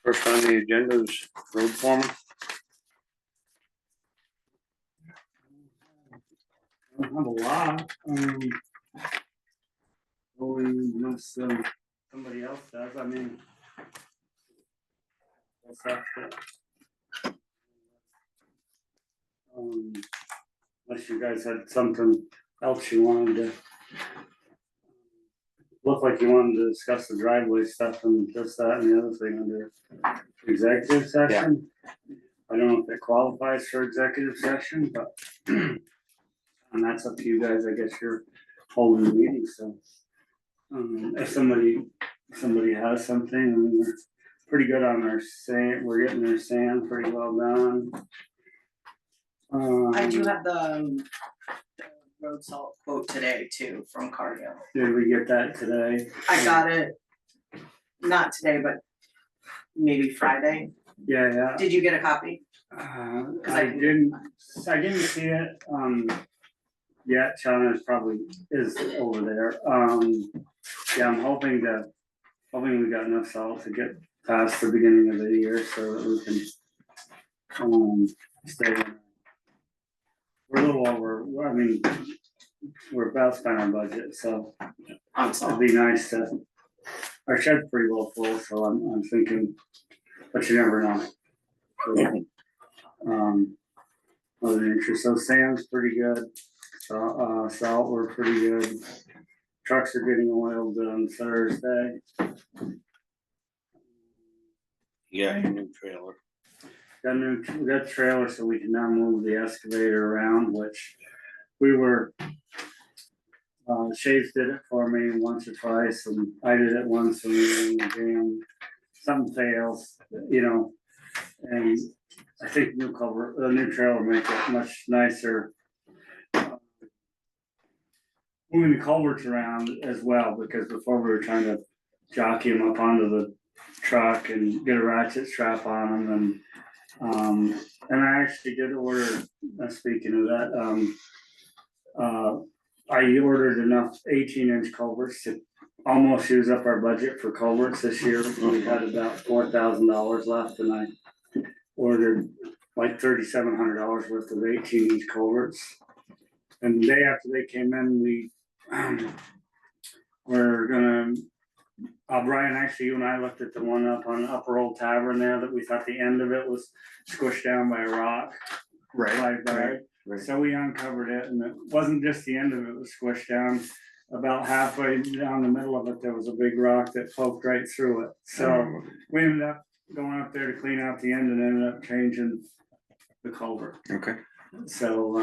First on the agenda is road foreman. I don't have a lot, only unless somebody else does, I mean. What's that? Unless you guys had something else you wanted to. Looked like you wanted to discuss the driveway stuff and just that and the other thing under executive session. I don't know if it qualifies for executive session, but and that's up to you guys, I guess you're holding the meeting, so. If somebody has something, I mean, we're pretty good on our sand, we're getting our sand pretty well done. I do have the road salt quote today too from Cargill. Did we get that today? I got it, not today, but maybe Friday. Yeah. Did you get a copy? I didn't see it, yet, China is over there, yeah, I'm hoping we got enough salt to get past the beginning of the year so that we can, stay. We're a little over, I mean, we're about spent our budget, so it'd be nice to, our shed's pretty well full, so I'm thinking, but you never know. Other interest, so sand's pretty good, salt, we're pretty good. Trucks are getting oiled on Thursday. Yeah, your new trailer. We got trailer, so we can now move the excavator around, which we were. Shaves did it for me once or twice, and I did it once, and something fails, you know. And I think the new trailer make it much nicer. Moving the culverts around as well, because before we were trying to jockey them up onto the truck and get a ratchet strap on them, and I actually did order, speaking of that, I ordered enough 18-inch culverts to almost use up our budget for culverts this year. We had about $4,000 left, and I ordered like $3,700 worth of 18-inch culverts. And the day after they came in, we're gonna, Brian, actually, you and I looked at the one up on Upper Old Tavern there that we thought the end of it was squished down by a rock. Right. So we uncovered it, and it wasn't just the end of it was squished down. About halfway down the middle of it, there was a big rock that poked right through it. So we ended up going up there to clean out the end and ended up changing the culvert. Okay. So,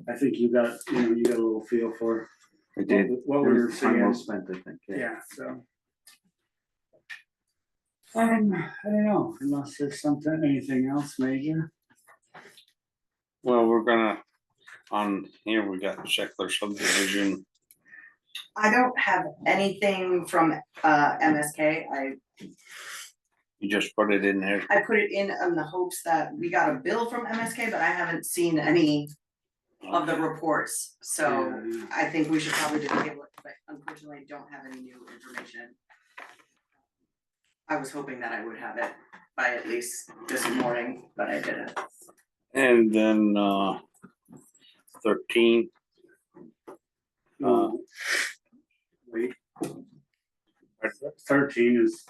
I think you got a little feel for I did. what we were Time well seeing. spent, I think. Yeah, so. I don't know, unless there's anything else major. Well, we're gonna, on here, we got the Sheckler subdivision. I don't have anything from MSK. You just put it in there. I put it in the hopes that we got a bill from MSK, but I haven't seen any of the reports. So Yeah. I think we should probably just table it, but unfortunately I don't have any new information. I was hoping that I would have it by at least this morning, but I didn't. And then 13. Wait. 13 is,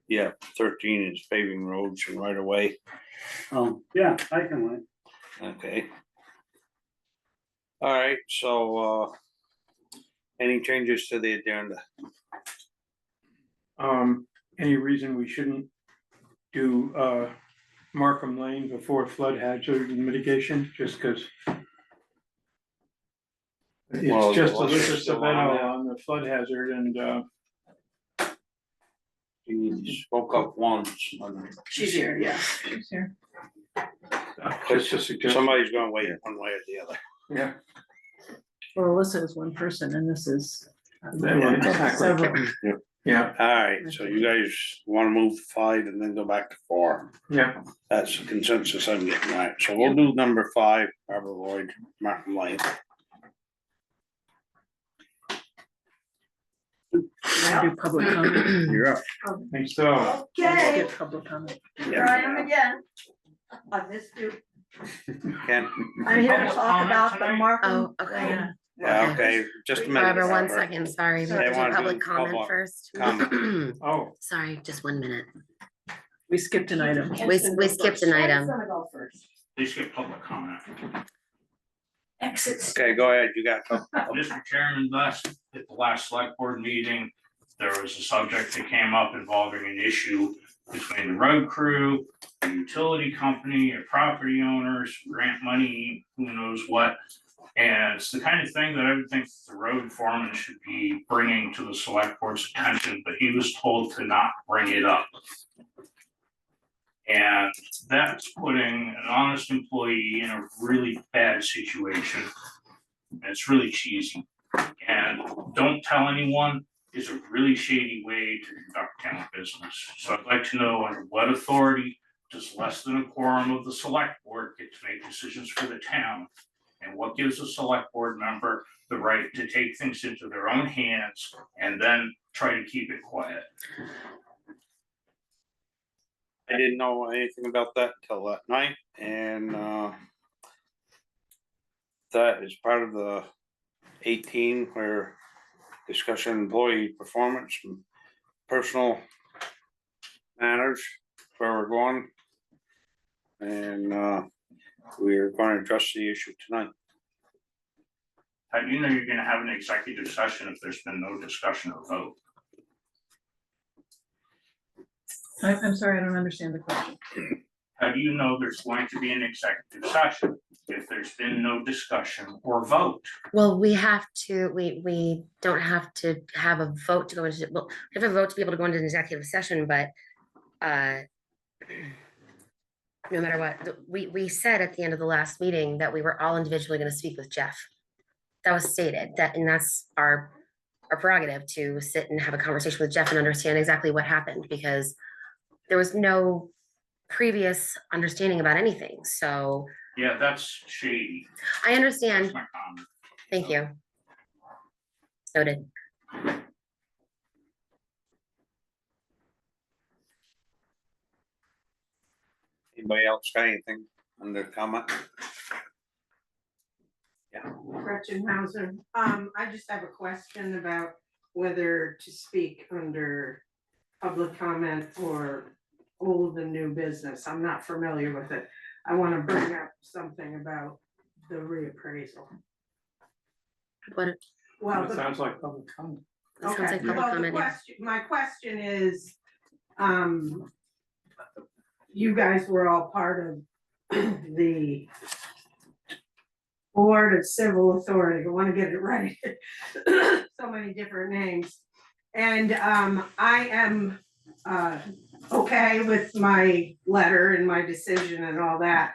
Yeah, 13 is paving roads and right away. oh, yeah, I can wait. Okay. All right, so any changes to the agenda? Any reason we shouldn't do Markham Lane before flood hazard mitigation, just cause. Well, It's just the lester's Elizabeth still on Savino there. on the flood hazard and You spoke up once. She's here, yeah. just a suggestion. Somebody's gonna wait one way or the other. Yeah. Well, Alyssa is one person and this is. Exactly. Several. Yeah, All right, so you guys wanna move to 5 and then go back to 4. yeah, That's the consensus I'm getting, right? So we'll do number 5, Harbor Road, Markham Lane. The I do public comment? You're up. Think so. Let's get public comment. Here I am again. I missed you. Ken, I'm here to Public talk comment about the tonight? Markham. Oh, okay. yeah, okay, just a minute. Barbara, one Barbara. second, sorry, we They have to wanna do do public comment public first. comment. Oh, Sorry, just 1 minute. We skipped an item. We skipped an item. Ken's gonna go first. Please get public comment. Exits. Okay, go ahead, you got. Mr. Chairman, at the last select board meeting, there was a subject that came up involving an issue between the road crew, the utility company, or property owners, grant money, who knows what. And it's the kind of thing that I would think the road foreman should be bringing to the select board's attention, but he was told to not bring it up. And that's putting an honest employee in a really bad situation. And it's really cheesy. And don't tell anyone is a really shady way to conduct town business. So I'd like to know under what authority does less than a quorum of the select board get to make decisions for the town? And what gives a select board member the right to take things into their own hands and then try to keep it quiet? I didn't know anything about that until that night, and that is part of the 18 where discussion employee performance and personal matters, where we're going. And we're going to address the issue tonight. How do you know you're gonna have an executive session if there's been no discussion or vote? I'm sorry, I don't understand the question. How do you know there's going to be an executive session if there's been no discussion or vote? Well, we don't have to have a vote to go into, well, we have a vote to be able to go into an executive session, but no matter what, we said at the end of the last meeting that we were all individually gonna speak with Jeff. That was stated, and that's our prerogative to sit and have a conversation with Jeff and understand exactly what happened, because there was no previous understanding about anything, so Yeah, that's shady. I understand, That's my comment. thank you. Noted. Anybody else got anything under comment? Gretchen Hauser, I just have a question about whether to speak under public comment or old and new business. I'm not familiar with it. I want to bring up something about the reappraisal. What, Well, it sounds like public comment. that sounds like okay, public well, the comment, yeah. question, my question is, you guys were all part of the Board of Civil Authority, I wanna get it right. So many different names. And I am okay with my letter and my decision and all that.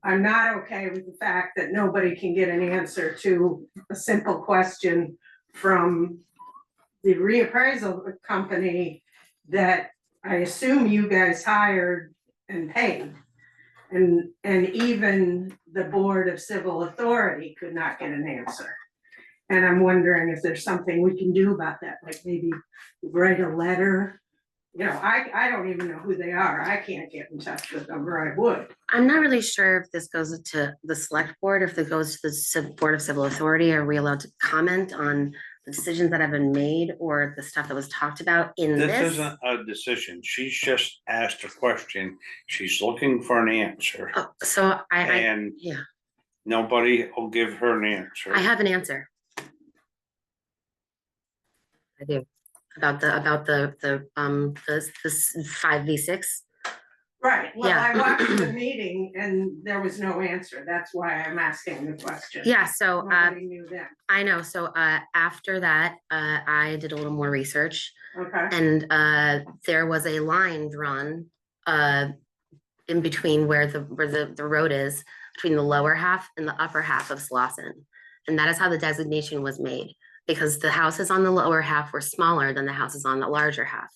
I'm not okay with the fact that nobody can get an answer to a simple question from the reappraisal company that I assume you guys hired and paid. And even the Board of Civil Authority could not get an answer. And I'm wondering if there's something we can do about that, like maybe write a letter. You know, I don't even know who they are. I can't get in touch with them, or I would. I'm not really sure if this goes to the select board, if it goes to the Board of Civil Authority. Are we allowed to comment on the decisions that have been made or the stuff that was talked about in This this? isn't a decision. She's just asked a question. She's looking for an answer. Oh, so And yeah, nobody will give her an answer. I have an answer. I do, about the 5v6. Right, well, Yeah. I watched the meeting and there was no answer. That's why I'm asking the question. Yeah, so Nobody knew then, I know, so after that, I did a little more research. okay? And there was a line drawn in between where the road is, between the lower half and the upper half of Slauson. And that is how the designation was made, because the houses on the lower half were smaller than the houses on the larger half,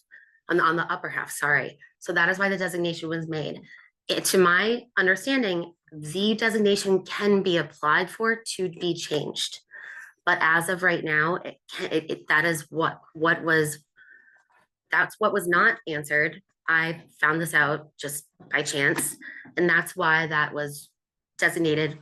on the upper half, sorry. So that is why the designation was made. To my understanding, the designation can be applied for to be changed. But as of right now, that is what was that's what was not answered. I found this out just by chance, and that's why that was designated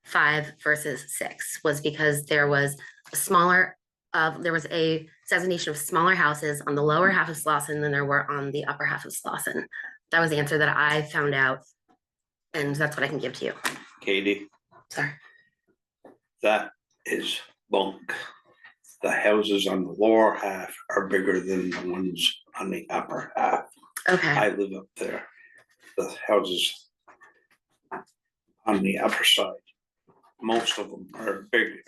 5 versus 6, was because there was a smaller, there was a designation of smaller houses on the lower half of Slauson than there were on the upper half of Slauson. That was the answer that I found out, and that's what I can give to you. Katie, Sorry. that is bunk. The houses on the lower half are bigger than the ones on the upper half. Okay, I live up there. The houses on the upper side, most of them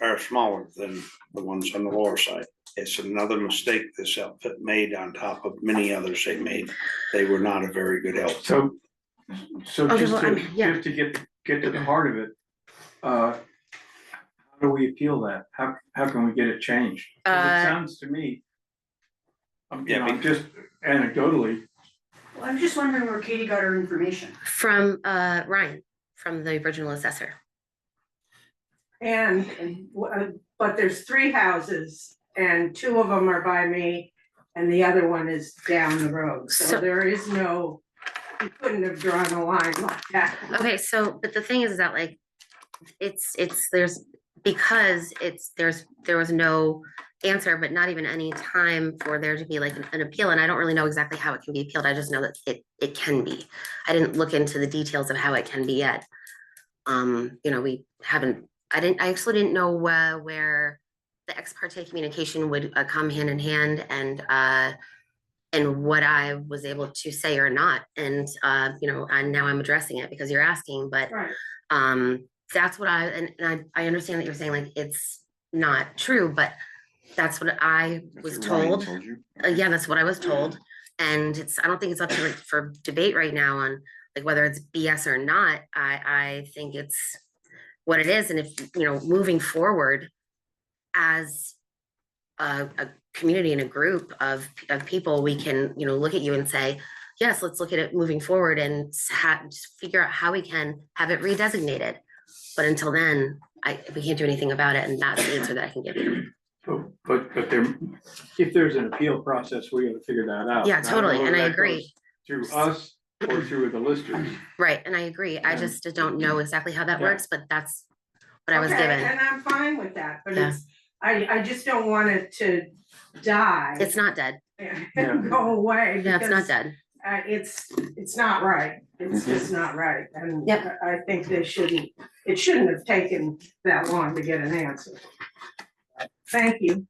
are smaller than the ones on the lower side. It's another mistake this outfit made on top of many others they made. They were not a very good outfit. So Okay, just well, to, yeah. just to get to the heart of it, how do we appeal that? How can we get it changed? 'Cause it sounds to me, Yeah, I'm just anecdotally, Well, I'm just wondering where Katie got her information. From Ryan, from the original assessor. But there's 3 houses and 2 of them are by me and the other one is down the road. So- So there is no, you couldn't have drawn a line like that. Okay, so, but the thing is that like, there was no answer, but not even any time for there to be like an appeal, and I don't really know exactly how it can be appealed, I just know that it can be. I didn't look into the details of how it can be yet. We haven't, I actually didn't know where the ex parte communication would come hand in hand, and what I was able to say or not, and now I'm addressing it because you're asking, but Right. that's what I understand that you're saying like it's not true, but that's what I was told. Yeah, that's what I was told, and I don't think it's up to for debate right now on like whether it's BS or not. I think it's what it is, and if moving forward as a community and a group of people, we can look at you and say, yes, let's look at it moving forward and just figure out how we can have it redesignated. But until then, we can't do anything about it, and that's the answer that I can give you. but if there's an appeal process, we gotta figure that out. Yeah, And I don't totally, know and I whether that agree. goes through us or through the listers. Right, and I agree. I just don't know exactly how that Yeah. works, but that's what I was Okay, given. and I'm fine with that, but Yeah. I just don't want it to die. It's not dead. And go away. Yeah, it's not because, dead. it's not right, it's just not right, and Yep. I think it shouldn't have taken that long to get an answer. Thank you.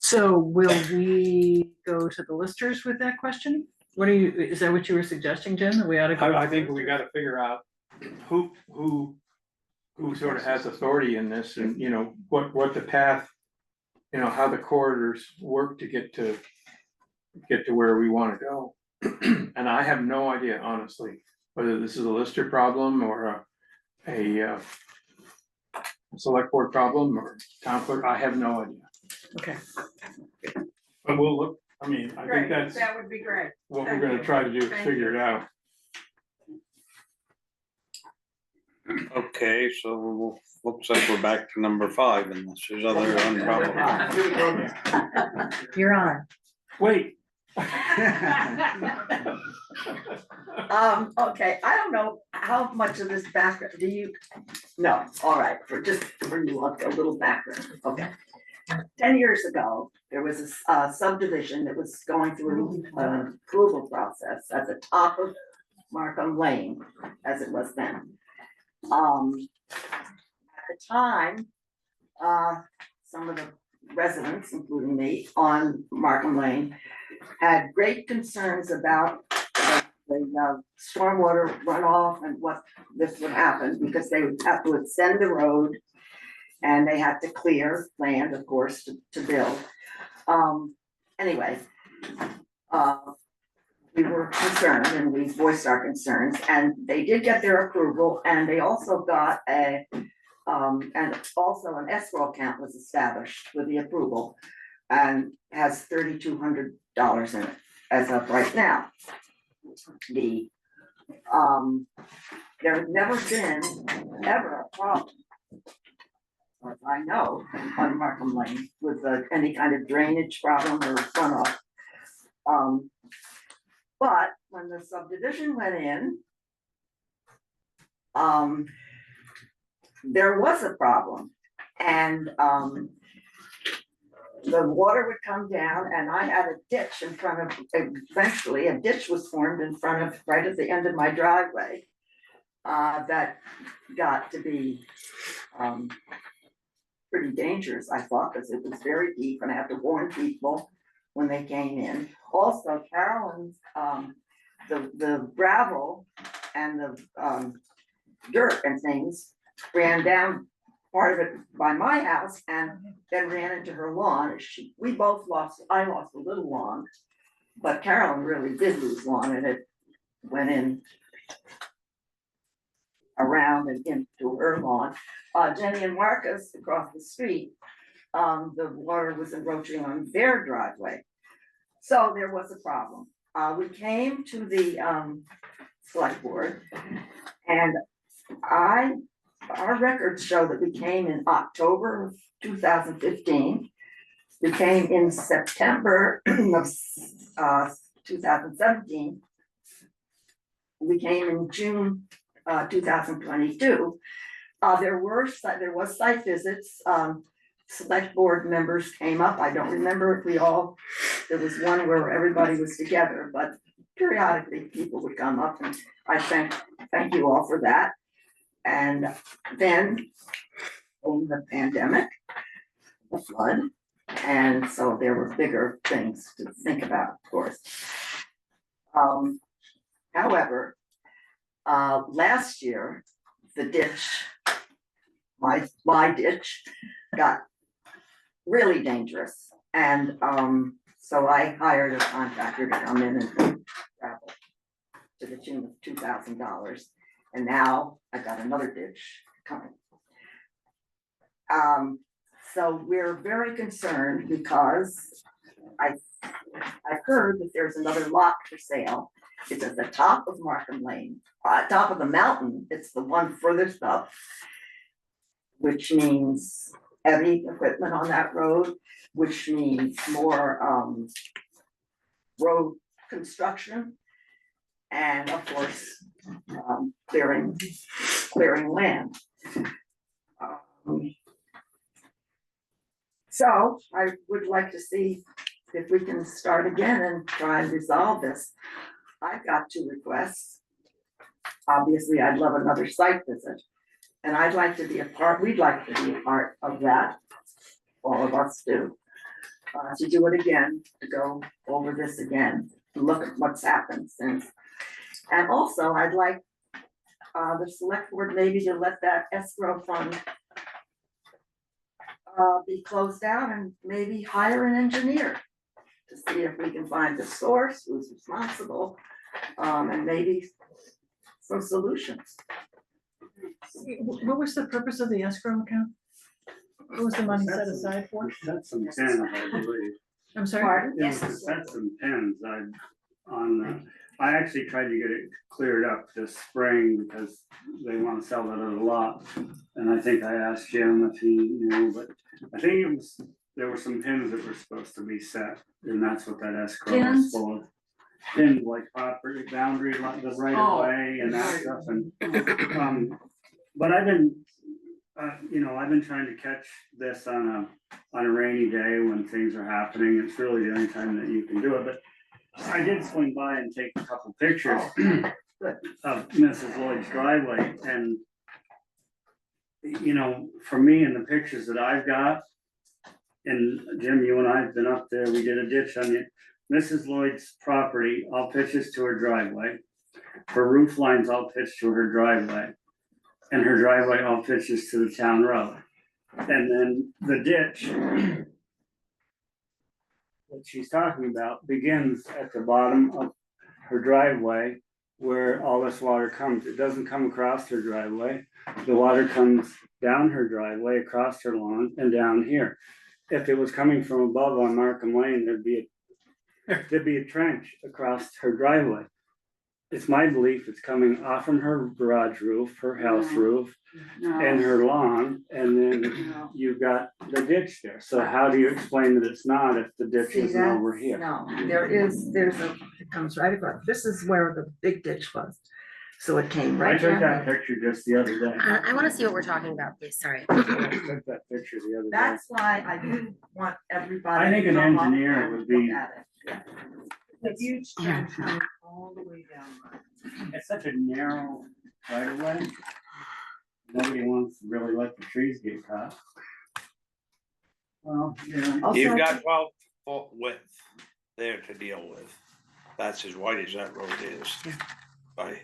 So will we go to the listers with that question? Is that what you were suggesting, Jen, that we ought to go? I think we gotta figure out who sort of has authority in this and, what the path, how the corridors work to get to where we wanna go. And I have no idea, honestly, whether this is a lister problem or a select board problem or town clerk, I have no idea. Okay. But we'll look, I think Great, that's that would be great. what we're Thank gonna you. try to do, is Thank figure it you. out. Okay, so looks like we're back to number 5 unless there's other unprobable. You're on. Wait. Okay, I don't know how much of this background, do you? No, all right, for you, a little background, okay. 10 years ago, there was a subdivision that was going through an approval process at the top of Markham Lane, as it was then. At the time, some of the residents, including me, on Markham Lane, had great concerns about the stormwater runoff and what this would happen, because they would have to extend the road and they had to clear land, of course, to build. Anyway, we were concerned and we voiced our concerns, and they did get their approval, and they also got and also an escrow account was established with the approval and has $3,200 in it as of right now. There has never been ever a problem or if I know, on Markham Lane with any kind of drainage problem or runoff. But when the subdivision went in, there was a problem. And the water would come down and I had a ditch in front of, eventually a ditch was formed in front of, right at the end of my driveway. That got to be pretty dangerous, I thought, because it was very deep and I had to warn people when they came in. Also, Carolyn's, the gravel and the dirt and things ran down part of it by my house and then ran into her lawn. We both lost, I lost a little lawn, but Carolyn really did lose lawn and it went in around and into her lawn. Jenny and Marcus across the street, the water was encroaching on their driveway. So there was a problem. We came to the select board and our records show that we came in October of 2015. We came in September of 2017. We came in June 2022. There was site visits. Select board members came up. I don't remember if there was one where everybody was together, but periodically people would come up and I thank you all for that. And then came the pandemic, the flood, and so there were bigger things to think about, of course. However, last year, the ditch, my ditch got really dangerous. And so I hired a contractor to come in and gravel to the tune of $2,000. And now I got another ditch coming. So we're very concerned because I've heard that there's another lot for sale. It's at the top of Markham Lane, top of the mountain. It's the one furthest up, which means heavy equipment on that road, which means more road construction. And of course, clearing land. So I would like to see if we can start again and try and resolve this. I've got 2 requests. Obviously, I'd love another site visit. And I'd like to be a part, we'd like to be a part of that. All of us do. To do it again, to go over this again, to look at what's happened since. And also, I'd like the select board maybe to let that escrow fund be closed down and maybe hire an engineer to see if we can find the source, who's responsible, and maybe some solutions. What was the purpose of the escrow account? What was the money set aside for? We set some pins, I believe. I'm sorry? Pardon? Yeah, we set some pins, I actually tried to get it cleared up this spring because they want to sell that other lot. And I think I asked Jim if he knew, but I think there were some pins that were supposed to be set, and that's what that escrow was Pins? for. Pins like property boundary, like the right of way and that stuff, and but I've been I've been trying to catch this on a rainy day when things are happening. It's really the only time that you can do it, but I did swing by and take a couple pictures of Mrs. Lloyd's driveway, and for me, in the pictures that I've got, and Jim, you and I have been up there, we did a ditch on it. Mrs. Lloyd's property, all pitches to her driveway. Her roof lines all pitch to her driveway. And her driveway all pitches to the town road. And then the ditch that she's talking about begins at the bottom of her driveway where all this water comes. It doesn't come across her driveway. The water comes down her driveway, across her lawn, and down here. If it was coming from above on Markham Lane, there'd be a trench across her driveway. it's my belief it's coming off from her garage roof, her house roof, and her lawn, and then No. you've got the ditch there. So how do you explain that it's not if the ditch See, isn't over that's- here? No, there's a, it comes right across, this is where the big ditch was. So it came I right took down. that picture just the other day. I wanna see what we're talking about, please, sorry. I took that picture the other day. that's why I do want everybody. I think to an come up engineer and would be- look at it. The huge trench comes all the way down. It's such a narrow right of way. Nobody wants to really let the trees get cut. Well, yeah. Also, You've got 12-foot width there to deal with. That's as wide as that road is. By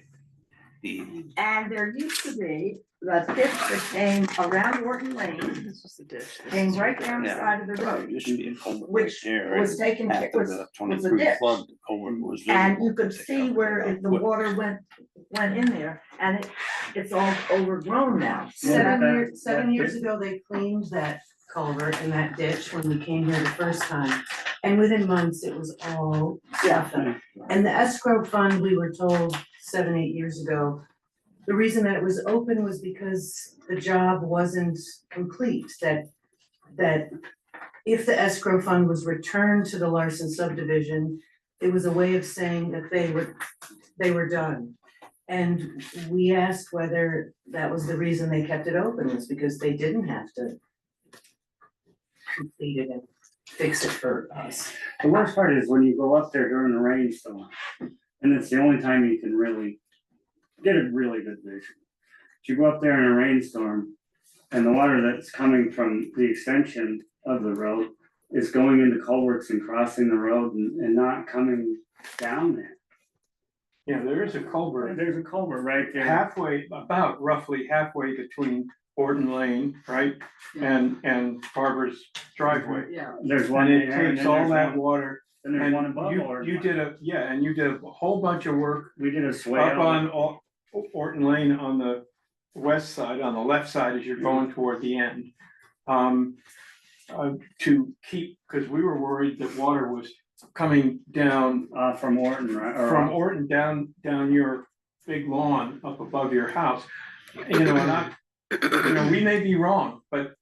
the, and there used to be the ditch that came around Wharton Lane, This was the ditch. this came is right down the Yeah. side of the there road. used to be a culvert right Which there. was taken, it After was, the was a 23 ditch. flood, the culvert was And visible. you could see where the water went in there, and it's all overgrown now. Yeah, that- Seven that years ditch- ago, they cleaned that culvert in that ditch when we came here the first time. And within months, it was all Yeah. And the escrow fund, we were told 7, 8 years ago, the reason that it was open was because the job wasn't complete, that if the escrow fund was returned to the Larson subdivision, it was a way of saying that they were done. And we asked whether that was the reason they kept it open, was because they didn't have to complete it and fix it for us. The worst part is when you go up there during the rainstorm, and it's the only time you can really get a really good vision. If you go up there in a rainstorm, and the water that's coming from the extension of the road is going into culverts and crossing the road and not coming down there. Yeah, there is a culvert There's a culvert right there. halfway, about roughly halfway between Orton Lane, right? And Barbara's driveway. Yeah. There's one And there, it and takes then all there's that one, water, then there's and one above Orton. you did and you did a whole bunch of work We did a up swale. on Orton Lane on the west side, on the left side as you're going toward the end. To keep, because we were worried that water was coming down From Orton, right? Or from Orton down your big lawn up above your house. You know, and we may be wrong, but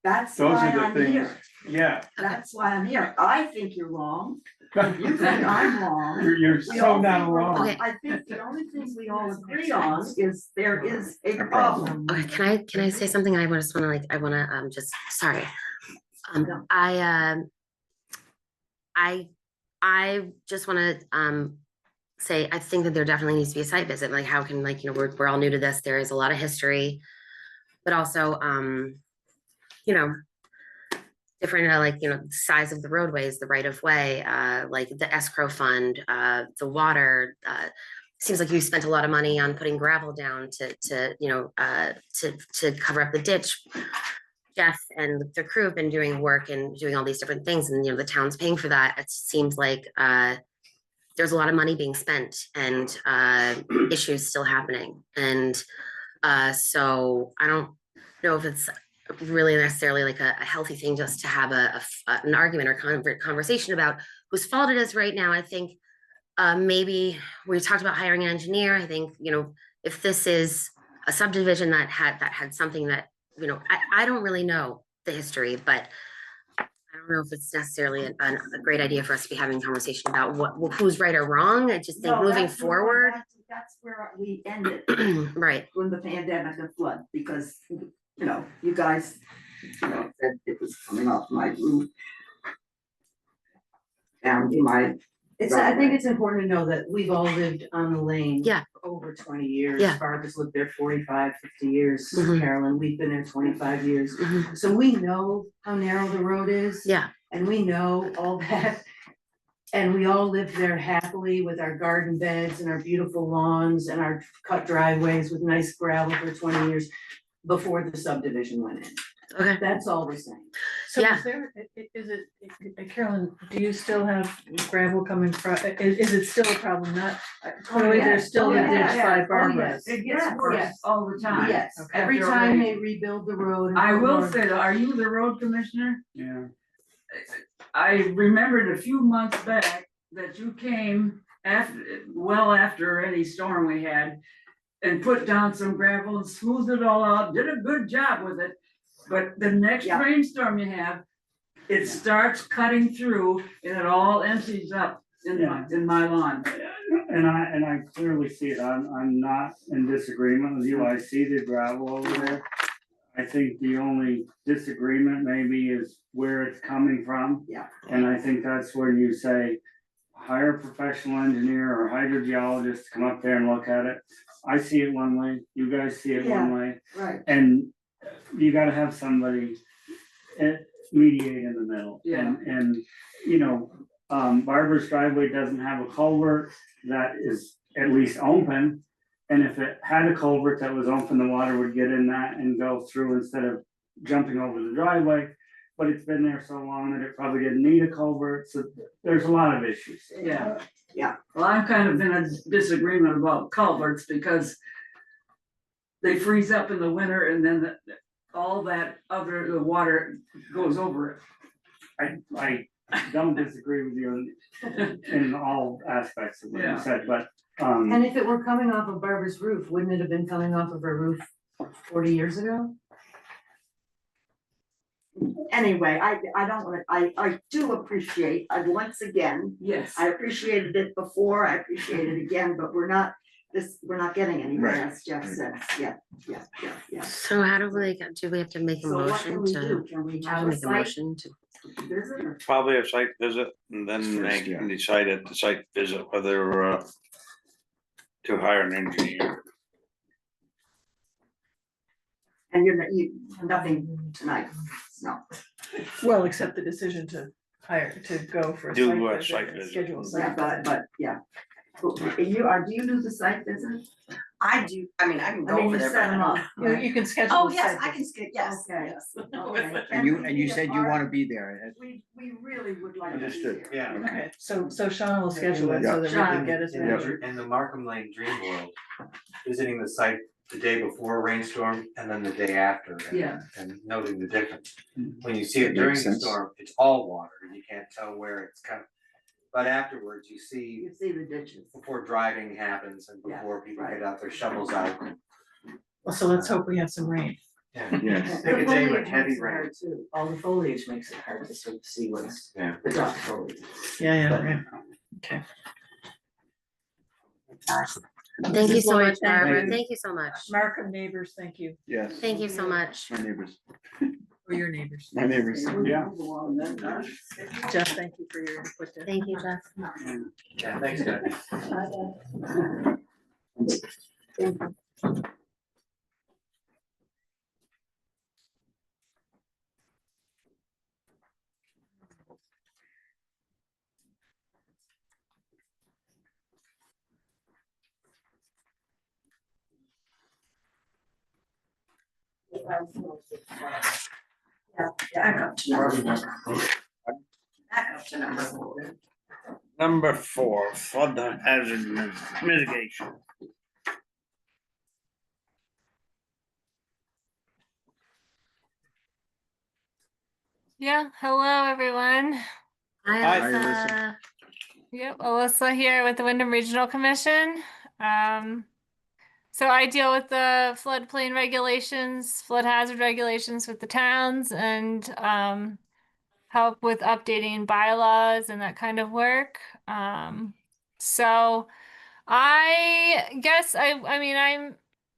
That's those why are the I'm things, here. yeah, That's why I'm here. I think you're wrong. You think I'm wrong. you're We so all not think we're alone. wrong. Okay. I think the only thing we all agree on is there is a problem. Okay, can I say something? I just wanna just, sorry. No. I just wanna, say, I think that there definitely needs to be a site visit, like how can, like, we're all new to this, there is a lot of history. But also, different, size of the roadways, the right of way, like the escrow fund, the water, seems like you spent a lot of money on putting gravel down to cover up the ditch. Jeff and the crew have been doing work and doing all these different things, and the town's paying for that. It seems like there's a lot of money being spent and issues still happening. And so I don't know if it's really necessarily like a healthy thing just to have an argument or conversation about whose fault it is right now. I think maybe we talked about hiring an engineer. I think, if this is a subdivision that had something that, I don't really know the history, but I don't know if it's necessarily a great idea for us to be having a conversation about who's right or wrong. I just think No, moving that's where- forward. That's where we ended Right. when the pandemic and flood, because, you guys, said it was coming off my roof. Down in my. I think it's important to know that we've all lived on the lane. Yeah. for over 20 years. Yeah. Barbara's lived there 45, 50 years. Mhm. Carolyn, we've been there 25 years. Mhm. So we know how narrow the road is. Yeah. And we know all that. And we all lived there happily with our garden beds and our beautiful lawns and our cut driveways with nice gravel for 20 years before the subdivision went in. Okay. That's all we're saying. So Yeah. is it, Carolyn, do you still have gravel coming from, is it still a problem? Not, clearly there's still the ditch by Barbara's. It Yes, gets worse yes. all the time. Yes, Okay. every After time already- they rebuild the road. and I put will more- say, though, are you the road commissioner? Yeah. I remembered a few months back that you came after any storm we had. And put down some gravel and smoothed it all out, did a good job with it. But the next Yeah. rainstorm you have, it starts cutting through and it all empties up in my lawn. And I clearly see it, I'm not in disagreement with you, I see the gravel over there. I think the only disagreement maybe is where it's coming from. Yeah. And I think that's where you say, hire a professional engineer or hydrogeologist to come up there and look at it. I see it one way, you guys see it one way, Right. and you gotta have somebody mediate in the middle. Yeah. And, you know, Barbara's driveway doesn't have a culvert that is at least open. And if it had a culvert that was open, the water would get in that and go through instead of jumping over the driveway. But it's been there so long that it probably didn't need a culvert, so there's a lot of issues. Yeah. Yeah. Well, I'm kind of in a disagreement about culverts because they freeze up in the winter and then all that the water goes over I don't disagree with you in all aspects of what you Yeah. said, but, And if it were coming off of Barbara's roof, wouldn't it have been coming off of her roof 40 years ago? Anyway, I don't want to, I do appreciate, once again, Yes. I appreciated it before, I appreciate it again, but we're not getting anywhere, as Jeff says, yeah. So how do we have to make a So what can motion we to? do? Can we How have to a make a site motion to? visit or? Probably a site visit, and then they First, yeah. can decide at the site visit whether to hire an engineer. And you, nothing tonight, no. Well, except the decision to go for a Do site a visit, site and visit. schedule a Yeah, site visit. but, yeah. Do you do the site visit? I do, I mean, I can I go mean, over you there, set but I them don't. up. You can schedule. Oh, a yes, site I visit. can skip, yes, Okay. yes. Okay. And you said you wanna be there. We really would like to be Understood. there. Yeah. Okay, so Sean will schedule it so that we Yeah. can get it. Yep. In the Markham Lane Dream World, visiting the site the day before a rainstorm and then the day after. And noting the difference. When you see it That during makes the sense. storm, it's all water, you can't tell where it's coming. But afterwards, you see You see the ditches. before driving happens and before people get out their shovels out. Well, so let's hope we have some rain. Yes. Pick a day with The foliage heavy makes it rain. hard too. All the foliage makes it hard to sort of see what's Yeah. the dark foliage. Yeah, right. Okay. Thank you so Lloyd, much, thank Barbara. you. Thank you so much. Markham neighbors, thank you, Yes. Thank you so much. My neighbors. for your neighbors. My neighbors. Yeah. Jeff, thank you for your input there. Thank you, Jeff. Yeah, thanks, guys. Back up to number 4. Number 4, flood hazard mitigation. Yeah, hello, everyone. Hi, Hi, Alyssa. Yep, Alyssa here with the Wyndham Regional Commission. So I deal with the floodplain regulations, flood hazard regulations with the towns and help with updating bylaws and that kind of work. So I guess I mean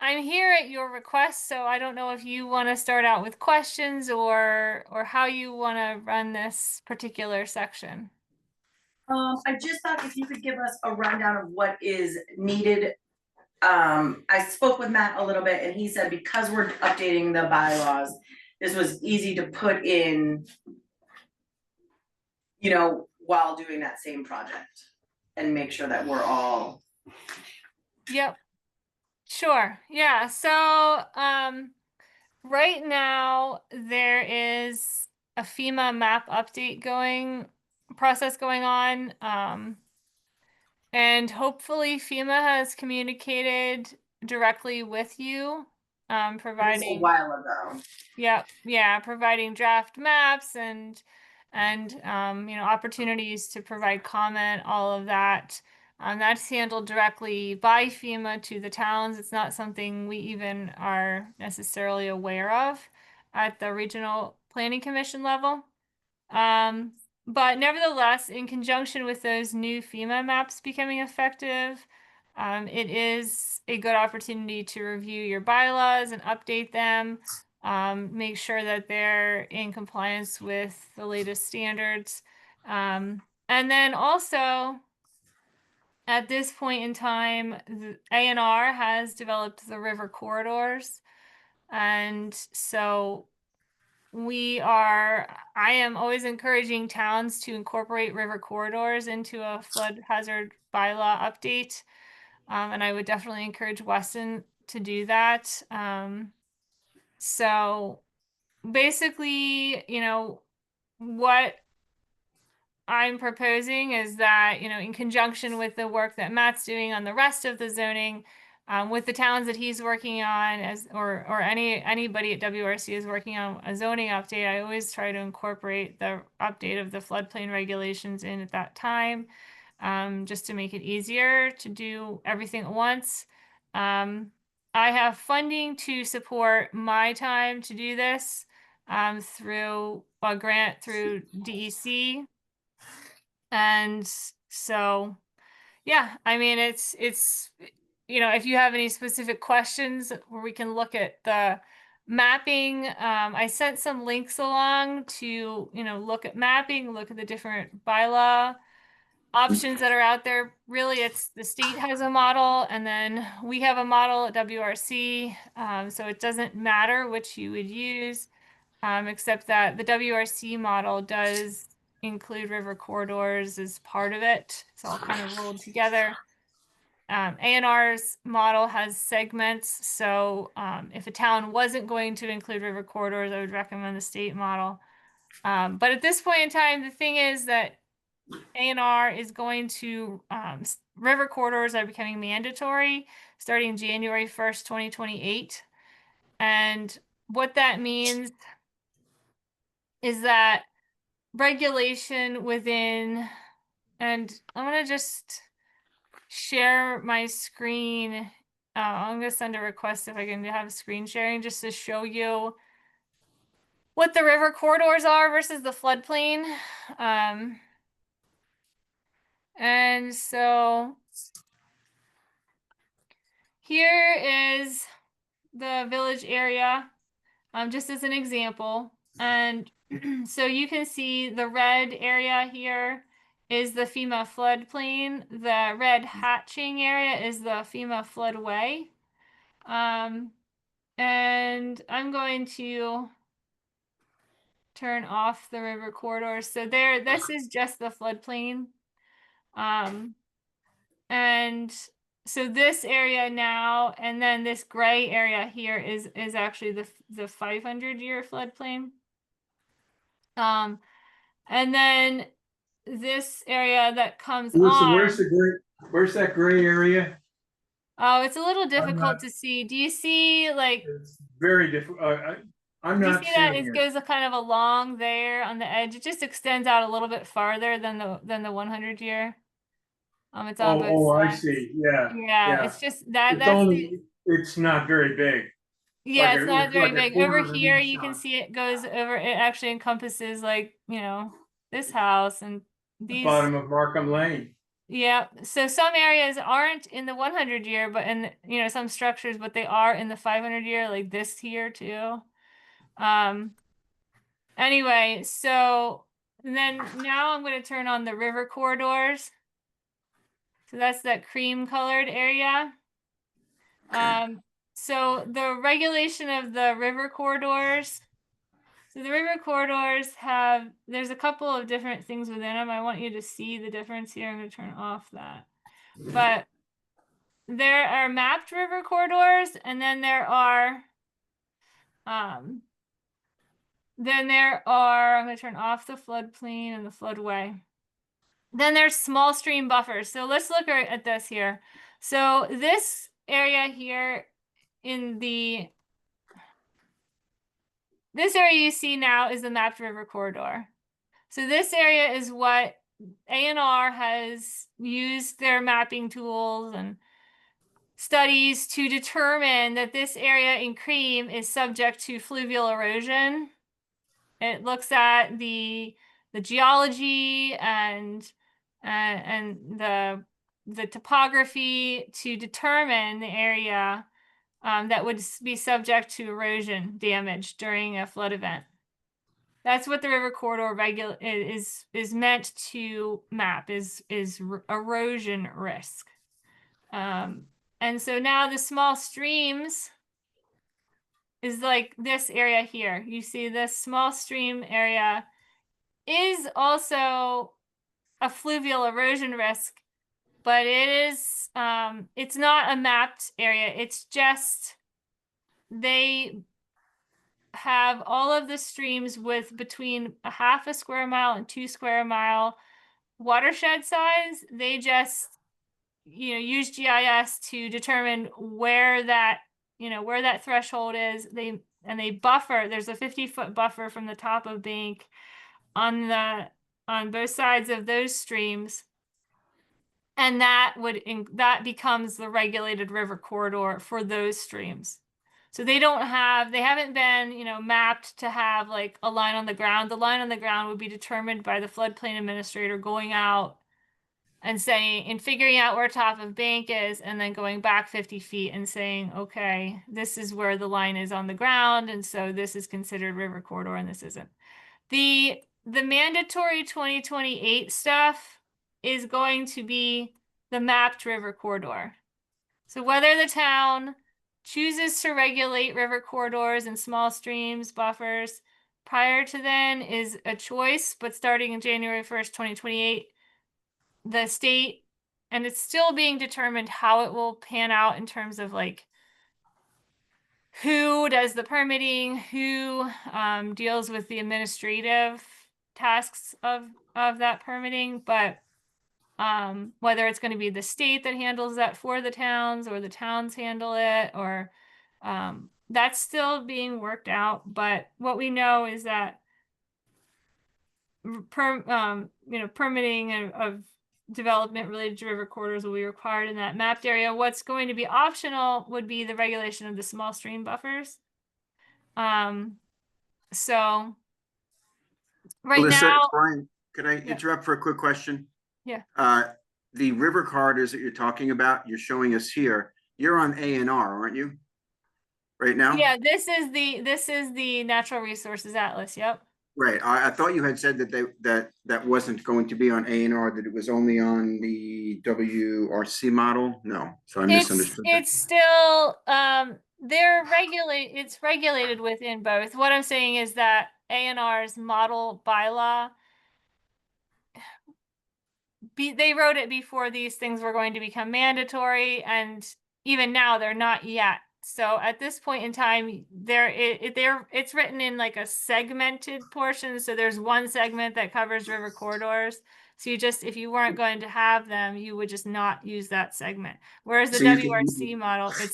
I'm here at your request, so I don't know if you want to start out with questions or how you want to run this particular section. I just thought if you could give us a rundown of what is needed. I spoke with Matt a little bit and he said because we're updating the bylaws, this was easy to put in, you know, while doing that same project and make sure that we're all. Yep. Sure. Yeah. So right now there is a FEMA map update process going on. And hopefully FEMA has communicated directly with you, providing A while ago. yeah, providing draft maps and you know, opportunities to provide comment, all of that. That's handled directly by FEMA to the towns. It's not something we even are necessarily aware of at the regional planning commission level. But nevertheless, in conjunction with those new FEMA maps becoming effective, it is a good opportunity to review your bylaws and update them. Make sure that they're in compliance with the latest standards. And then also, at this point in time, the ANR has developed the river corridors. And so I am always encouraging towns to incorporate river corridors into a flood hazard bylaw update. And I would definitely encourage Weston to do that. So basically, what I'm proposing is that, in conjunction with the work that Matt's doing on the rest of the zoning, with the towns that he's working on or anybody at WRC is working on a zoning update, I always try to incorporate the update of the floodplain regulations in at that time, just to make it easier to do everything at once. I have funding to support my time to do this, through a grant through DEC. And so, yeah, I mean, it's, if you have any specific questions where we can look at the mapping, I sent some links along to, look at mapping, look at the different bylaw options that are out there. Really, it's the state has a model and then we have a model at WRC. So it doesn't matter which you would use, except that the WRC model does include river corridors as part of it. It's all kind of rolled together. ANR's model has segments. So if a town wasn't going to include river corridors, I would recommend the state model. But at this point in time, the thing is that ANR is going to, river corridors are becoming mandatory starting January 1st, 2028. And what that means is that regulation within, and I'm going to just share my screen. I'm going to send a request if I can have screen sharing just to show you what the river corridors are versus the floodplain. And so here is the village area, just as an example. And so you can see the red area here is the FEMA floodplain. The red hatching area is the FEMA floodway. And I'm going to turn off the river corridors. So this is just the floodplain. And so this area now, and then this gray area here is actually the 500-year floodplain. And then this area that comes Listen, on. where's that gray area? Oh, it's a little difficult to see. Do you see like? It's very difficult. I'm Do you not see that seeing it it. goes a kind of along there on the edge? It just extends out a little bit farther than the 100-year. It's on both I sides. see. Yeah. Yeah, it's just that It's that's only, it's not very big. yeah, it's not very like a big. quarter Over of an here, inch you can on. see it goes over. It actually encompasses like this house and The these. bottom of Markham Lane. Yeah, so some areas aren't in the 100-year, but in some structures, but they are in the 500-year, like this here too. Anyway, so then now I'm going to turn on the river corridors. So that's that cream colored area. So the regulation of the river corridors. So the river corridors there's a couple of different things within them. I want you to see the difference here. I'm going to turn off that. But there are mapped river corridors, and then there are, I'm going to turn off the floodplain and the floodway. Then there's small stream buffers. So let's look at this here. So this area here this area you see now is the mapped river corridor. So this area is what A&R has used their mapping tools and studies to determine that this area in cream is subject to fluvial erosion. It looks at the geology and the topography to determine the area that would be subject to erosion damage during a flood event. That's what the river corridor is meant to map is erosion risk. And so now the small streams is like this area here. You see this small stream area is also a fluvial erosion risk, but it is it's not a mapped area. It's just they have all of the streams with between a half a square mile and 2 square mile watershed size. They just use GIS to determine where that where that threshold is. They buffer. There's a 50-foot buffer from the top of bank on both sides of those streams, and that becomes the regulated river corridor for those streams. So they haven't been mapped to have like a line on the ground. The line on the ground would be determined by the floodplain administrator going out and figuring out where top of bank is, and then going back 50 feet and saying, okay, this is where the line is on the ground, and so this is considered river corridor and this isn't. The mandatory 2028 stuff is going to be the mapped river corridor. So whether the town chooses to regulate river corridors and small streams, buffers, prior to then is a choice, but starting in January 1st, 2028, the state, and it's still being determined how it will pan out in terms of like who does the permitting, who deals with the administrative tasks of that permitting, but whether it's going to be the state that handles that for the towns or the towns handle it, or that's still being worked out. But what we know is that permitting of development related to river corridors will be required in that mapped area. What's going to be optional would be the regulation of the small stream buffers. So right Alyssa, now, it's Brian, could I Yeah. interrupt for a quick question? Yeah. The river corridors that you're talking about, you're showing us here, you're on A&R, aren't you? Right now? yeah, this is the Natural Resources Atlas. Yep. Right, I thought you had said that that wasn't going to be on A&R, that it was only on the WRC model? No, so I misunderstood. It's still it's regulated within both. What I'm saying is that A&R's model bylaw, they wrote it before these things were going to become mandatory, and even now they're not yet. So at this point in time, it's written in like a segmented portion. So there's one segment that covers river corridors. So if you weren't going to have them, you would just not use that segment. Whereas the So you can- WRC model, I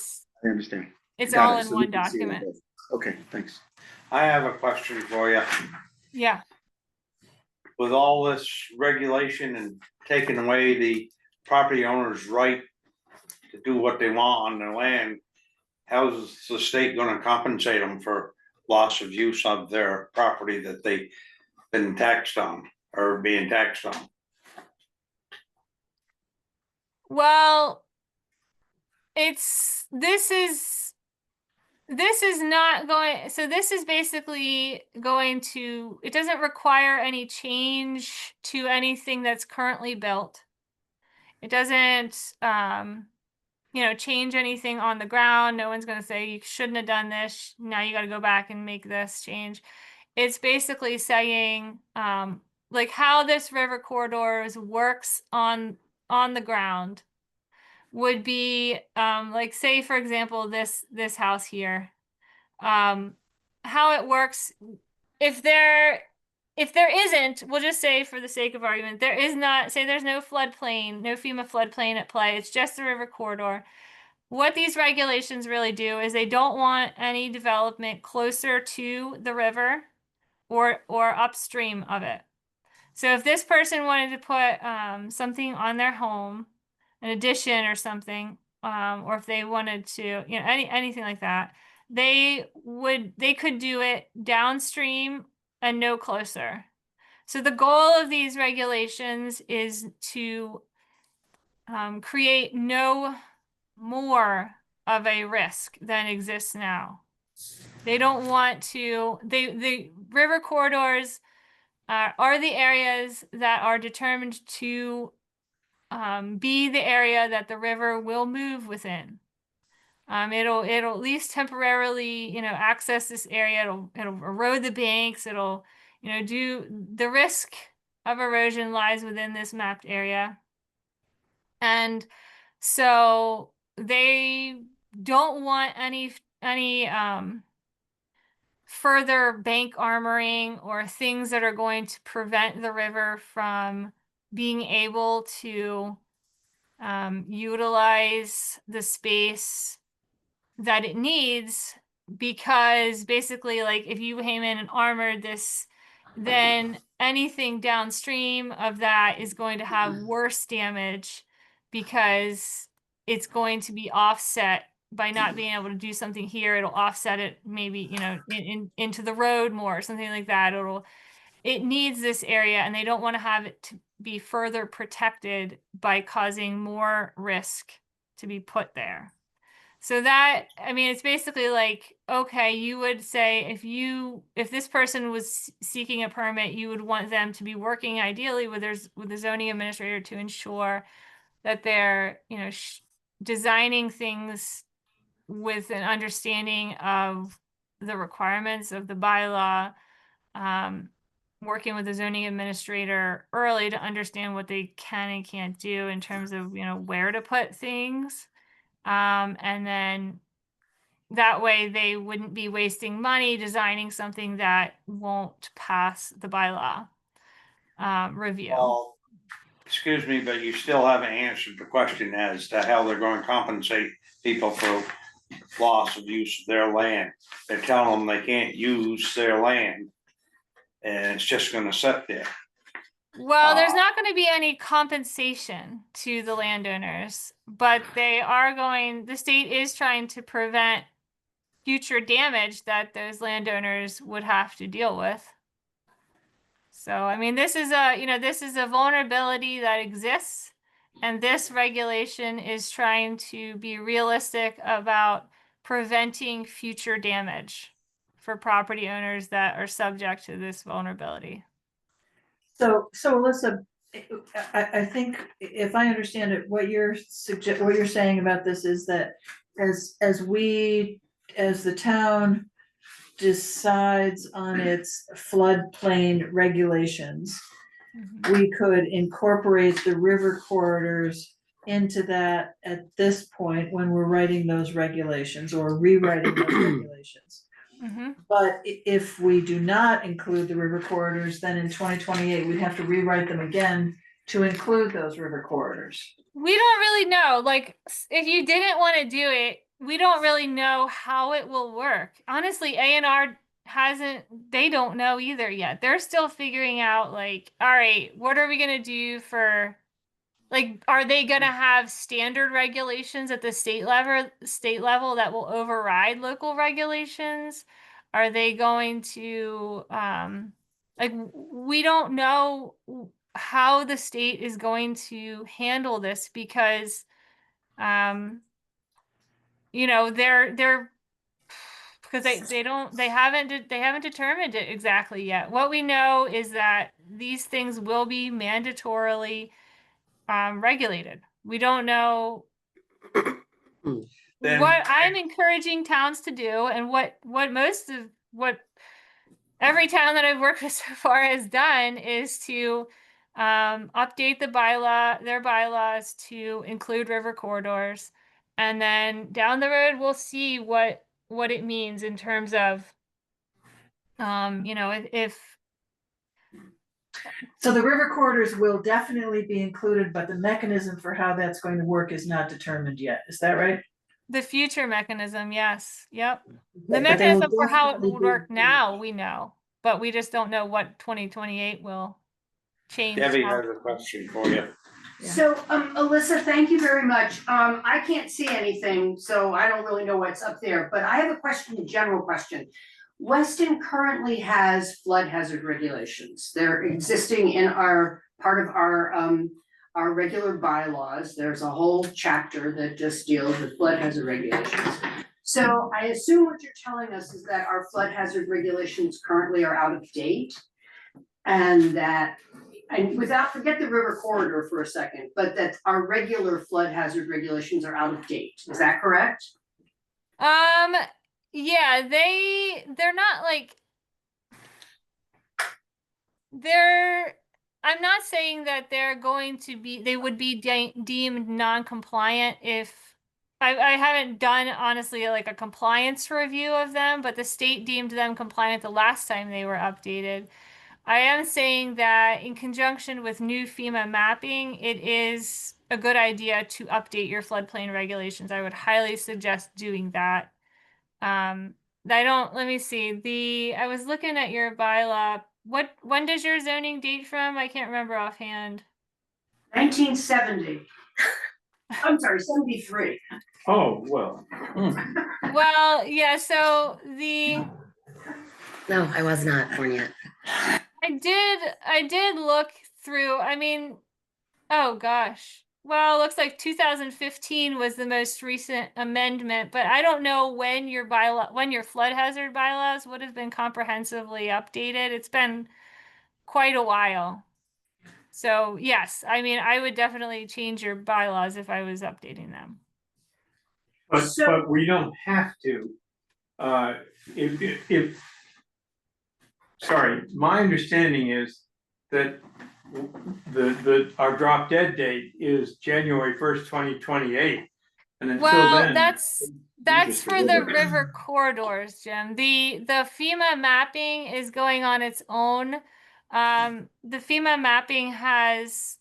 understand. it's Got all it. in So one we can see it document. both. Okay, thanks. I have a question for you. Yeah. With all this regulation and taking away the property owner's right to do what they want on their land, how's the state gonna compensate them for loss of use of their property that they've been taxed on or being taxed on? Well, this is not going, so this is basically going to, it doesn't require any change to anything that's currently built. It doesn't, change anything on the ground. No one's going to say you shouldn't have done this. Now you got to go back and make this change. It's basically saying, like how this river corridors works on the ground would be, like say for example, this house here, how it works. If there isn't, we'll just say for the sake of argument, there's no floodplain, no FEMA floodplain at play. It's just the river corridor. What these regulations really do is they don't want any development closer to the river or upstream of it. So if this person wanted to put something on their home, an addition or something, or if they wanted to, anything like that, they could do it downstream and no closer. So the goal of these regulations is to create no more of a risk than exists now. They don't want to, the river corridors are the areas that are determined to be the area that the river will move within. It'll at least temporarily, access this area. It'll erode the banks. It'll, do the risk of erosion lies within this mapped area. And so they don't want any further bank armoring or things that are going to prevent the river from being able to utilize the space that it needs, because basically, like, if you came in and armored this, then anything downstream of that is going to have worse damage because it's going to be offset by not being able to do something here. It'll offset it maybe, into the road more or something like that. It needs this area, and they don't want to have it to be further protected by causing more risk to be put there. So that, it's basically like, okay, you would say if this person was seeking a permit, you would want them to be working ideally with the zoning administrator to ensure that they're, designing things with an understanding of the requirements of the bylaw, working with the zoning administrator early to understand what they can and can't do in terms of, where to put things. And then that way they wouldn't be wasting money designing something that won't pass the bylaw review. Well, excuse me, but you still haven't answered the question as to how they're going to compensate people for loss of use of their land. They're telling them they can't use their land, and it's just gonna sit there. Well, there's not going to be any compensation to the landowners, but the state is trying to prevent future damage that those landowners would have to deal with. So, this is a vulnerability that exists, and this regulation is trying to be realistic about preventing future damage for property owners that are subject to this vulnerability. So Alyssa, I think if I understand it, what you're saying about this is that as the town decides on its floodplain regulations, we could incorporate the river corridors into that at this point when we're writing those regulations or rewriting those regulations. But if we do not include the river corridors, then in 2028, we'd have to rewrite them again to include those river corridors. We don't really know. Like, if you didn't want to do it, we don't really know how it will work. Honestly, A&R they don't know either yet. They're still figuring out, like, all right, what are we going to do for, like, are they going to have standard regulations at the state level that will override local regulations? Are they going to, we don't know how the state is going to handle this because, they're because they haven't determined it exactly yet. What we know is that these things will be mandatorily regulated. We don't know what I'm encouraging towns to do, and what every town that I've worked with so far has done is to update their bylaws to include river corridors. And then down the road, we'll see what it means in terms of, if. So the river corridors will definitely be included, but the mechanism for how that's going to work is not determined yet. Is that right? The future mechanism, yes. Yep. The mechanism for how it would work now, we know, but we just don't know what 2028 will change. Debbie how- has a question for you. So, Alyssa, thank you very much. I can't see anything, so I don't really know what's up there, but I have a question, a general question. Weston currently has flood hazard regulations. They're existing in part of our regular bylaws. There's a whole chapter that just deals with flood hazard regulations. So I assume what you're telling us is that our flood hazard regulations currently are out of date. And forget the river corridor for a second, but that our regular flood hazard regulations are out of date. Is that correct? Yeah, they're not like I'm not saying that they would be deemed non-compliant if I haven't done honestly like a compliance review of them, but the state deemed them compliant the last time they were updated. I am saying that in conjunction with new FEMA mapping, it is a good idea to update your floodplain regulations. I would highly suggest doing that. Let me see, I was looking at your bylaw. When does your zoning date from? I can't remember offhand. 1970. I'm sorry, 73. Oh, well. Well, yeah, so No, I was not born yet. I did look through, I mean, oh gosh. Well, it looks like 2015 was the most recent amendment, but I don't know when your flood hazard bylaws would have been comprehensively updated. It's been quite a while. So yes, I mean, I would definitely change your bylaws if I was updating them. But we don't have to. Sorry, my understanding is that our drop dead date is January 1st, 2028. And until then. That's for the river corridors, Jim. The FEMA mapping is going on its own. The FEMA mapping has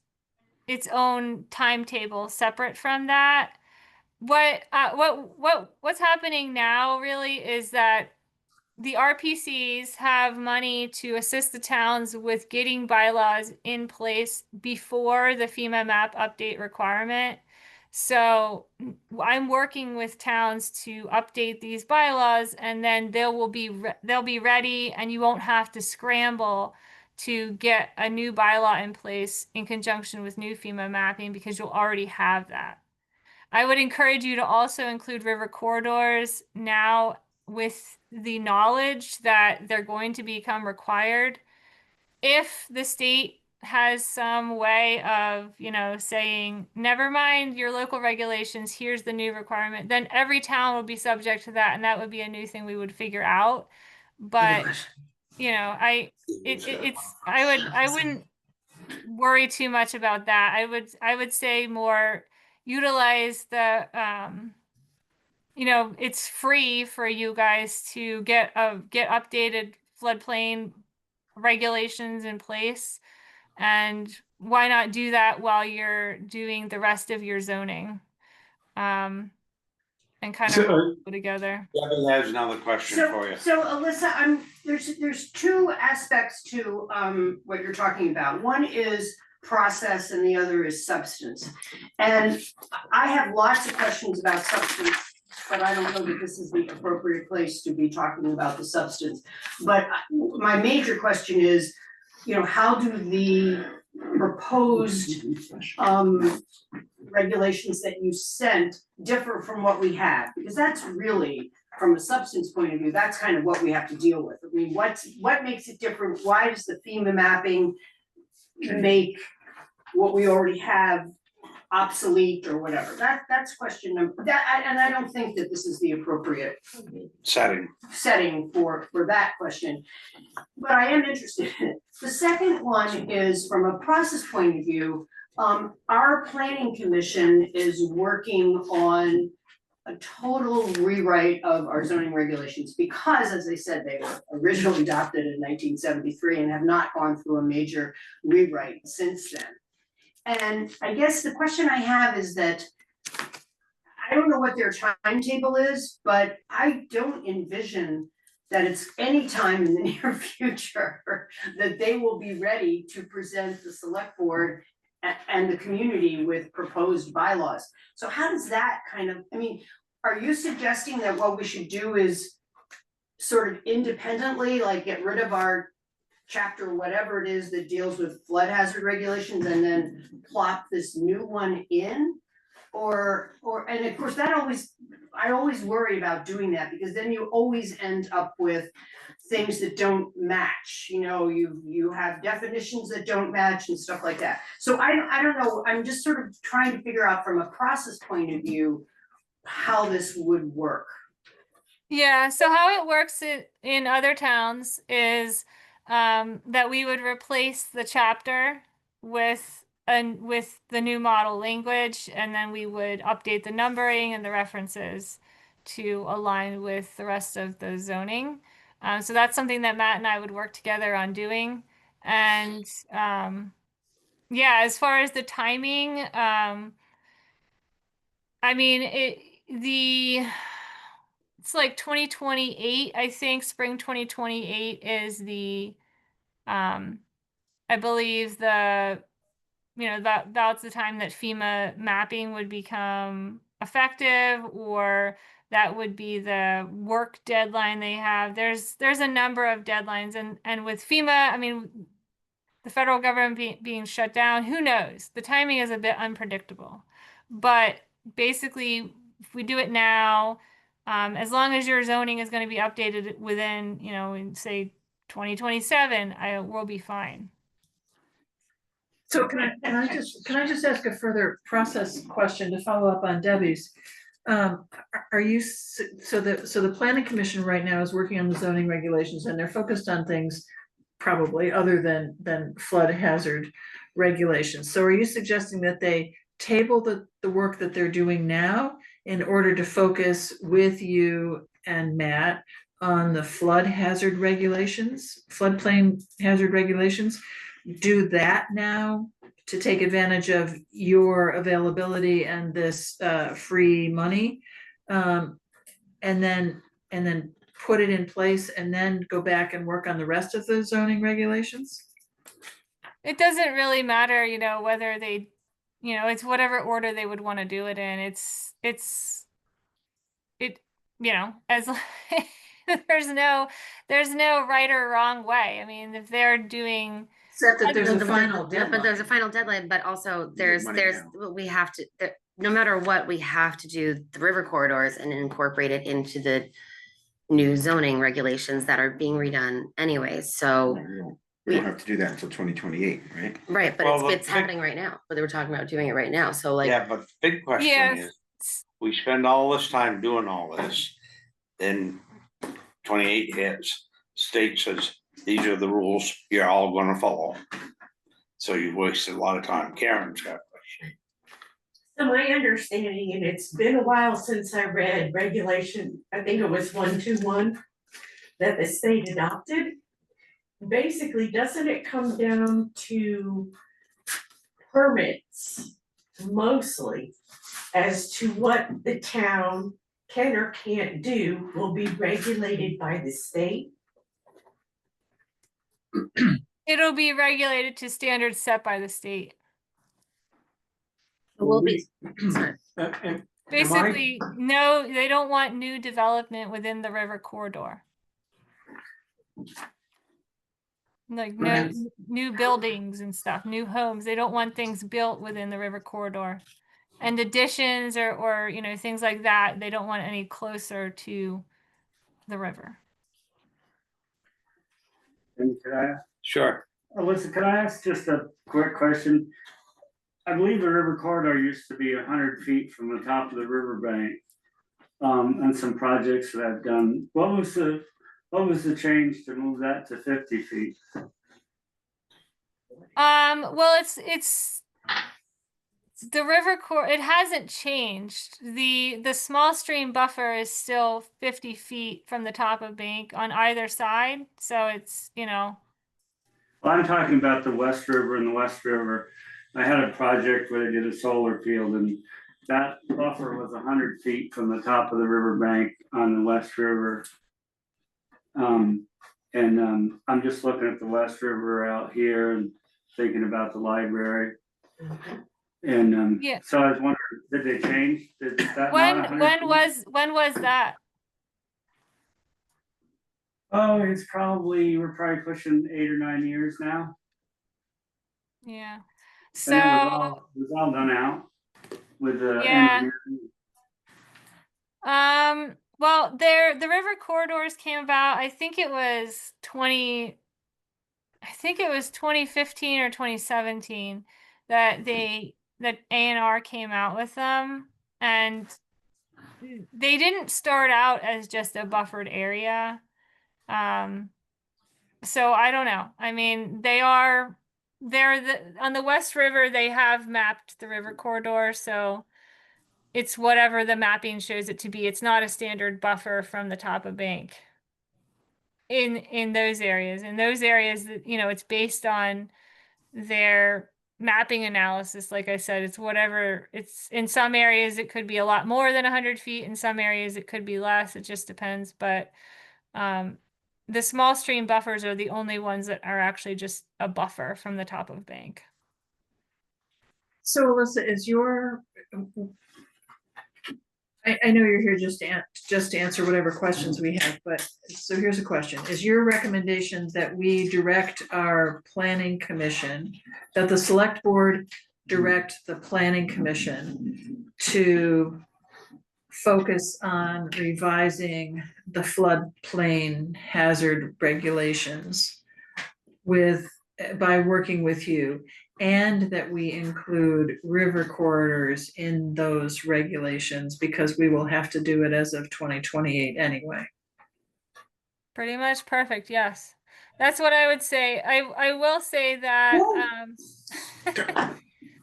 its own timetable separate from that. What's happening now really is that the RPCs have money to assist the towns with getting bylaws in place before the FEMA map update requirement. So I'm working with towns to update these bylaws, and then they'll be ready, and you won't have to scramble to get a new bylaw in place in conjunction with new FEMA mapping, because you'll already have that. I would encourage you to also include river corridors now, with the knowledge that they're going to become required. If the state has some way of, saying, never mind your local regulations, here's the new requirement, then every town will be subject to that, and that would be a new thing we would figure out. But, I wouldn't worry too much about that. I would say more utilize the it's free for you guys to get updated floodplain regulations in place, and why not do that while you're doing the rest of your zoning, and kind of put together. Debbie has another question for you. So Alyssa, there's two aspects to what you're talking about. One is process and the other is substance. And I have lots of questions about substance, but I don't know that this is the appropriate place to be talking about the substance. But my major question is, how do the proposed regulations that you sent differ from what we have? Because that's really, from a substance point of view, that's kind of what we have to deal with. I mean, what makes it different? Why does the FEMA mapping make what we already have obsolete or whatever? That's question number, and I don't think that this is the appropriate setting for that question, but I am interested in it. The second one is from a process point of view. Our planning commission is working on a total rewrite of our zoning regulations, because, as I said, they were originally adopted in 1973 and have not gone through a major rewrite since then. And I guess the question I have is that I don't know what their timetable is, but I don't envision that it's anytime in the near future that they will be ready to present the select board and the community with proposed bylaws. So how does that kind of, I mean, are you suggesting that what we should do is sort of independently, like get rid of our chapter, whatever it is that deals with flood hazard regulations and then plop this new one in? Or, and of course, I always worry about doing that, because then you always end up with things that don't match, you know, you have definitions that don't match and stuff like that. So I don't know, I'm just sort of trying to figure out from a process point of view, how this would work. Yeah, so how it works in other towns is that we would replace the chapter with the new model language, and then we would update the numbering and the references to align with the rest of the zoning. So that's something that Matt and I would work together on doing. And yeah, as far as the timing, I mean, it's like 2028, I think, spring 2028 is the, I believe that's the time that FEMA mapping would become effective, or that would be the work deadline they have. There's a number of deadlines, and with FEMA, I mean, the federal government being shut down, who knows? The timing is a bit unpredictable. But basically, if we do it now, as long as your zoning is going to be updated within, in say 2027, we'll be fine. So can I just ask a further process question to follow up on Debbie's? Are you, so the planning commission right now is working on the zoning regulations, and they're focused on things probably other than flood hazard regulations. So are you suggesting that they table the work that they're doing now in order to focus with you and Matt on the flood hazard regulations, floodplain hazard regulations? Do that now to take advantage of your availability and this free money, and then put it in place and then go back and work on the rest of the zoning regulations? It doesn't really matter, whether they, it's whatever order they would want to do it in. As there's no right or wrong way. I mean, if they're doing, Except that there's a final deadline. But there's a final deadline, but also we have to, no matter what, we have to do the river corridors and incorporate it into the new zoning regulations that are being redone anyway, so. We don't have to do that until 2028, right? Right, but Well, it's happening right now, but they were talking about doing it right now, so like. Yeah, but the big question Yes. is, we spend all this time doing all this, then 28 hits, state says, these are the rules you're all gonna follow. So you wasted a lot of time. Karen's got a question. So my understanding, and it's been a while since I read regulation, I think it was 121 that the state adopted. Basically, doesn't it come down to permits mostly as to what the town can or can't do will be regulated by the state? It'll be regulated to standards set by the state. Will be. Basically, no, they don't want new development within the river corridor. Like no new buildings and stuff, new homes. They don't want things built within the river corridor. And additions or things like that, they don't want any closer to the river. And could I, Sure. Alyssa, could I ask just a quick question? I believe the river corridor used to be 100 feet from the top of the riverbank. And some projects that I've done. What was the change to move that to 50 feet? Well, it's the river it hasn't changed. The small stream buffer is still 50 feet from the top of bank on either side. So it's, Well, I'm talking about the West River and the West River. I had a project where they did a solar field, and that buffer was 100 feet from the top of the riverbank on the West River. I'm just looking at the West River out here and thinking about the library. And, Yeah. so I was wondering, did they change? Did that not 100 feet? When was that? Oh, we're probably pushing 8 or 9 years now. Yeah. And So, it was all done out with the yeah. engineering. Well, the river corridors came about, I think it was 2015 or 2017 that A&R came out with them. And they didn't start out as just a buffered area. So I don't know. I mean, on the West River, they have mapped the river corridor, so it's whatever the mapping shows it to be. It's not a standard buffer from the top of bank. In those areas, it's based on their mapping analysis. Like I said, it's whatever, it's in some areas, it could be a lot more than 100 feet. In some areas, it could be less. It just depends. But the small stream buffers are the only ones that are actually just a buffer from the top of bank. So Alyssa, I know you're here just to answer whatever questions we have, but so here's a question. Is your recommendation that we direct our planning commission, that the select board direct the planning commission to focus on revising the floodplain hazard regulations by working with you, and that we include river corridors in those regulations because we will have to do it as of 2028 anyway? Pretty much perfect, yes. That's what I would say. I will say that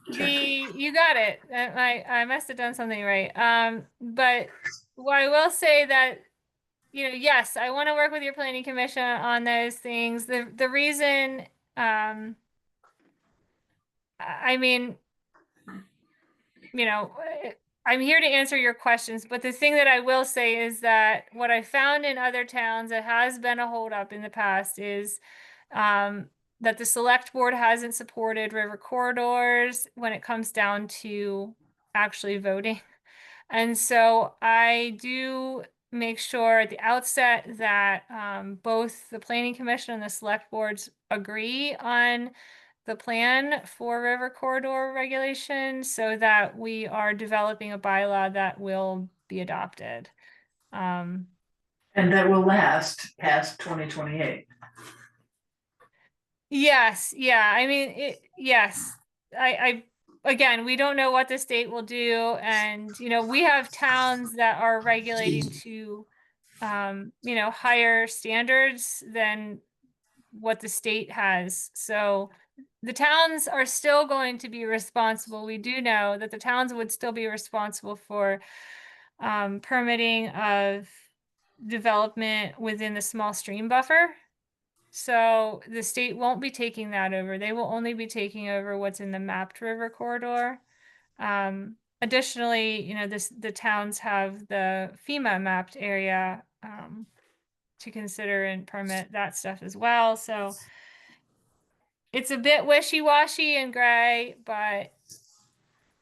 you got it. I must have done something right. But I will say that, yes, I want to work with your planning commission on those things. The reason, I mean, I'm here to answer your questions, but the thing that I will say is that what I found in other towns that has been a holdup in the past is that the select board hasn't supported river corridors when it comes down to actually voting. And so I do make sure at the outset that both the planning commission and the select boards agree on the plan for river corridor regulation so that we are developing a bylaw that will be adopted. And that will last past 2028. Yes, yeah, I mean, yes, again, we don't know what the state will do, and, we have towns that are regulating to, higher standards than what the state has. So the towns are still going to be responsible. We do know that the towns would still be responsible for permitting of development within the small stream buffer. So the state won't be taking that over. They will only be taking over what's in the mapped river corridor. Additionally, the towns have the FEMA mapped area to consider and permit that stuff as well. So it's a bit wishy-washy and gray, but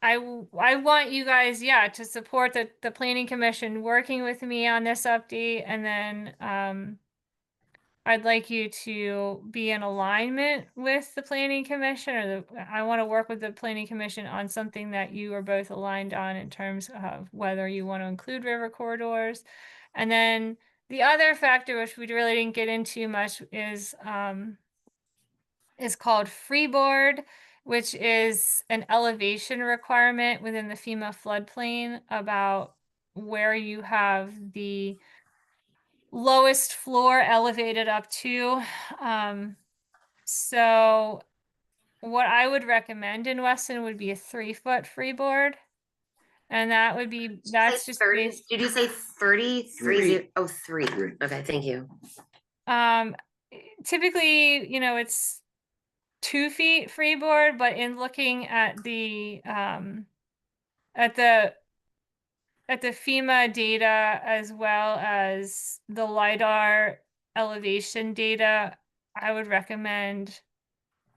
I want you guys, to support the planning commission working with me on this update, and then I'd like you to be in alignment with the planning commission, or I want to work with the planning commission on something that you are both aligned on in terms of whether you want to include river corridors. And then the other factor, which we really didn't get into much, is called freeboard, which is an elevation requirement within the FEMA floodplain about where you have the lowest floor elevated up to. So what I would recommend in Weston would be a 3-foot freeboard. And that's just 30. based. Did you say 30? 3. Oh, 3. Okay, thank you. Typically, it's 2 feet freeboard, but in looking at the FEMA data as well as the LiDAR elevation data, I would recommend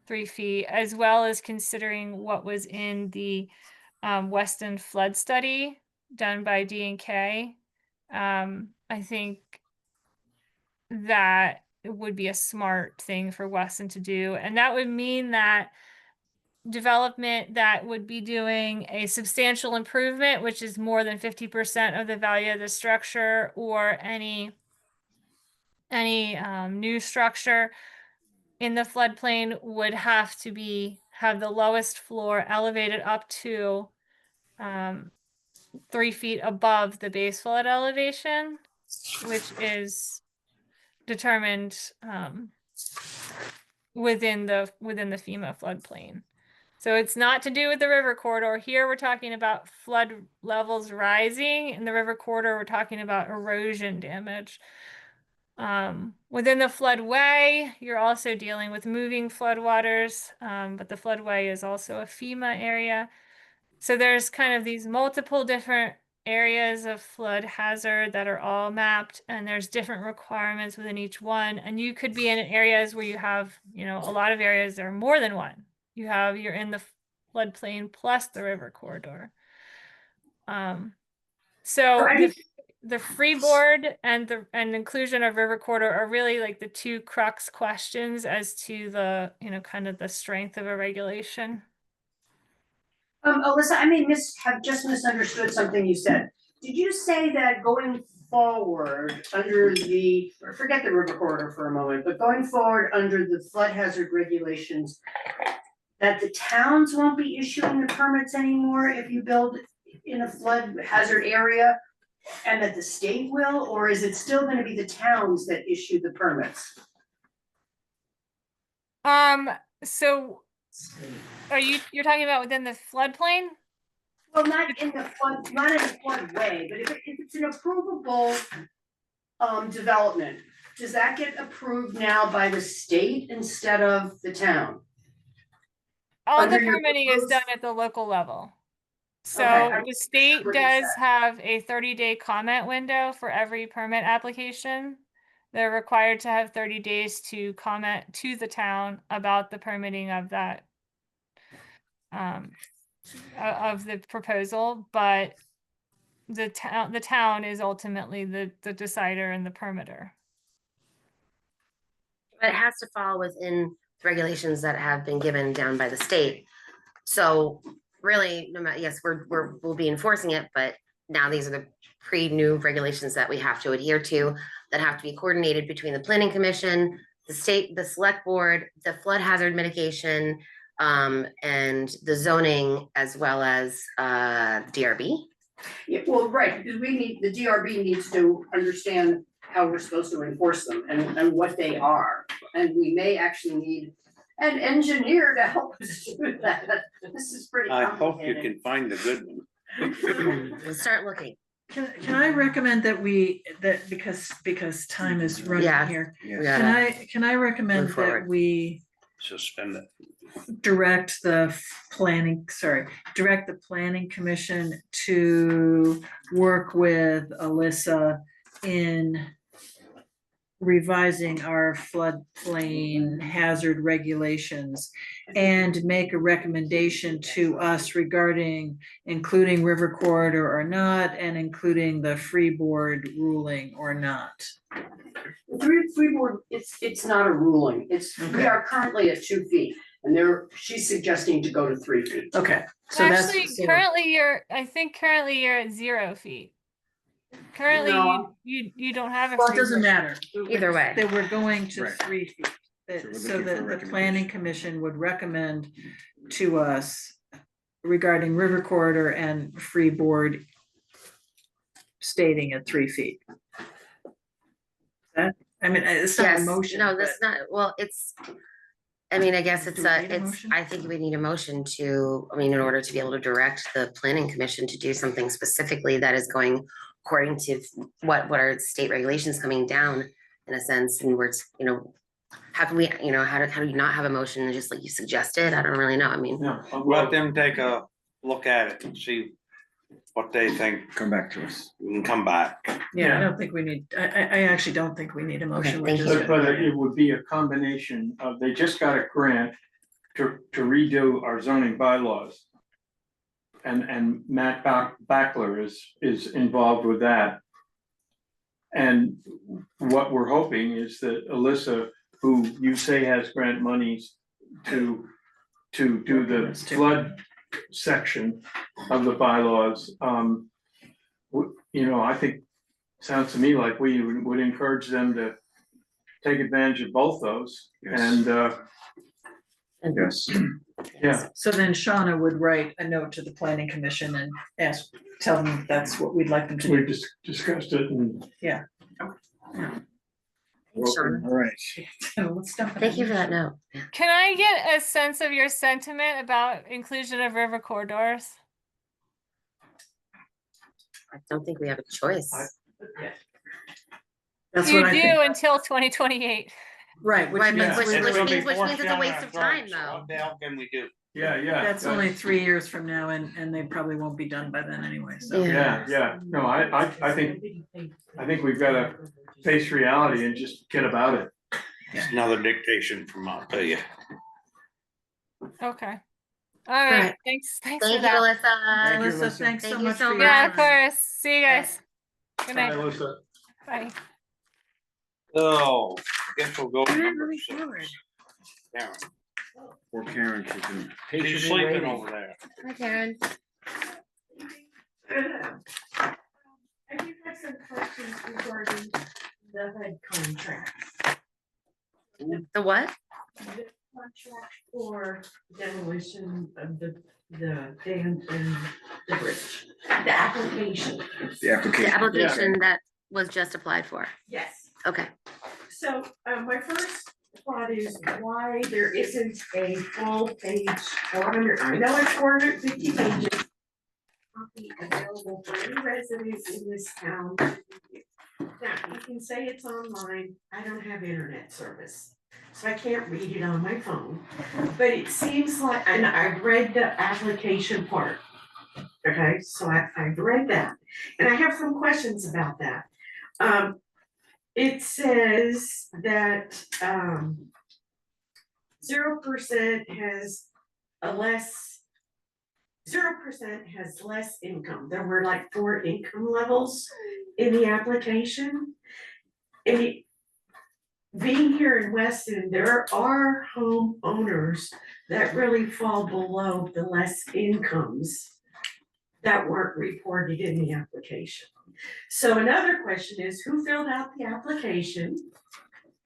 3 feet, as well as considering what was in the Weston flood study done by D&K. I think that it would be a smart thing for Weston to do, and that would mean that development that would be doing a substantial improvement, which is more than 50% of the value of the structure, or any new structure in the floodplain would have to have the lowest floor elevated up to 3 feet above the base flood elevation, which is determined within the FEMA floodplain. So it's not to do with the river corridor. Here we're talking about flood levels rising. In the river corridor, we're talking about erosion damage. Within the floodway, you're also dealing with moving floodwaters, but the floodway is also a FEMA area. So there's kind of these multiple different areas of flood hazard that are all mapped, and there's different requirements within each one. And you could be in areas where you have, a lot of areas that are more than one. You're in the floodplain plus the river corridor. So the freeboard and inclusion of river corridor are really like the two crux questions as to the, kind of the strength of a regulation. Alyssa, I may have just misunderstood something you said. Did you say that going forward under forget the river corridor for a moment, but going forward under the flood hazard regulations, that the towns won't be issuing the permits anymore if you build in a flood hazard area, and that the state will, or is it still gonna be the towns that issue the permits? So you're talking about within the floodplain? Well, not in the floodway, but if it's an approvable development, does that get approved now by the state instead of the town? All the Under your permitting is proposed- done at the local level. So Okay, the state what is does that? have a 30-day comment window for every permit application. They're required to have 30 days to comment to the town about the permitting of that of the proposal, but the town is ultimately the decider and the permitter. But it has to fall within the regulations that have been given down by the state. So really, no matter, yes, we'll be enforcing it, but now these are the new regulations that we have to adhere to, that have to be coordinated between the planning commission, the state, the select board, the flood hazard mitigation, and the zoning, as well as DRB. Yeah, well, right, because the DRB needs to understand how we're supposed to enforce them and what they are. And we may actually need an engineer to help us do that. This is pretty I complicated. hope you can find the good one. We'll start looking. Can I recommend that because time is running Yeah. here, Yeah. can I recommend Move forward. that we Suspend it. direct the planning commission to work with Alyssa in revising our floodplain hazard regulations and make a recommendation to us regarding including river corridor or not, and including the freeboard ruling or not. Freeboard, it's not a ruling, we are currently at 2 feet, and she's suggesting to go to 3 feet. Okay, so Actually, that's currently you're at 0 feet. Currently, No. you don't have a. Well, it doesn't matter. Either way. That we're going to Right. 3 feet. So we're So looking for a that the recommendation. planning commission would recommend to us regarding river corridor and freeboard stating at 3 feet. That, I mean, it's not a Yes, motion. no, but- that's not, well, I guess Do we need a it's, motion? I think we need a motion to, in order to be able to direct the planning commission to do something specifically that is going according to what are state regulations coming down, in a sense, and where it's, how can we, how do you not have a motion, just like you suggested? I don't really know, Let them take a look at it and see what they think, Come back to us. we can come back. Yeah, I don't think we need, I actually don't think we need a motion. We're just But gonna- it would be a combination of, they just got a grant to redo our zoning bylaws. And Matt Backler is involved with that. And what we're hoping is that Alyssa, who you say has grant monies to do the flood section of the bylaws, I think, sounds to me like we would encourage them to take advantage of both those, and, Yes. yeah. So then Shauna would write a note to the planning commission and tell them that's what we'd like them to We do. just discussed it, and Sure. All right. Let's stop it. Thank you for that note. Yeah. Can I get a sense of your sentiment about inclusion of river corridors? I don't think we have a choice. That's You what I do think. until 2028. Right, which Right, means but we It's which gonna be means it's a forced waste down of our time, throats. though. What the hell can we do? yeah. that's only 3 years from now, and they probably won't be done by then anyway, so. Yeah, no, I think we've gotta face reality and just get about it. It's another dictation from out there. Okay. All right. right. Thanks for Thank you, that. Alyssa. Thank you, Alyssa, Alyssa. thanks so Thank you much so for your Yeah, of time. course. See you guys. Good Bye, night. Alyssa. Bye. So, guess we'll go to We're number moving 6. forward. Karen, Or Karen, she's in. she's patiently sleeping waiting. over there. Hi, Karen. I do have some questions regarding the HUD contract. The what? The contract for demolition of the dam and the bridge, the application. The The application. application that was just applied for. Yes. Okay. So, my first thought is why there isn't a full page 400, I know it's 450 pages. Copy available for any residents in this town. Now, you can say it's online, I don't have internet service, so I can't read it on my phone. But it seems like, and I've read the application part. Okay, so I've read that, and I have some questions about that. It says that 0% has a less, 0% has less income. There were like 4 income levels in the application. And being here in Weston, there are homeowners that really fall below the less incomes that weren't reported in the application. So another question is, who filled out the application?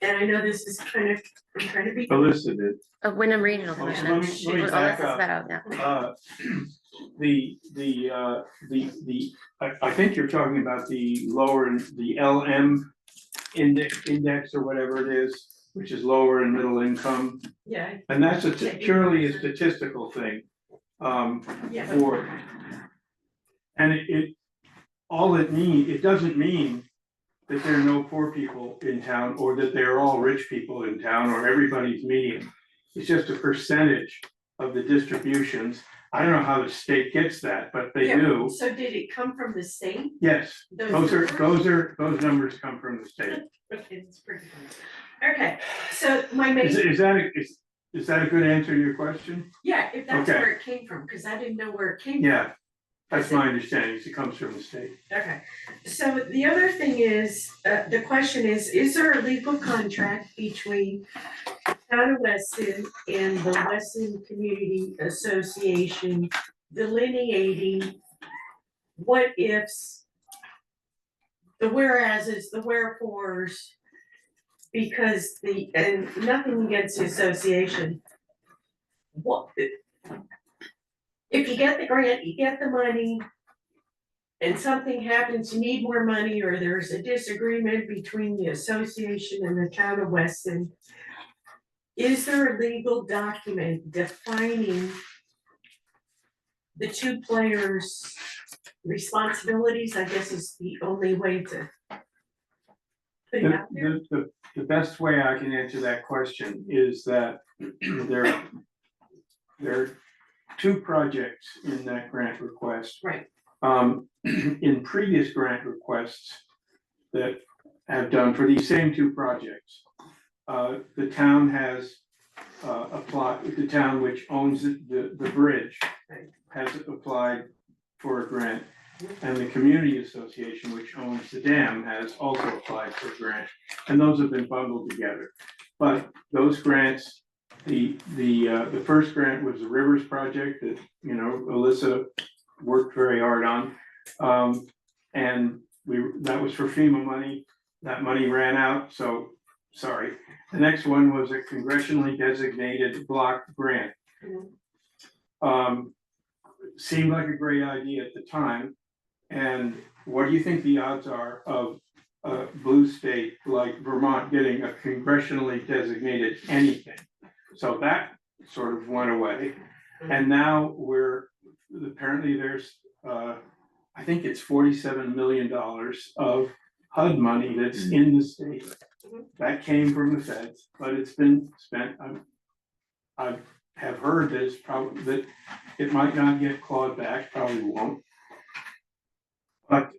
And I know this is kind of, I'm trying to be. Alyssa did. Wyndham Regional Let me- Commission. let me Oh, back this is up. better, yeah. I think you're talking about the lower, the LM index or whatever it is, which is lower and middle income. Yeah. And that's purely a statistical thing. Yeah. For. And it doesn't mean that there are no poor people in town, or that they're all rich people in town, or everybody's median. It's just a percentage of the distributions. I don't know how the state gets that, but they Yeah, do. So did it come from the state? Yes, Those those numbers come from the state. It's pretty funny. Okay, so my main. Is that a good answer to your question? Yeah, if that's Okay. where it came from, because I didn't know where it came from. Yeah, that's my understanding, it comes from the state. Okay, so the other thing is, the question is there a legal contract between Town of Weston and the Weston Community Association delineating what ifs, the whereases, the wherefores, because and nothing against the association. What, if you get the grant, you get the money, and something happens, you need more money, or there's a disagreement between the association and the town of Weston, is there a legal document defining the two players' responsibilities? I guess is the only way to put it out there. The best way I can answer that question is that there are 2 projects in that grant request. Right. In previous grant requests that have done for these same two projects, the town has applied, the town which owns the bridge has applied for a grant. And the community association, which owns the dam, has also applied for a grant, and those have been bundled together. But those grants, the first grant was the Rivers project that, you know, Alyssa worked very hard on. And that was for FEMA money, that money ran out, so, sorry. The next one was a congressionally designated block grant. Seemed like a great idea at the time. And what do you think the odds are of a blue state like Vermont getting a congressionally designated anything? So that sort of went away. And now apparently there's, I think it's $47 million of HUD money that's in the state. That came from the feds, but it's been spent. I have heard that it's probably, that it might not get clawed back, probably won't. But,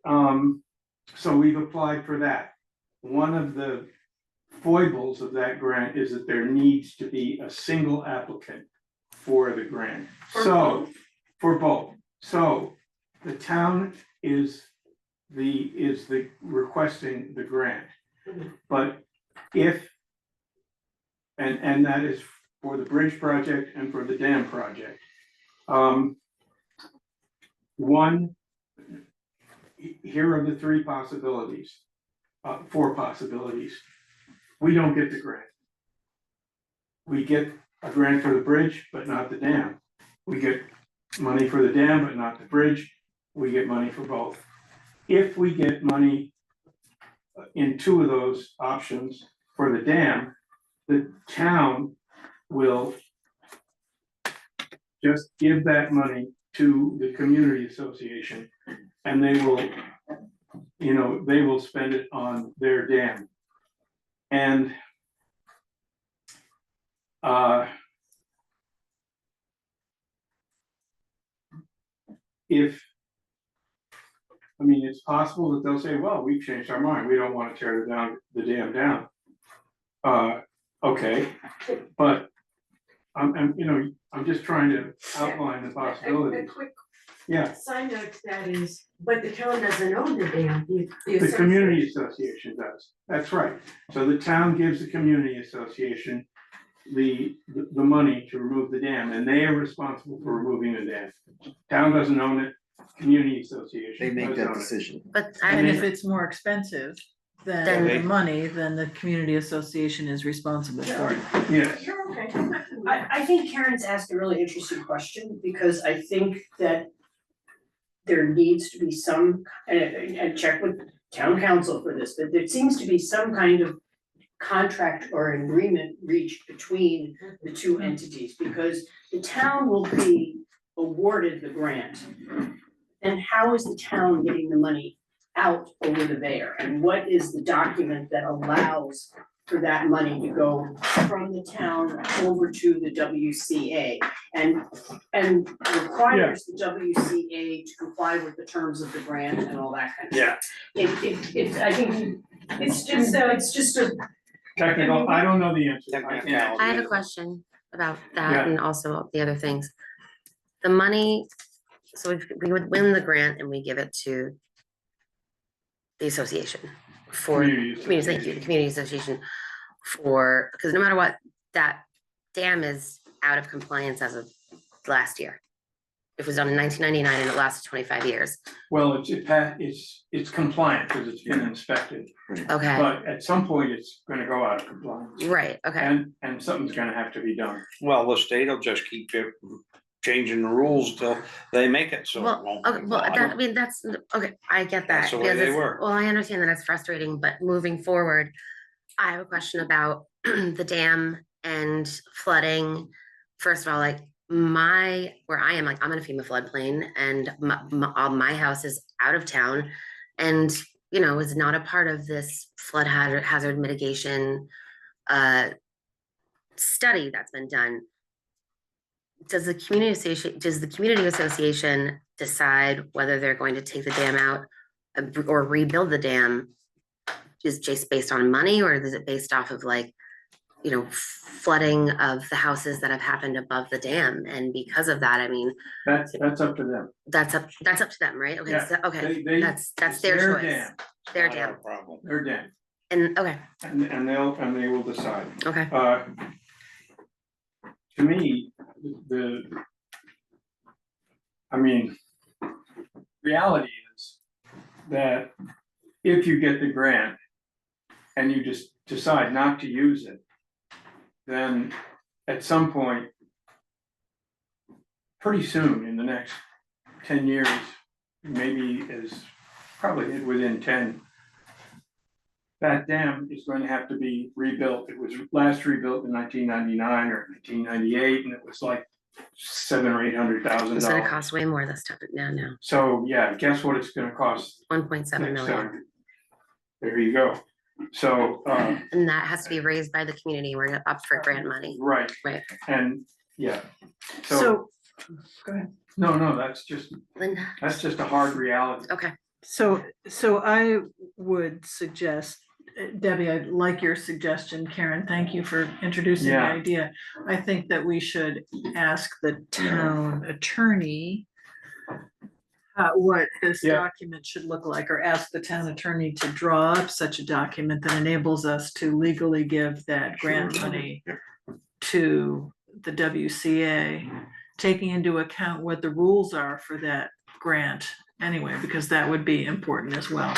so we've applied for that. One of the foibles of that grant is that there needs to be a single applicant for the grant. So, for both. So, the town is the requesting the grant. But if, and that is for the bridge project and for the dam project. Here are the three possibilities, four possibilities. We don't get the grant. We get a grant for the bridge, but not the dam. We get money for the dam, but not the bridge. We get money for both. If we get money in two of those options for the dam, the town will just give that money to the community association, and they will, you know, they will spend it on their dam. And I mean, it's possible that they'll say, well, we've changed our mind, we don't want to tear the dam down. Okay, but I'm just trying to outline the possibilities. A quick Yeah, side note to that is, but the town doesn't own the dam. the community association does, that's right. So the town gives the community association the money to remove the dam, and they are responsible for removing the dam. Town doesn't own it, community association. They make does that own it. decision. But And I, if it's more expensive than Then- the money, then the community association is responsible for it. Yes, You're okay. I think Karen's asked a really interesting question, because I think that there needs to be some, and check with town council for this, but there seems to be some kind of contract or agreement reached between the two entities, because the town will be awarded the grant. And how is the town getting the money out over to there? And what is the document that allows for that money to go from the town over to the WCA? And requires the WCA to comply with the terms of the grant and all that kind of stuff. yeah, I think it's just a. technical, I don't know the answer. I can't. I have a question about that Yeah. and also the other things. The money, so we would win the grant and we give it to the association for, thank you, the community association for, because no matter what, that dam is out of compliance as of last year. It was done in 1999 and it lasted 25 years. Well, it's compliant because it's been inspected, Okay, but at some point it's gonna go out of compliance. right, okay. And something's gonna have to be done. Well, the state will just keep changing the rules till they make it so it Well, won't. okay, well, I mean, that's, okay, I get that. That's the way because they it's- work. Well, I understand that it's frustrating, but moving forward, I have a question about the dam and flooding. First of all, like where I am, like I'm in a FEMA floodplain and my house is out of town and, you know, is not a part of this flood hazard mitigation study that's been done. does the community association decide whether they're going to take the dam out or rebuild the dam? Is just based on money, or is it based off of like, you know, flooding of the houses that have happened above the dam? And because of that, I mean, That's up to them. that's up to them, right? Okay, Yeah, so, okay, they- that's it's their their choice. dam. Their Not our dam, problem. They're dam, and, okay, and they will decide. okay. To me, I mean, reality is that if you get the grant and you just decide not to use it, then at some point, pretty soon, in the next 10 years, maybe probably within 10, that dam is going to have to be rebuilt. It was last rebuilt in 1999 or 1998, and it was like $700,000 or $800,000. It's gonna cost way more this time now, So, yeah, guess what it's gonna cost 1.7 next million. time? There you go. So, And that has to be raised by the community, we're up for grant money, right, right? and, yeah. So, go ahead. No, that's just Linda, a hard reality. okay, So I would suggest, Debbie, I like your suggestion, Karen, thank you for introducing the Yeah. idea. I think that we should ask the town attorney what this Yeah. document should look like, or ask the town attorney to draw up such a document that enables us to legally give that grant money to the WCA, taking into account what the rules are for that grant anyway, because that would be important as well.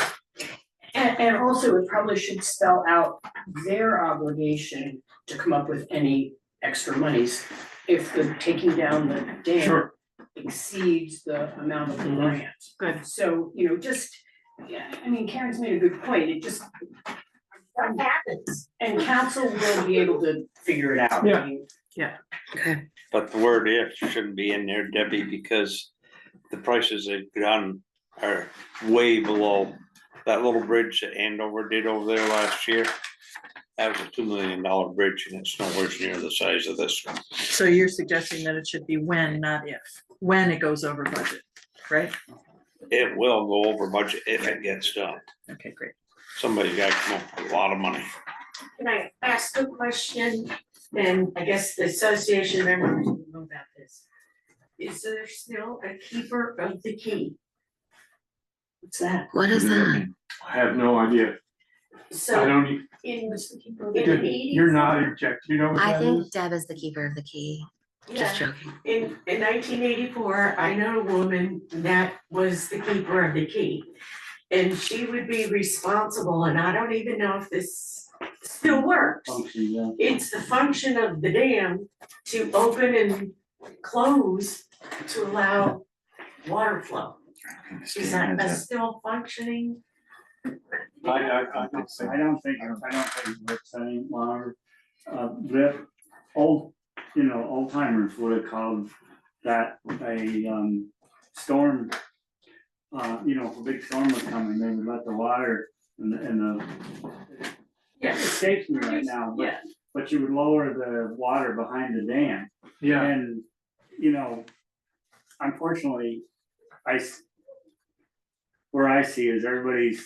And also it probably should spell out their obligation to come up with any extra monies if the taking down the dam Sure. exceeds the amount of the Mhm. grant. Good. So, just, yeah, I mean, Karen's made a good point, it just that happens, and council will be able to figure it out. Yeah. I mean, okay, But the word if shouldn't be in there, Debbie, because the prices they've done are way below. That little bridge that Andover did over there last year, that was a $2 million bridge, and it's nowhere near the size of this one. So you're suggesting that it should be when, not if, when it goes over budget, right? It will go over budget if it gets done. Okay, great. Somebody's got to come up with a lot of money. Can I ask a question? And I guess the association members will know about this. Is there still a keeper of the key? What's that? what is that? I have no idea. I So don't, e- in you're not object, you know what I that think is? Deb is the keeper of the key, just Yeah, joking. in 1984, I know a woman that was the keeper of the key. And she would be responsible, and I don't even know if this still works. Function, yeah. It's the function of the dam to open and close to allow water flow. Is that still functioning? I don't think it's worth saying longer. The old timers would have called that a storm. If a big storm was coming, they would let the water and the. It escapes me right now, Yeah. but you would lower the water behind the dam. Yeah, And, unfortunately, where I see is everybody's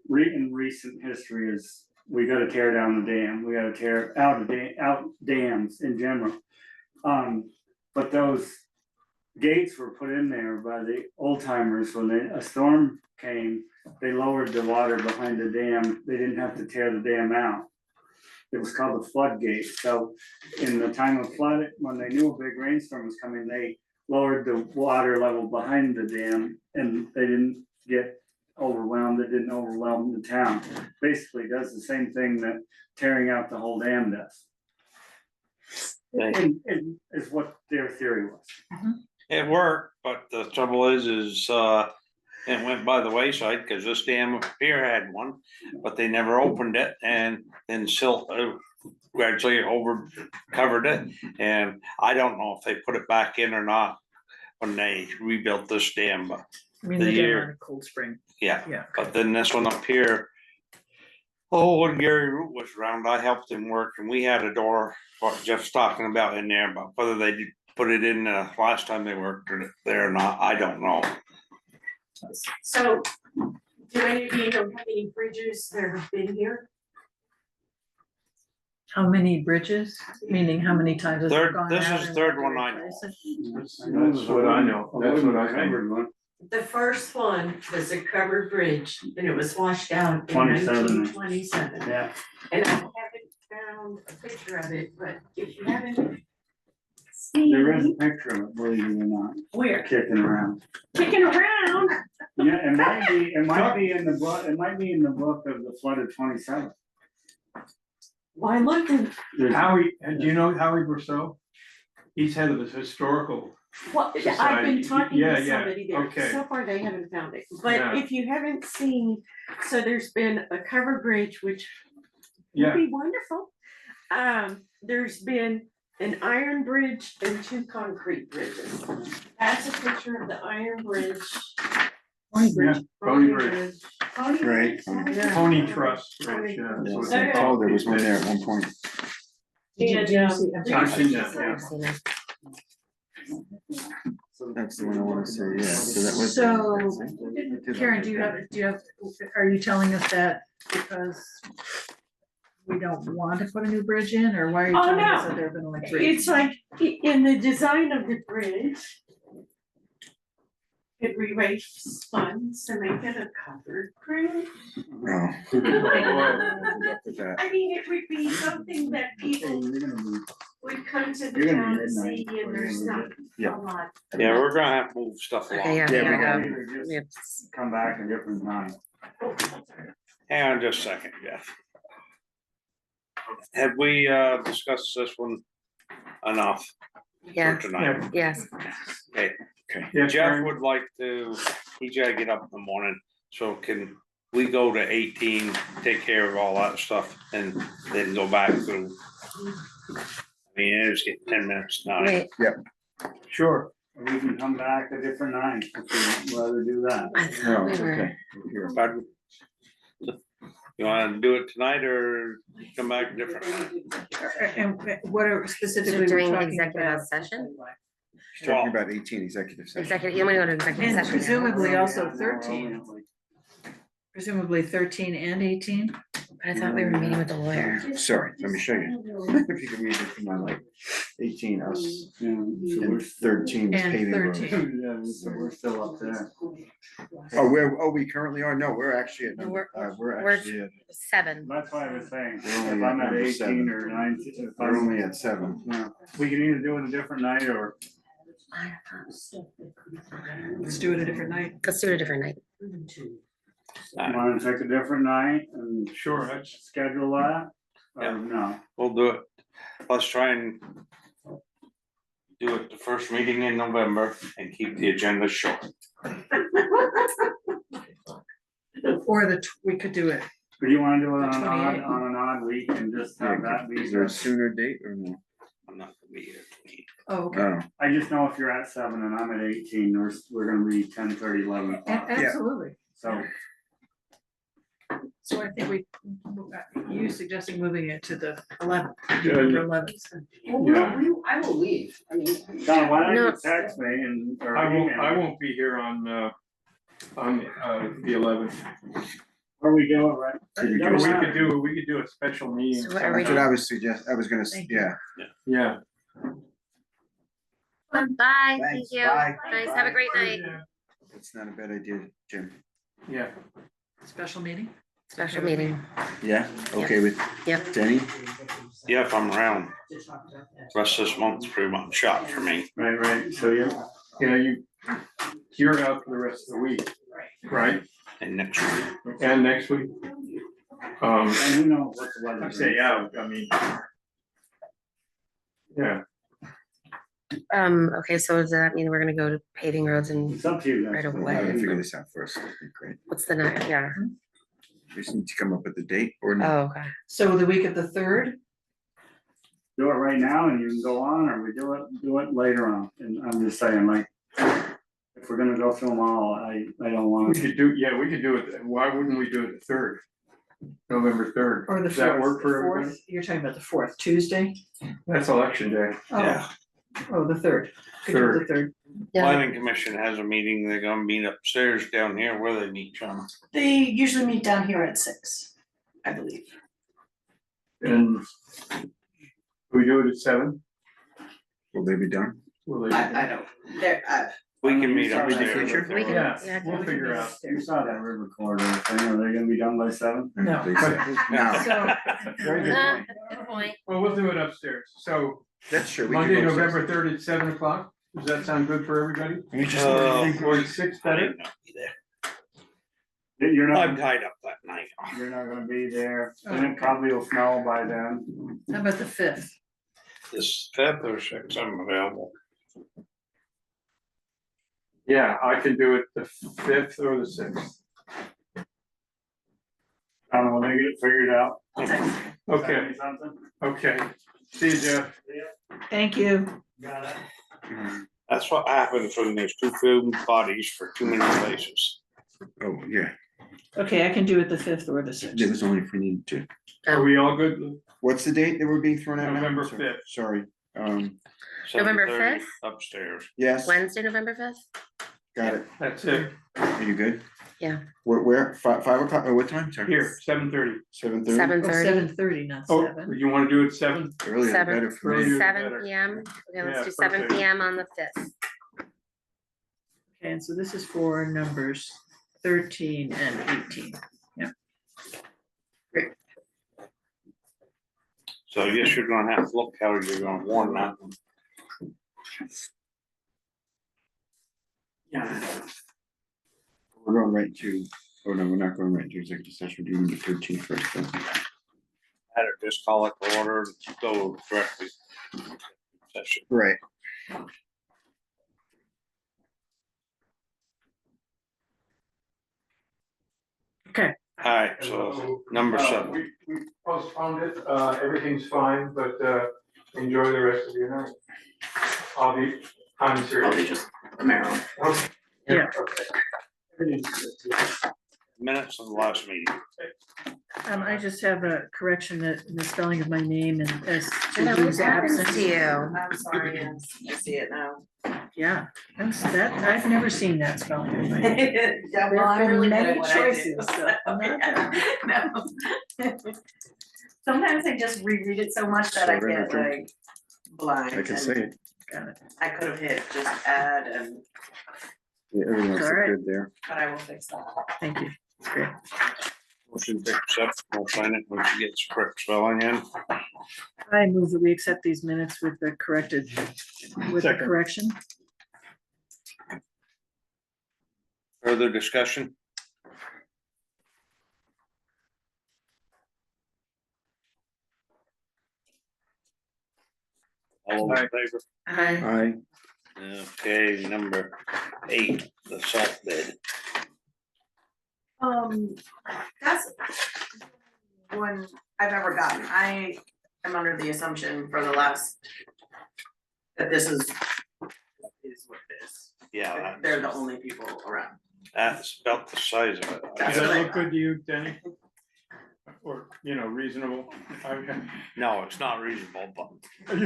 in recent history is we gotta tear down the dam, we gotta tear out dams in general. But those gates were put in there by the old timers when a storm came, they lowered the water behind the dam, they didn't have to tear the dam out. It was called the floodgate, so in the time of flood, when they knew a big rainstorm was coming, they lowered the water level behind the dam and they didn't get overwhelmed, it didn't overwhelm the town. Basically does the same thing that tearing out the whole dam does. And is what their theory was. It worked, but the trouble is it went by the wayside because this dam up here had one, but they never opened it, and then silt gradually covered it. And I don't know if they put it back in or not when they rebuilt this dam, but I mean, the the dam year- on Cold Spring, yeah. yeah. But then this one up here, when Gary Root was around, I helped him work, and we had a door, what Jeff's talking about in there, but whether they put it in, last time they worked there or not, I don't know. So, do any of you know how many bridges there have been here? How many bridges, meaning how many times has it Third, gone this out is and the third had to one I know. replace it? That's what I know, that's what I think. The first one was a covered bridge and it was washed out in 27. 1927. Yeah. And I haven't found a picture of it, but if you haven't There is a seen, picture of it, believe it or not, where, kicking around. kicking around, Yeah, it might be in the book, it might be in the book of the flood of 27. well, I looked in, There's- Howie, do you know Howie Brousseau? He's head of the historical. well, I've Society. been talking Yeah, to yeah, somebody there, okay. so far they haven't found it, Yeah. but if you haven't seen, so there's been a covered bridge, which would Yeah, be wonderful. There's been an iron bridge and 2 concrete bridges. That's a picture of the iron bridge. Pony Bridge. Pony Right. Bridge. Pony Trust Bridge, yeah. that's what Okay. they call Oh, there was one there at one point. And, I've seen that, yeah. I've seen it. That's the one I wanna say, yeah, so that was. So, Karen, do you have, are you telling us that because we don't want to put a new bridge in, or why are you Oh, telling us no. that there have been like 3? it's like, in the design of the bridge, it raised funds to make it a covered bridge. Oh. Good luck with that. I mean, it would be something that people would come to the You're gonna town be and see, midnight, and there's not Yeah. a lot. Yeah, we're gonna have to move stuff along. Okay, yeah, Yeah, we we gotta got go. Either We have- just come back a different time. Hang on just a second, Jeff. Have we discussed this one enough Yeah, for tonight? yes. Okay, Yeah, Jeff Karen. would like to, he's gotta get up in the morning, so can we go to 18, take care of all that stuff and then go back through? I mean, it's getting 10 minutes now. Wait, Sure, we can come back a different night if you'd rather do that. I No, thought we it's were, okay. Here. Pardon? You wanna do it tonight or come back a different night? And what are specifically so we're during talking executive about? session, She's talking about 18 executive session. executive, you wanna go to executive And session? now? presumably also Yeah, 13, presumably 13 and 18? But I thought we were meeting with the lawyer. Sorry, let me show you. If you can read it from my like 18 us Yeah, so and 13 is And paving roads. 13. Yeah, so we're still up there. Oh, we currently are? No, we're actually at, No, number- we're we're- actually at, 7. That's why I was saying, We're only if I'm at at number 18 7. or 19, if we're I'm, only at 7. yeah, we can either do it a different night or. Let's do it a different night. Let's do it a different night. Want to take a different night and Sure, that's, schedule that? Yeah. Or no? We'll do it. Let's try and do it the first meeting in November and keep the agenda short. Or we could do it. Or you wanna do it on The an odd, 28th. on an odd week and just have that be? Is there a sooner date or no? I'm not gonna be here. Oh, okay. Oh, I just know if you're at 7 and I'm at 18, we're gonna be 10:30, 11 o'clock. Absolutely. So, So I think you suggesting moving it to the 11th, Yeah, November yeah. 11th. Yeah. I will leave, I mean. Don, why don't No. you text me and, or I email, won't be here on the 11th. or we do it right? Could we do Doesn't a- matter. We could do a special meeting. So what are we that's what I was I was gonna, Thank you. yeah. Yeah. Bye, thank Thanks, you. bye. Nice, have a great night. It's not a bad idea, Jim. Yeah. Special meeting? Special meeting. Yeah, okay with Yep. Denny? Yeah, if I'm around, rest of this month's pretty much shot for me. Right, so Yeah, you're out for the rest of the week, right? And next week, And next week? and who knows what the weather. I say out, I mean. Yeah, Okay, so does that mean we're gonna go to paving roads and It's up to you right guys. Well, I gotta figure away? this out first. That'd be great. What's the next, yeah, We just need to come up with a date or not. oh, okay. So the week of the 3rd? Do it right now and you can go on, or we do it later on, and I'm just saying, like, if we're gonna go through them all, I don't we wanna. could do it, why wouldn't we do it the 3rd? November 3rd. Or the 4th? Does that work for The 4th? everybody? You're talking about the 4th, Tuesday? That's election day. Oh, yeah, Oh, the third. Could do the third. Yeah. Planning commission has a meeting, they're gonna meet upstairs down here, where they meet, John. They usually meet down here at 6, I believe. And we do it at 7? Will they be done? Will they? I don't, there, We can meet Sorry, upstairs. future? We can- Yeah, yeah, we'll we figure can out, you saw that river corridor thing, are they gonna be done by 7? No. They say. No, So, Very good point. Good point. Well, we'll do it upstairs. So that's true. We can Monday, go upstairs. November 3rd at 7 o'clock. Does that sound good for everybody? We just- Or 6 I better? might not be there. You're I'm not, tied up that night. you're not gonna be there, and it probably will snow by then. how about the fifth? This 5th or 6th, I'm available. Yeah, I can do it the 5th or the 6th. I don't know, when they get it figured out. Okay, Send me something. okay. See you, Jeff. Thank you. Got it. That's what happens when there's two food bodies for too many places. Oh, yeah, Okay, I can do it the fifth or the it sixth. was only if we needed to. Are we all good? What's the date that we're being thrown out? now? November Sorry. 5th. Sorry, November 7:30 5th? Upstairs. yes, Wednesday, November 5th? got it. That's it. Are you good? Yeah. Where, 5 o'clock, or what time, sorry? Here, 7:30. 7:30? 7:30. 7:30, not Oh, 7. you wanna do it 7? Earlier the Seven. better for Earlier me. the 7 better. PM. Okay, Yeah, let's do 7 perfect. PM on the 5th. Okay, and so this is for numbers 13 and 18. So I guess you're gonna have to look how you're gonna warn that one. We're going right to, oh no, we're not going right to executive session, we're doing the 13th first. then. Better just call it the order, and go directly. Session. Right. Okay, Alright, so number 7. We postponed it, everything's fine, but, enjoy the rest of your night. I'm serious. just Maryland. Okay. Yeah. Okay. Minutes of the last meeting. I just have a correction that in the spelling of my name and as to What who's happens absent. to you? I'm sorry, yes, I see it now. Yeah, that, I've never seen that spelling. of my name. Yeah, well, I'm There have really been good at many what I do. choices, so I'm not No. Sometimes I just reread it so much that I Sorry, get Richard. like blind. I can and say it. Got it. I could have hit just add and, Yeah, everything looks All right. good there. but I will fix that. Thank you. It's great. Motion to accept, we'll sign it when she gets correct spelling in. I move that we accept these minutes with the corrected, with the Second. correction. Further discussion? All in favor? Aye. Okay, number 8, the salt bid. That's one I've ever gotten. I am under the assumption for the last that this is what it is. Yeah, They're the only people around. that's about the size of it. Does that look good to you, Denny? Or, reasonable? Okay. No, it's not reasonable, but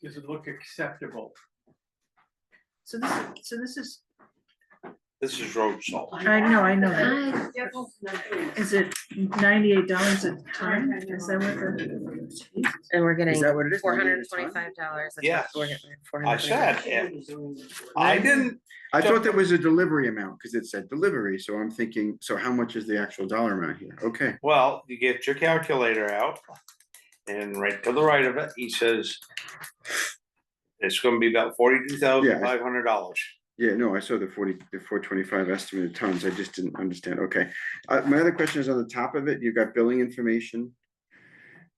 Does it look acceptable? So this is, this is road salt. I know that. Hi. Is it $98 a ton? Is that what the? And we're getting Is that what it is? $425. Yes. We're getting I said, I didn't, I thought there was a delivery amount, because it said delivery, so I'm thinking, so how much is the actual dollar amount here? Okay, well, you get your calculator out. And right to the right of it, he says. It's gonna be about $42,500. yeah, no, I saw the 425 estimated tons, I just didn't understand, okay. My other question is on the top of it, you've got billing information.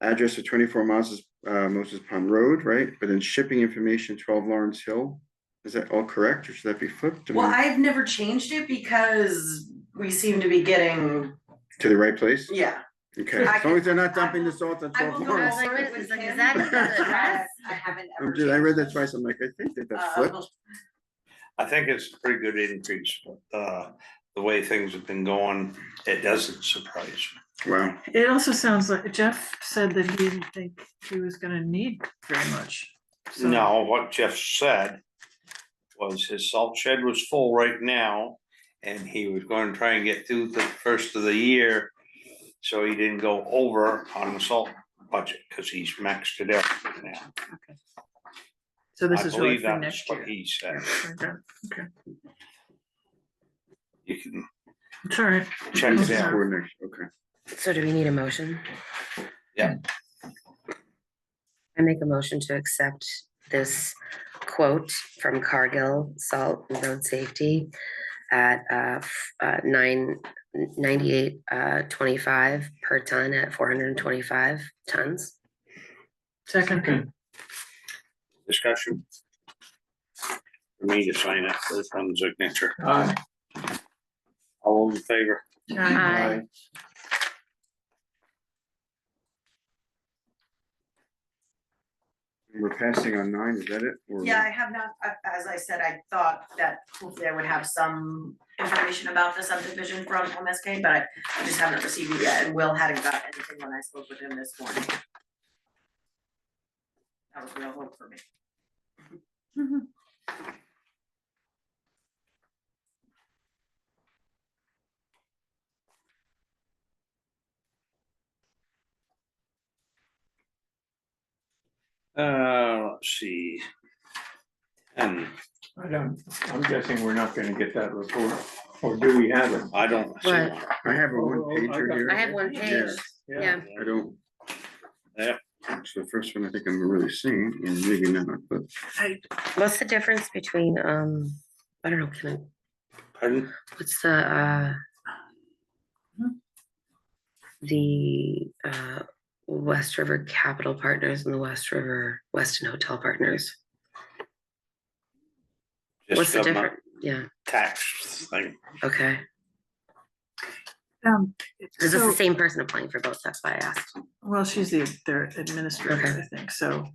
Address of 24 Moses Pond Road, right? But then shipping information, 12 Lawrence Hill. Is that all correct, or should that be flipped? I Well, mean, I've never changed it because we seem to be getting, to the right place? yeah. Okay, I as long as they're not dumping the salt on I 12 will go Lawrence. over it Is with that him. the address? I haven't I ever. read that changed twice, I'm like, I think it. that's flipped. I think it's a pretty good increase, but the way things have been going, it doesn't surprise me. Wow, It also sounds like Jeff said that he didn't think he was gonna need very much. So- No, what Jeff said was his salt shed was full right now, and he was gonna try and get through the first of the year. So he didn't go over on the salt budget, cause he's maxed it out now. So this I is really believe for that's next what year. he said. Okay, okay. You can It's all right. check This it is out. for next, okay. So do we need a motion? Yeah. I make a motion to accept this quote from Cargill Salt and Road Safety at 98.25 per ton at 425 tons. Second. Discussion. For me to sign it, this one's signature. All in favor? Aye. We're passing on 9, is that it? Or- Yeah, I have not, as I said, I thought that hopefully I would have some information about the subdivision from MSK, but I just haven't received it yet, and Will hadn't got anything when I spoke with him this morning. That was real hope for me. Let's see. And I'm guessing we're not gonna get that report, or do we have it? I don't see What? one. I have a one pager here. I have one page, yeah. I don't. Yeah. It's the first one I think I'm really seeing, or maybe not, but What's the difference between, I don't know, can Pardon? I, what's the West River Capital Partners and the West River Weston Hotel Partners? What's Just the government difference? Yeah, tax thing. okay. Is this So- the same person applying for both? That's why I asked. Well, she's their administrator, Okay. I think, so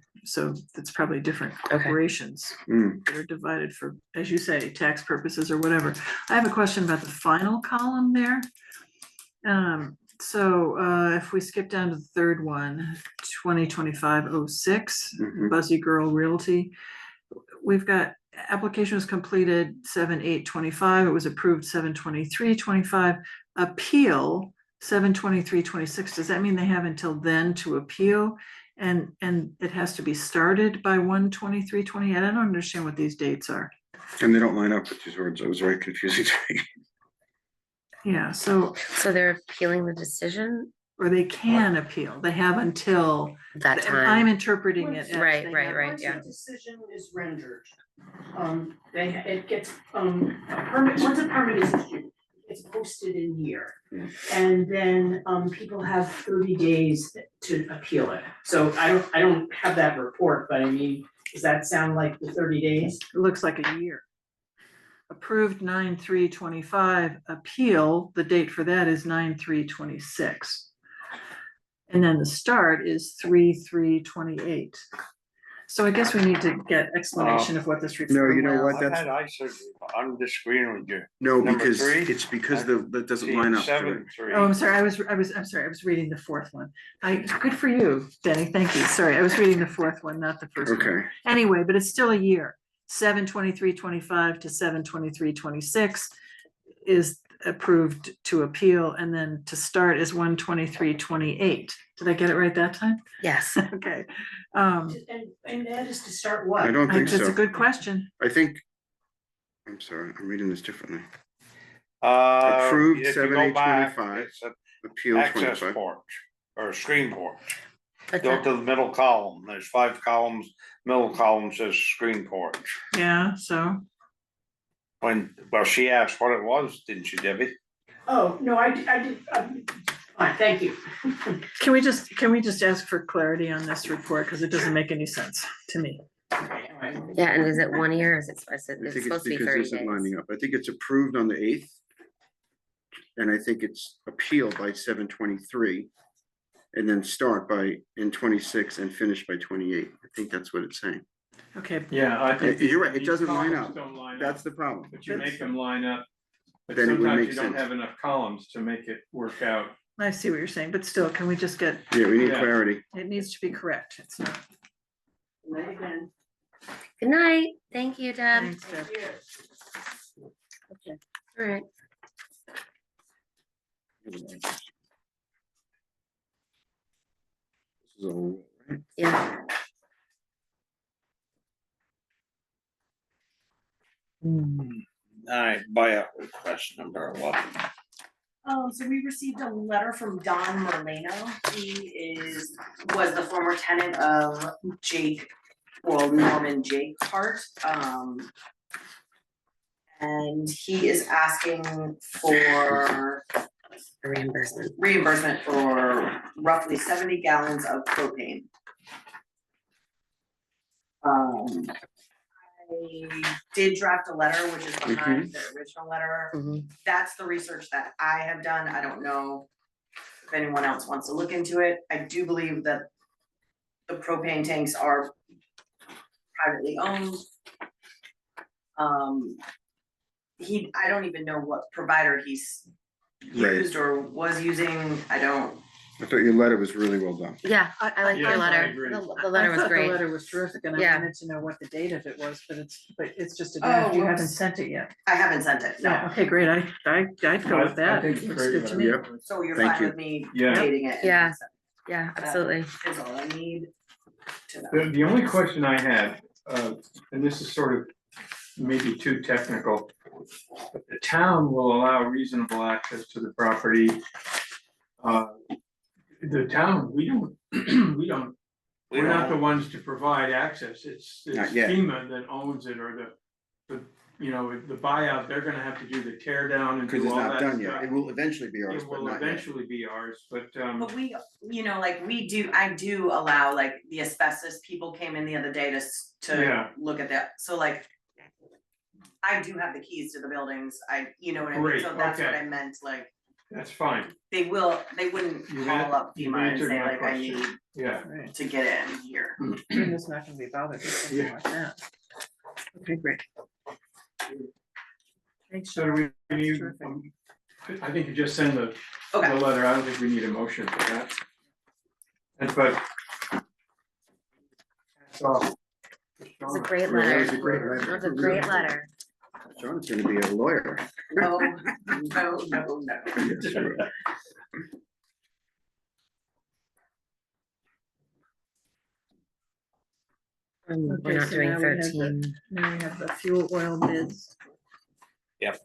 it's probably different Okay. corporations. mm, That are divided for, as you say, tax purposes or whatever. I have a question about the final column there. If we skip down to the third one, 2025-06, mhm. Buzzy Girl Realty. We've got application was completed 7/8/25. It was approved 7/23/25. Appeal 7/23/26. Does that mean they have until then to appeal? And it has to be started by 1/23/20. I don't understand what these dates are. And they don't line up with these words. It was very confusing to me. Yeah, so, So they're appealing the decision or they can appeal. They have until, that I'm time? interpreting it as. Right, they right, have- right. Once yeah. a decision is rendered, it gets, a permit, once a permit is issued, it's posted in here. And then, people have 30 days to appeal it. So I don't have that report, but I mean, does that sound like the 30 days? It looks like a year. Approved 9/3/25, appeal, the date for that is 9/3/26. And then the start is 3/3/28. So I guess we need to get explanation of what this refers. No, you know what? I've That's- had eye surgery, but I'm disagreeing with you. No, Number because three? it's because that doesn't line up. to Seven, it. three. Oh, I'm sorry, I'm sorry, I was reading the fourth one. Good for you, Denny, thank you, sorry, I was reading the fourth one, not the first one. Okay, Anyway, but it's still a year, 7/23/25 to 7/23/26 is approved to appeal, and then to start is 1/23/28. Did I get it right that time? Yes. Okay. And that is to start what? I don't think That's a so. good question. I think, I'm sorry, I'm reading this differently. Approved Approved if you 7/8/25. go back, it's an Appeal access 25. porch or a screen porch. But Go the- to the middle column, there's 5 columns, middle column says screen porch. Yeah, so, Well, she asked what it was, didn't you, Debbie? Oh, no, I did, fine, thank you. can we just ask for clarity on this report, because it doesn't make any sense to me. Yeah, and is it 1 year or is it, I it's think it's supposed to be because 30 this is days? lining up. I think it's approved on the 8th. And I think it's appealed by 7/23. And then start in 26 and finish by 28. I think that's what it's saying. Okay, Yeah, I think. You're right, it these doesn't line columns up. don't line That's up, the problem. but you make them line up. But Then it would sometimes make you don't sense. have enough columns to make it work out. I see what you're saying, but still, can we just get, Yeah, we need Yeah. clarity. it needs to be correct, it's not. Again, Good night. Thank you, Deb. Thanks, Deb. Okay. All right. This is all, right? Yeah. Alright, buyout request number 11. So we received a letter from Don Merlano. Was the former tenant of Norman Jake Hart. And he is asking for reimbursement for roughly 70 gallons of propane. I did draft a letter, which is behind the original letter. That's the research that I have done. I don't know if anyone else wants to look into it. I do believe that the propane tanks are privately owned. I don't even know what provider he's used or was using. I thought your letter was really well done. Yeah, I like your Yes, I letter. agree. The letter was I thought great. The letter was terrific, and I Yeah. wanted to know what the date of it was, but it's just a draft, you whoops. haven't sent it yet. I haven't sent it, no. Yeah, okay, great, I'd go with that, I think it's looks great good to letter. me. So you're Thank fine you. with me Yeah. dating it? and Yeah. sending Yeah, it? That absolutely. is all I need to know. The only question I had, and this is sort of maybe too technical, but the town will allow reasonable access to the property. The town, we're not the ones to provide access, it's Not yet. FEMA that owns it, or the buyout, they're gonna have to do the tear down and Because do it's all not that done yet. stuff. It will eventually be ours, It but will not yet. eventually be ours, but, But I do allow, like, the asbestos people came in the other day Yeah. to look at that, so like. I do have the keys to the buildings, you know what I mean, Great, so that's what okay. I meant, like, that's fine, they wouldn't You've call up you've FEMA and answered say my like, I question. need yeah. Right, to get in here. FEMA's not gonna be bothered with something Yeah. like that. Okay, great. Thanks, So do we need, Terrific. I think you just send the Okay. letter, I don't think we need a motion for that. And but. So. It was a great Yeah, that letter. was a great letter. It was a great letter. John's gonna be a lawyer. No. Yes, sure. We're Okay, not so doing now we have 13. Now we have the fuel oil bids. Yep.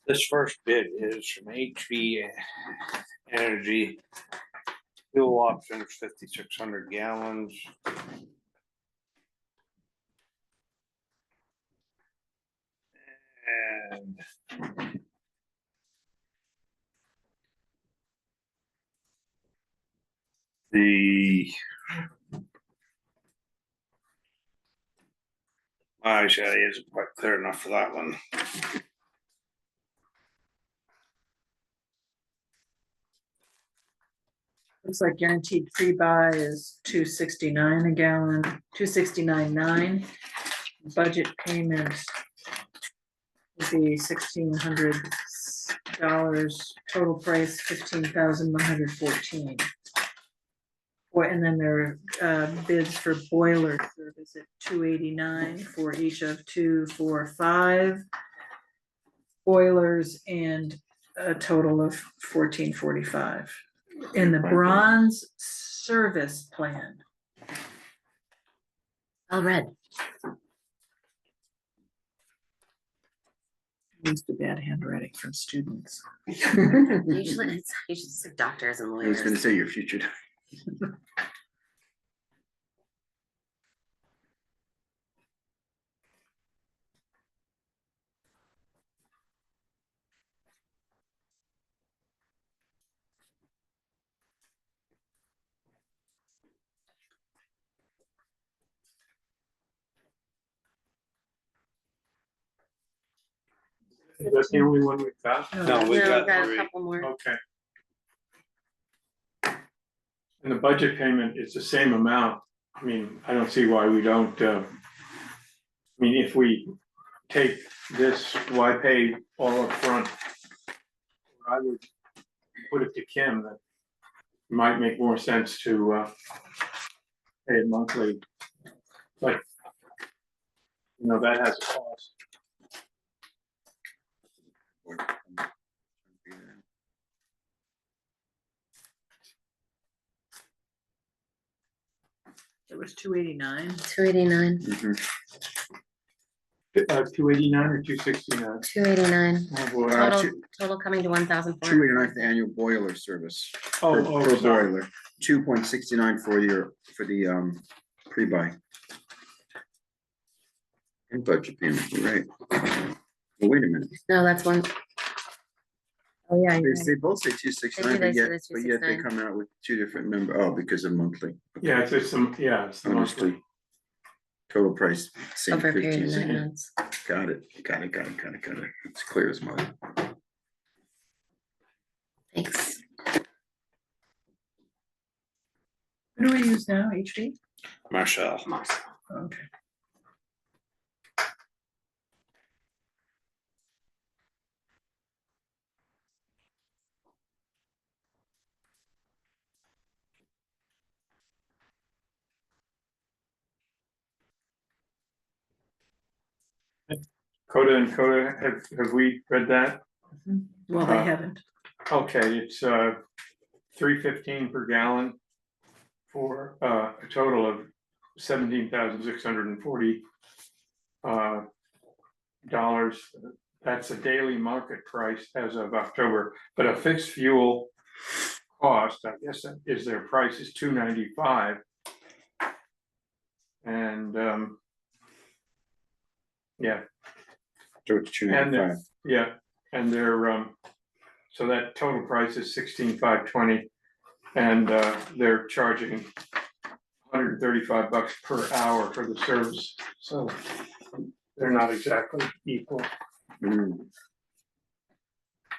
This first bid is from HB Energy. Fuel options 5,600 gallons. And the actually it isn't quite clear enough for that one. Looks like guaranteed pre-buy is $2.69 a gallon, $2.69.9. Budget payment would be $1,600, total price $15,114. And then there are bids for boiler service at $289 for each of 2, 4, 5 boilers, and a total of $1,445. In the bronze service plan. All read. Used to bad handwriting from students. Usually it's like doctors and I was lawyers. gonna say your future. That's the only one we've got? No, No, we we've got got a three. couple more. Okay. and the budget payment is the same amount, I mean, I don't see why we don't, I mean, if we take this, why pay all up front? I would put it to Kim that might make more sense to pay it monthly. But, you know, that has a cost. It was 289. 289, Mhm. 289 or 269? 289. Oh, boy. Total coming to 1,004. 289 for the annual boiler service. Oh, Per sorry. boiler, 2.69 for the pre-buy. And budget payment, you're right. Well, wait a minute, No, that's one. Oh, yeah, you're they right. both say 269, They but say yet, that's but yet they 269. come out with two different number, because of monthly. Yeah, it's just some, yeah, it's the monthly. Understood. Total price, same Over a period of 15. 9 months. Got it. It's clear as mud. Thanks. Who do we use now, HD? Marcel. Okay. Coda and Coda, have we read that? Well, they haven't. Okay, it's $3.15 per gallon for a total of $17,640 dollars. That's a daily market price as of October, but a fixed fuel cost, I guess, is their price is $2.95. And yeah. So it's 295. Yeah, and they're so that total price is $16,520, and they're charging $135 per hour for the service, so they're not exactly equal.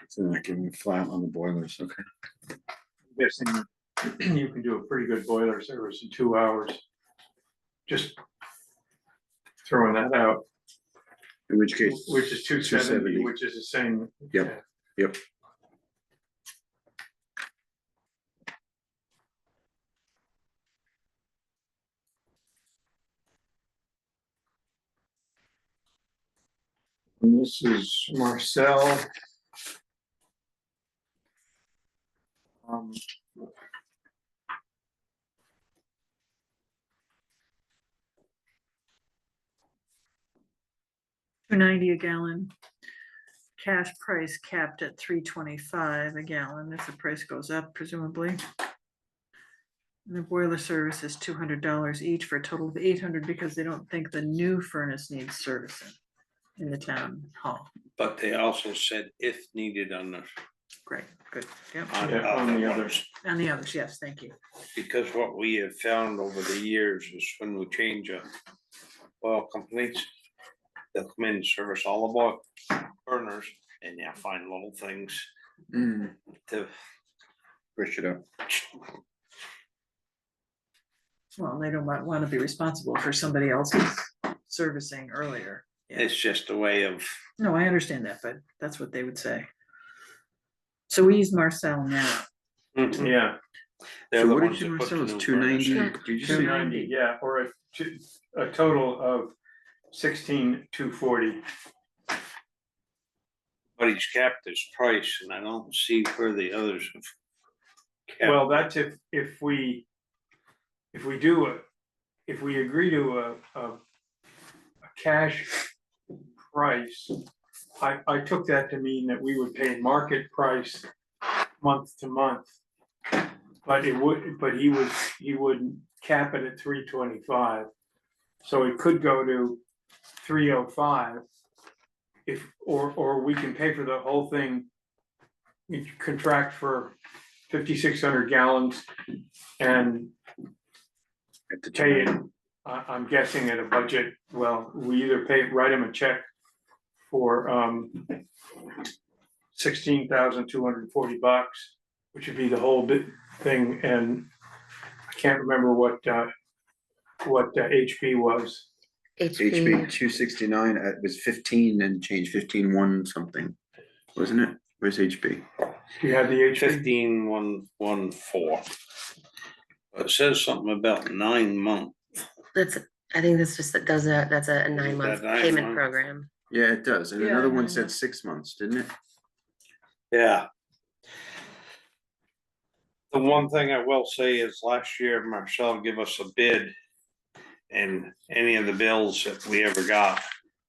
So they're not giving a flat on the boilers, okay. I'm guessing you can do a pretty good boiler service in 2 hours. Just throwing that out. In which case. Which is 270, which is the same. Yep. Yep. And this is Marcel. $2.90 a gallon. Cash price capped at $3.25 a gallon if the price goes up, presumably. And the boiler service is $200 each for a total of $800 because they don't think the new furnace needs servicing in the town hall. But they also said if needed on the. Great, good, yep. On Yeah, on the other others. ones. On the others, yes, thank you. Because what we have found over the years is when we change oil companies, they'll come in and service all the oil burners and they'll find little things to Push it up. Well, they don't want to be responsible for somebody else's servicing earlier. Yeah. It's just a way of. No, I understand that, but that's what they would say. So we use Marcel now. Yeah. They're So the what ones did you that put Marcel, the it's new burners 290, in. did you say? 290, yeah, or a total of 16,240. But he's capped his price and I don't see where the others have. capped. Well, that's if we agree to a cash price, I took that to mean that we would pay market price month to month. But he would cap it at $3.25. So it could go to $3.05 or we can pay for the whole thing. We contract for 5,600 gallons and pay it, I'm guessing at a budget, well, we either write them a check for $16,240, which would be the whole thing, and can't remember what HP was. HB 269, it was 15 and change, 15.1 something, wasn't it? Where's HB? You had the HP? 15,114. It says something about 9 months. I think that's just, that's a 9-month that 9 payment months? program. Yeah, it does, and Yeah, another one 9 said months. 6 months, didn't it? Yeah. The one thing I will say is last year Marcel gave us a bid. And any of the bills that we ever got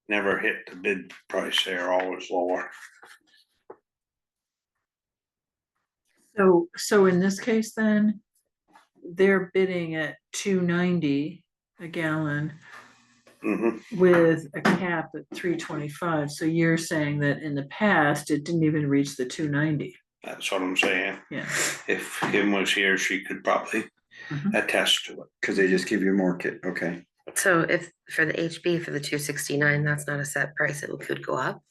never hit the bid price, they're always lower. So in this case then, they're bidding at $2.90 a gallon with a cap at $3.25. So you're saying that in the past, it didn't even reach the $2.90. That's what I'm saying. Yeah. If Kim was here, she could probably attest to it. Cause they just give you more kit, okay. So if for the HB for the 269, that's not a set price, it could go up.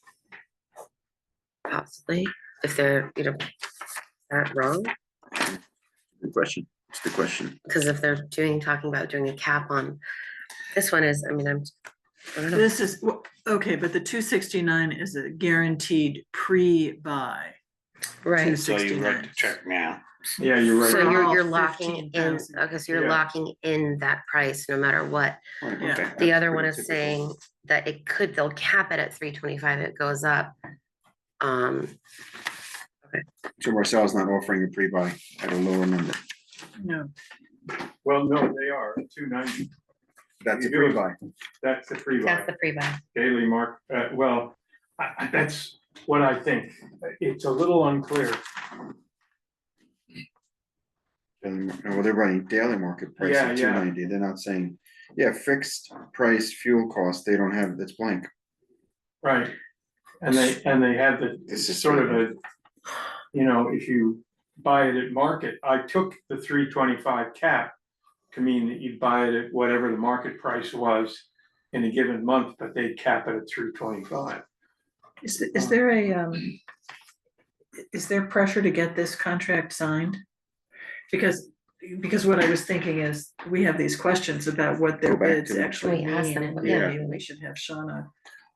Possibly, if they're, is that wrong? Good question, it's the question. Because if they're talking about doing a cap on, this one is, I don't know. This is, okay, but the 269 is a guaranteed pre-buy. Right. So you write 269. the check now. Yeah, you're right. So For you're all locking in, 15,000. okay, so you're Yeah. locking in that price no matter what. Right, Yeah. okay, The that's other one pretty is typical. saying that they'll cap it at 325, it goes up. So Marcel's not offering a pre-buy at a lower number, No. Well, no, they are, 290. that's a You do it. pre-buy. That's the pre-buy. That's the pre-buy. Daily mark, well, that's what I think. It's a little unclear. Well, they're running daily market price Yeah, of yeah. $2.90, they're not saying, yeah, fixed price fuel cost, they don't have, that's blank. Right. And they have This is sort of a, if you buy it at market, I took the 325 cap to mean that you buy it at whatever the market price was in a given month, but they cap it at 325. Is there pressure to get this contract signed? Because what I was thinking is, we have these questions about what their Go back bids to them. actually Can we ask mean, them and what they maybe mean? we should have Shauna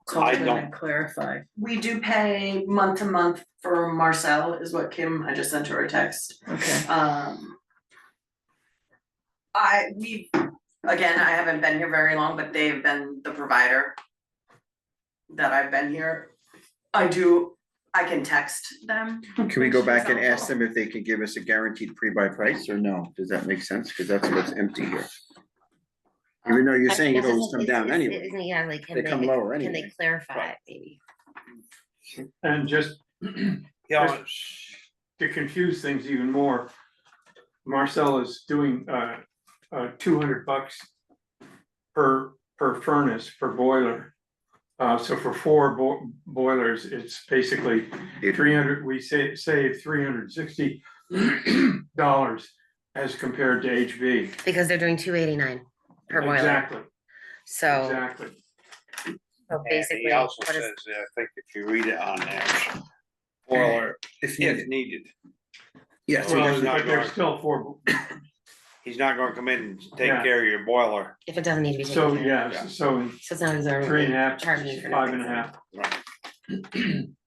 call I them don't- and clarify. We do pay month to month for Marcel, is what Kim, I just sent her a text. Okay. Again, I haven't been here very long, but they've been the provider that I've been here. I can text them. Can we go back and ask them if they can give us a guaranteed pre-buy price or no? Does that make sense? Cause that's what's empty here. Even though you're saying it always come down anyway. Yeah, like, They come lower can anyway. they clarify it maybe? And just Yeah, to confuse things even more, Marcel is doing $200 per furnace, per boiler. So for 4 boilers, it's basically 300, we save $360 as compared to HB. Because they're doing 289 per boiler, Exactly, so exactly. so basically, he also what is, says, I think if you read it on there, spoiler, If if needed. Yes. So Well, he's not but there's going- still 4. He's not gonna come in and take Yeah. care of your boiler. if it doesn't need to be taken So, care of. yeah, so So it's not exorbitant. 3.5, charging for 5.5. Right.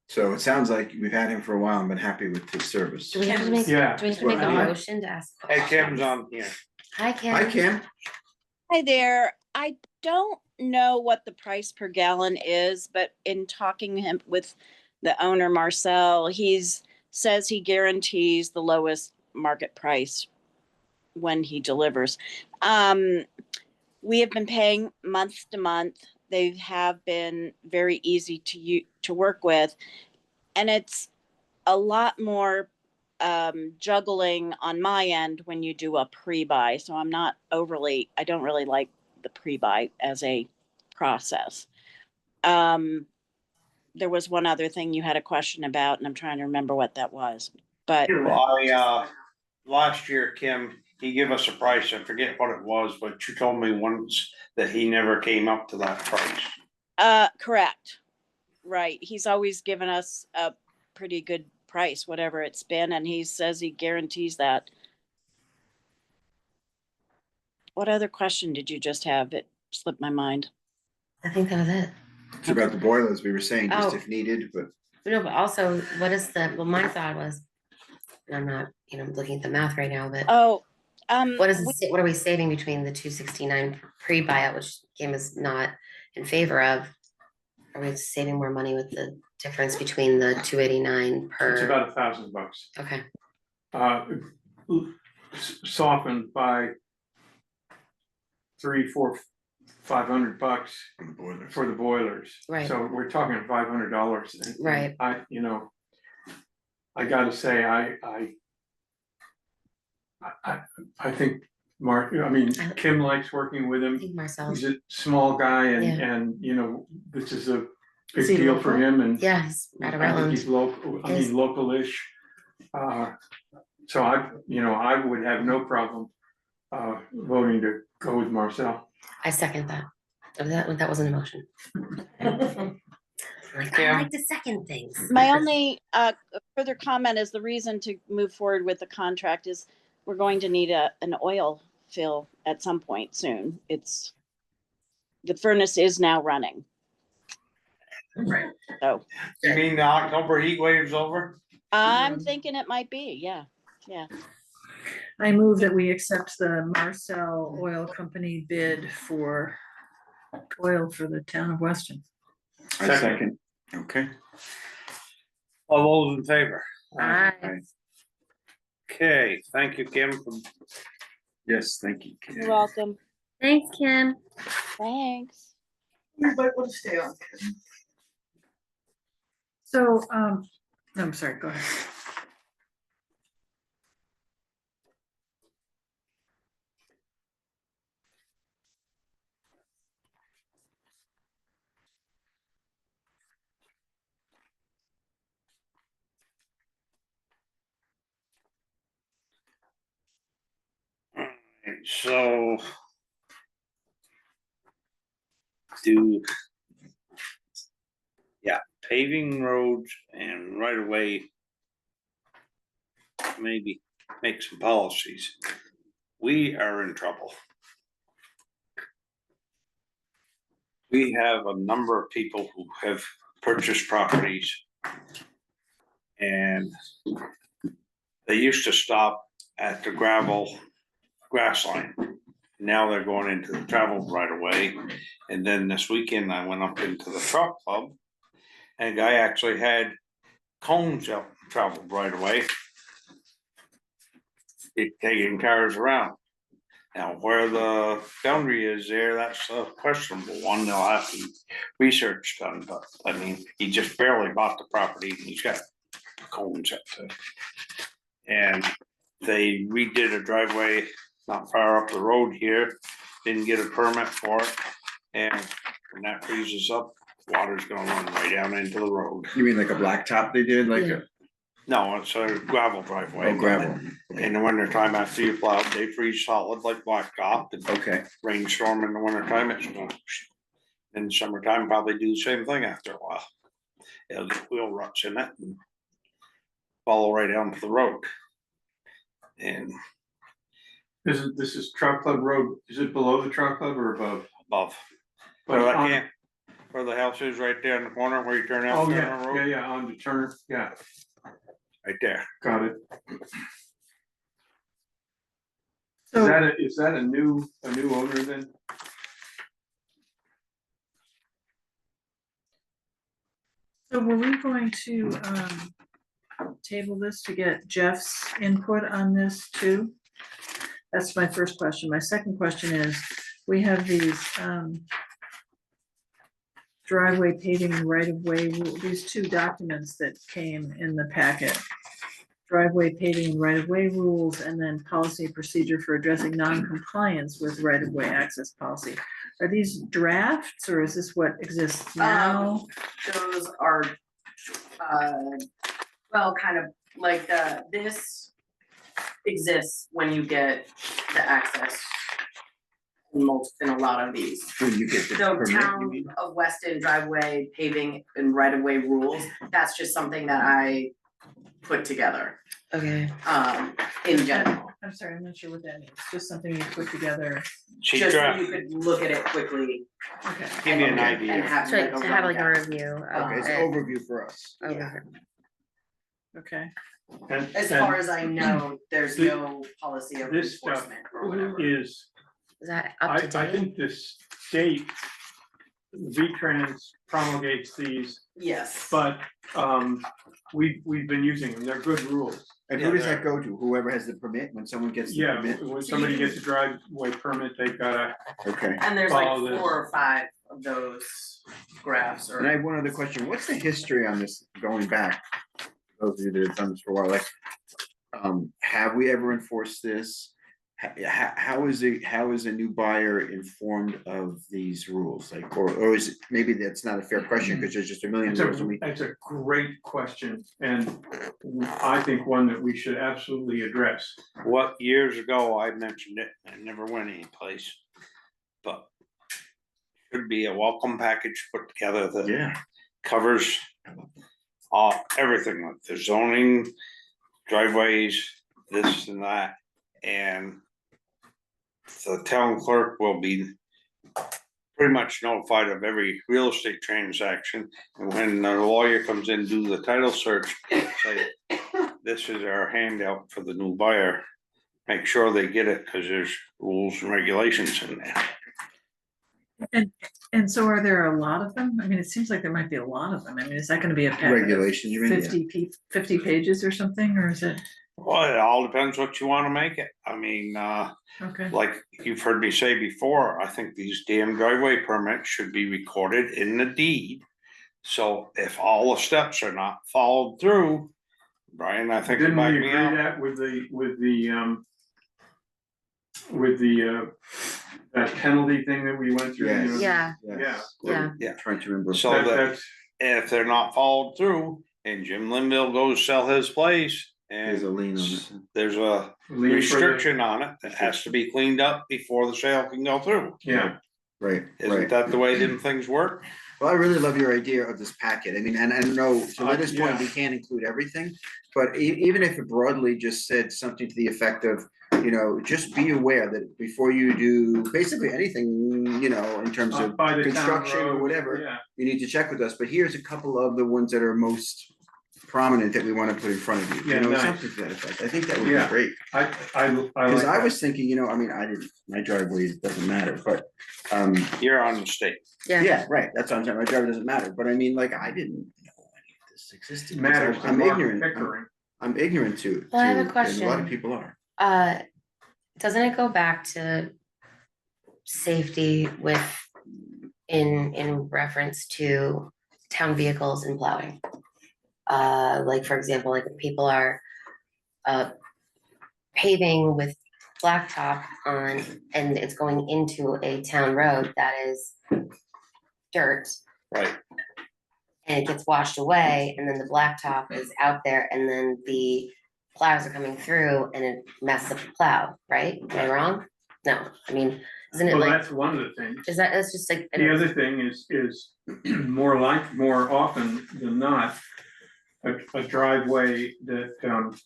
So it sounds like we've had him for a while and been happy with his service. Do we have to make, Yeah. do we have to make a Well, motion to ask Hey, questions? Kim's on here. Hi, Kim. Hi, Kim. Hi there. I don't know what the price per gallon is, but in talking with the owner, Marcel, says he guarantees the lowest market price when he delivers. We have been paying month to month. They have been very easy to work with. And it's a lot more juggling on my end when you do a pre-buy. So I don't really like the pre-buy as a process. There was one other thing you had a question about, and I'm trying to remember what that was, but Well, last year, Kim, he gave us a price, I forget what it was, but you told me once that he never came up to that price. correct. Right. He's always given us a pretty good price, whatever it's been, and he says he guarantees that. what other question did you just have? It slipped my mind. I think that was it. It's about the boilers, we were saying, just Oh. if needed, but No, but also, what is well, my thought was, and I'm not, looking at the math right now, but Oh, what are we saving between the 269 pre-buyout, which Kim is not in favor of? Are we saving more money with the difference between the 289 per? It's about $1,000. Okay, Softened by $300, $400, $500 on the boilers. for the boilers. Right. So we're talking $500. And Right. I gotta say, I think Kim likes working with I him. think Marcel. He's a small guy Yeah. and this is a Is big he deal for local? him and Yeah, he's right I think around. he's local, Yes. local-ish. So I would have no problem voting to go with Marcel. I second that. That wasn't a motion. Like, I Yeah. like to second things. My only further comment is the reason to move forward with the contract is we're going to need an oil fill at some point soon. The furnace is now running. Right. So You mean the October heat wave's over? I'm thinking it might be, yeah. I move that we accept the Marcel Oil Company bid for oil for the town of Weston. I second. Okay. All those in favor? Aye. Okay, thank you, Kim. Yes, thank you. You're welcome. Thanks, Kim. Thanks. Everybody want to stay on. So, I'm sorry, go ahead. So. Paving roads and right of way. Maybe make some policies. We are in trouble. We have a number of people who have purchased properties. And they used to stop at the grass line. Now they're going into the travel right away. And then this weekend I went up into the truck club. And a guy actually had cones out traveled right away. Taking cars around. Now, where the boundary is there, that's a questionable one. They'll have to research done, but I mean, he just barely bought the property and he's got cones up there. And they redid a driveway not far up the road here, didn't get a permit for it. And when that freezes up, water's gonna run right down into the road. You mean like a blacktop they did, like a? No, it's a gravel driveway. Oh, gravel. In the winter time after you plow, they freeze solid like blacktop. And Okay, rainstorm in the winter time, it's gonna. In summertime, probably do the same thing after a while. It'll get wheel ruts in it and follow right down to the road. And This is Trout Club Road. Is it below the Trout Club or above? above. But Well, I on- can't, where the house is right there in the corner where you turn out Oh, there yeah, on the road, yeah, on the Turner, yeah, right there. got it. So, Is that a new owner then? so were we going to, table this to get Jeff's input on this too? That's my first question. My second question is, we have these, driveway paving and right of way, these two documents that came in the packet. Driveway paving and right of way rules, and then policy and procedure for addressing non-compliance with right of way access policy. Are these drafts or is this what exists now? Those are, well, kind of like this exists when you get the access in a lot of these. when you get the So permit, you town mean? of Weston driveway paving and right of way rules, that's just something that I put together, Okay. in general. I'm sorry, I'm not sure what that means, just something you put together. She Just so draft, you could look at it quickly. Okay. give you an and idea. have So like to have like a rundown. review. Okay, it's an overview for us. Overview. Okay. As far as I know, there's The- no policy of this stuff enforcement or whatever. is, Is that up I to date? think the state, V-Trans promulgates these, Yes. but, we've been using them, they're good rules. And who does that go to? Whoever has the permit, when someone gets the Yeah, permit? when somebody gets a driveway permit, they've gotta, Okay. And there's like follow this. 4 or 5 of those graphs And I or. have one other question. What's the history on this going back? Those of you that have done this for a while, like, have we ever enforced this? How is a new buyer informed of these rules? Like, or is it, maybe that's not a fair question, because there's just a million rules and we. it's a great question, and I think one that we should absolutely address. What, years ago, I mentioned it, I never went anyplace. But should be a welcome package put together that Yeah. covers everything, like the zoning, driveways, this and that, and the town clerk will be pretty much notified of every real estate transaction, and when the lawyer comes in, do the title search, say, this is our handout for the new buyer. Make sure they get it, cause there's rules and regulations in there. And so are there a lot of them? I mean, it seems like there might be a lot of them. I mean, is that gonna be a packet of Regulation, you mean? Yeah. 50 pages or something, or is it? Well, it all depends what you wanna make it. I mean, Okay. like you've heard me say before, I think these damn driveway permits should be recorded in the deed. So if all the steps are not followed through, Brian, I think. Didn't back we me agree up. that that penalty thing that we went through? you know? Yeah. Yeah. Yeah, trying to remember. So That- that that's, if they're not followed through and Jim Linville goes sell his place There's a and lien on it. there's a lien for the- restriction on it that has to be cleaned up before the sale can go through. Yeah, Right, Isn't right. that the way them things work? Well, I really love your idea of this packet. I mean, and no, to Linda's point, Yeah. we can't include everything. But even if it broadly just said something to the effect of, just be aware that before you do basically anything, in terms of by the town construction or road, whatever, yeah. you need to check with us. But here's a couple of the ones that are most prominent that we want to put in front of you. Yeah, nice. Something to that effect. I think that would be Yeah. great. I Because like I that. was thinking, I mean, I didn't, my driveway doesn't matter, but, You're on the state. yeah, right, that's what I'm saying, my driveway doesn't matter, but I mean, like, I didn't know any of this existed. because Matters to I'm Mark ignorant, Pickering. I'm ignorant to. Well, I have a and a lot question. of people are. Doesn't it go back to safety in reference to town vehicles and plowing? Like, for example, like if people are paving with blacktop on, and it's going into a town road that is dirt, Right. and it gets washed away, and then the blacktop is out there, and then the plows are coming through, and it messes up the plow, right? Am I wrong? No, I mean, isn't it Well, like, that's one of the things. is that, it's just like. The other thing is more often than not, a driveway that comes,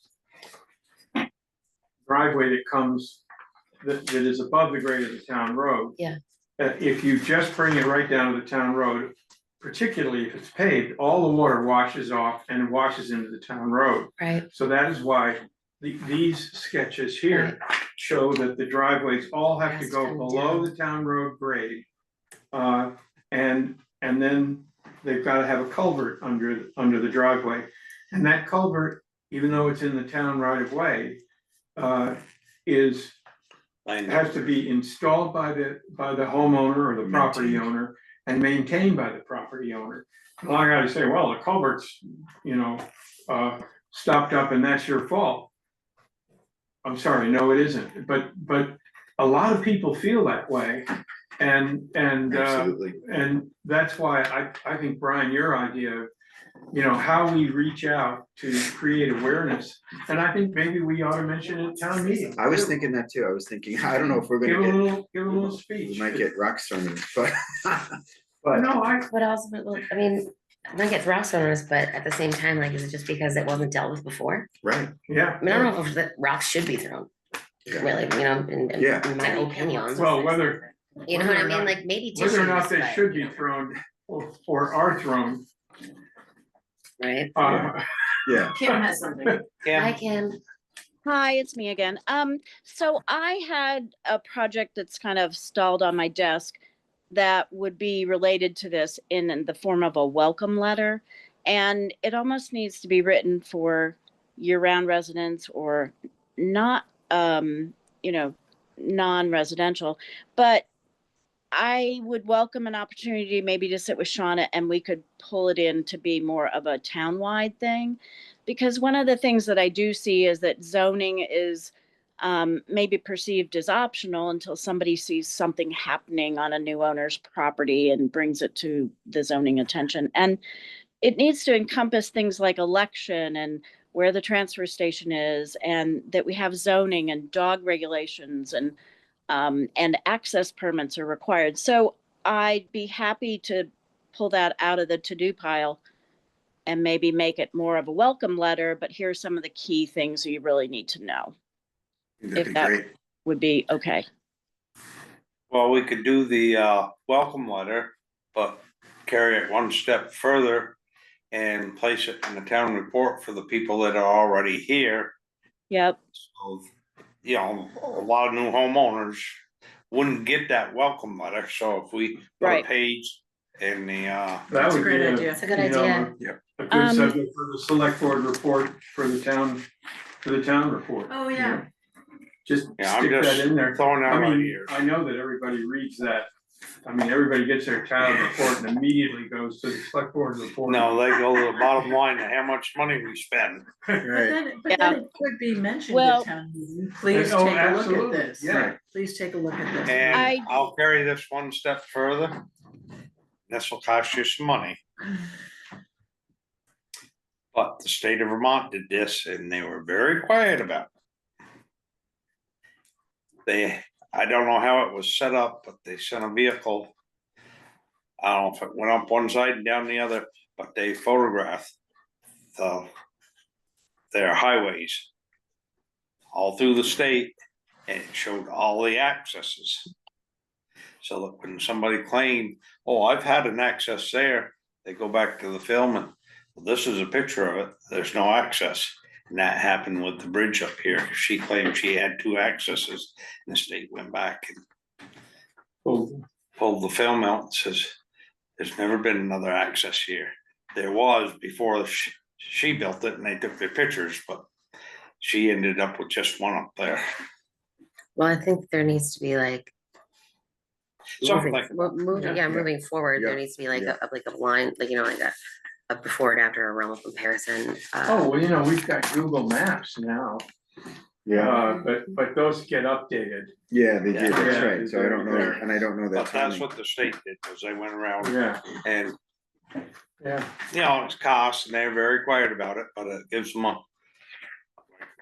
that is above the grade of the town road. Yeah. If you just bring it right down to the town road, particularly if it's paved, all the water washes off and it washes into the town road. Right. So that is why these sketches here show that the driveways all have to Has to go come below down. the town road grade. And then they've gotta have a culvert under the driveway. And that culvert, even though it's in the town right of way, has to be installed by the homeowner or the property owner and maintained by the property owner. Well, I gotta say, well, the culvert's, stopped up and that's your fault. I'm sorry, no, it isn't, but a lot of people feel that way. And Absolutely. and that's why I think, Brian, your idea of, how we reach out to create awareness, and I think maybe we ought to mention it at town meeting. I was thinking that too, I was thinking, I don't know if we're Give a gonna little we speech. might get rocks thrown at us, but. But No, But also, I mean, I might get rocks owners, but at the same time, like, is it just because it wasn't dealt with before? right, yeah. I mean, I don't know if the rocks should be thrown. really, Yeah. in my opinion. Well, whether, You know what I whether or mean, not- like maybe whether or not tissues, they but, should you be know, thrown or are thrown. right? Yeah. Kim has something. I can. Hi, it's me again. So I had a project that's kind of stalled on my desk that would be related to this in the form of a welcome letter. And it almost needs to be written for year-round residents or not, non-residential. But I would welcome an opportunity maybe to sit with Shauna and we could pull it in to be more of a townwide thing. Because one of the things that I do see is that zoning is maybe perceived as optional until somebody sees something happening on a new owner's property and brings it to the zoning attention. And it needs to encompass things like election and where the transfer station is, and that we have zoning and dog regulations and access permits are required. So I'd be happy to pull that out of the to-do pile and maybe make it more of a welcome letter, but here's some of the key things you really need to know. That'd be If that great. would be okay. Well, we could do the welcome letter, but carry it one step further and place it in the town report for the people that are already here. Yep. So, you know, a lot of new homeowners wouldn't get that welcome letter, so if we put a Right. page in the That would be It's a good idea. A good subject for the select board report for the town report. Oh, yeah. Just Yeah, I'm stick just that in there. throwing out I mean, ideas. I know that everybody reads that. I mean, everybody gets their town report and immediately goes to the select board report. No, they go to the bottom line of how much money we spend. But then it could be mentioned Well- at town meeting, please Oh, take a look at absolutely, this. yeah. Please take a look at this. And I'll carry this one step further. This will cost you some money. But the state of Vermont did this and they were very quiet about it. I don't know how it was set up, but they sent a vehicle. I don't know if it went up one side and down the other, but they photographed their highways all through the state, and it showed all the accesses. So that when somebody claimed, oh, I've had an access there, they go back to the film and, well, this is a picture of it, there's no access. And that happened with the bridge up here. She claimed she had 2 accesses, and the state went back and pulled the film out and says, there's never been another access here. There was before she built it and they took their pictures, but she ended up with just one up there. Well, I think there needs to be like. Something Moving, like that. moving forward, there Yeah. needs to be like Yeah. a line, like, like a before and after, a realm comparison. Oh, well, you know, we've got Google Maps now, Yeah, but those get updated. yeah, they did, that's Yeah. right, so I don't know, and I don't know that But that's timing. what the state did, because they went around Yeah, and, yeah. you know, it's cost and they're very quiet about it, but it gives them a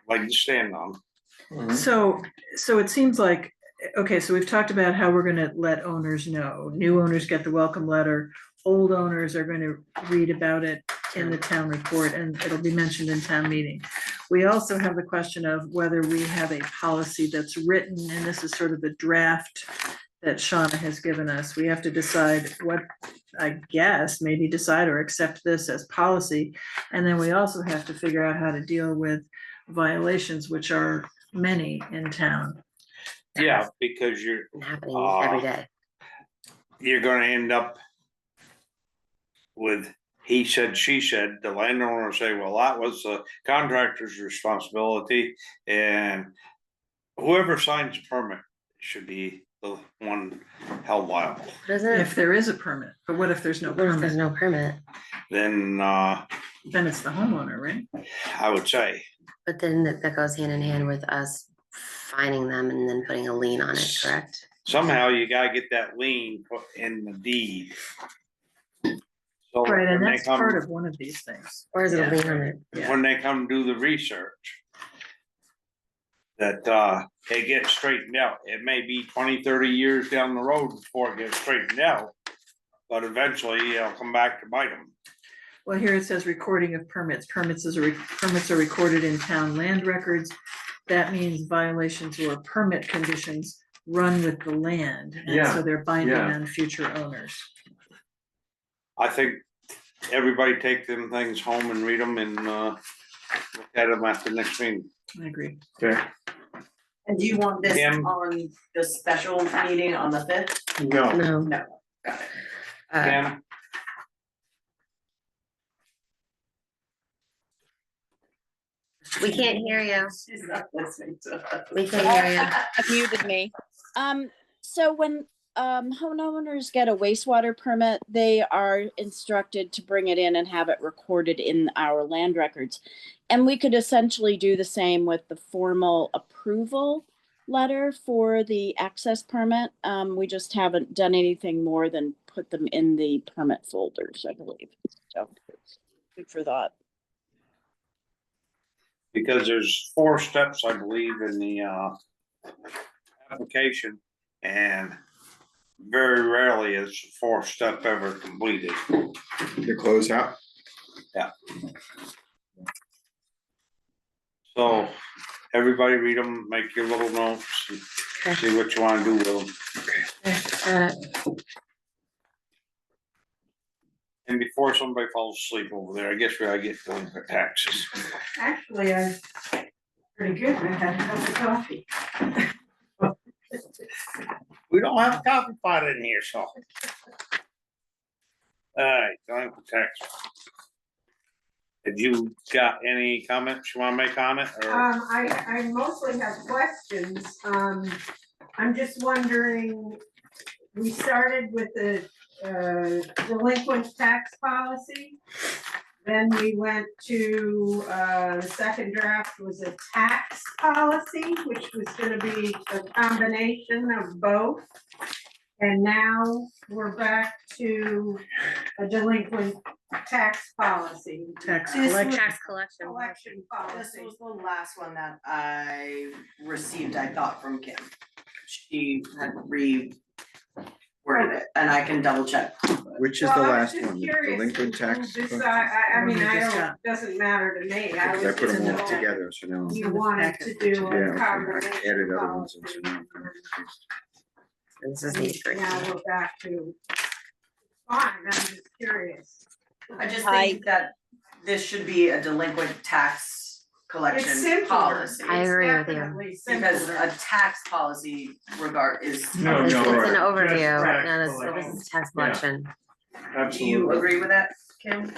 leg to stand on. Mhm. So it seems like, okay, so we've talked about how we're gonna let owners know. New owners get the welcome letter. Old owners are gonna read about it in the town report and it'll be mentioned in town meeting. We also have the question of whether we have a policy that's written, and this is sort of the draft that Shauna has given us. We have to decide what, I guess, maybe decide or accept this as policy. And then we also have to figure out how to deal with violations, which are many in town. Yeah, because you're, happening every day. you're gonna end up with he said, she said, the landowner will say, well, that was the contractor's responsibility, and whoever signs the permit should be the one held liable. If there is a permit, but what if there's no What if there's permit? no permit? Then Then it's the homeowner, right? I would say, But then that goes hand in hand with us fining them and then putting a lien on it, correct? somehow you gotta get that lien put in the deed. So Right, and when they that's part come, of one of these things. Or is it a Yeah. lien on it? Yeah. when they come do the research, that it gets straightened out. It may be 20, 30 years down the road before it gets straightened out, but eventually it'll come back to bite them. Well, here it says recording of permits. Permits are recorded in town land records that means violations or permit conditions run with the land, and Yeah, so they're binding yeah. on future owners. I think everybody take them things home and read them and, look at them after next meeting. I agree. Okay, And do you want this Kim? on the special meeting on the fifth? no, No. No, got it. Kim? We can't hear you. She's not listening to us. We can't hear you. Muted me. So when homeowners get a wastewater permit, they are instructed to bring it in and have it recorded in our land records. And we could essentially do the same with the formal approval letter for the access permit. We just haven't done anything more than put them in the permit folders, I believe. So good for thought. Because there's 4 steps, I believe, in the application, and very rarely is the 4th step ever completed. To close out. Yeah. So, everybody read them, make your little notes, and see what you wanna do with them. And before somebody falls asleep over there, I guess we gotta get going for taxes. Actually, I'm pretty good, I had a cup of coffee. We don't have a coffee pot in here, so. Alright, going for taxes. Have you got any comments you wanna make on it, or? I mostly have questions, I'm just wondering, we started with the delinquent tax policy. Then we went to, the second draft was a tax policy, which was gonna be a combination of both. And now we're back to a delinquent tax policy. Tax This collection. was- Tax collection. Collection This policy. was the last one that I received, I thought, from Kim. She had reworded it, and I can double check. Which is the last one, the delinquent tax? I mean, We I just don't, got- doesn't matter to me, I Because was I put just them all knowing together, so now. you wanted to do Yeah, a okay, I combination added other ones in, so policy. now I'm kind of confused. This is me. Now we're back to, fine, I'm just curious. I just Hi. think that this should be a delinquent tax It's collection simpler. policy. I agree with you. Definitely Because simpler. a tax policy is. No, This is no, an just overview, tax no, collection. this is tax collection. Do you Absolutely. agree with that, Kim?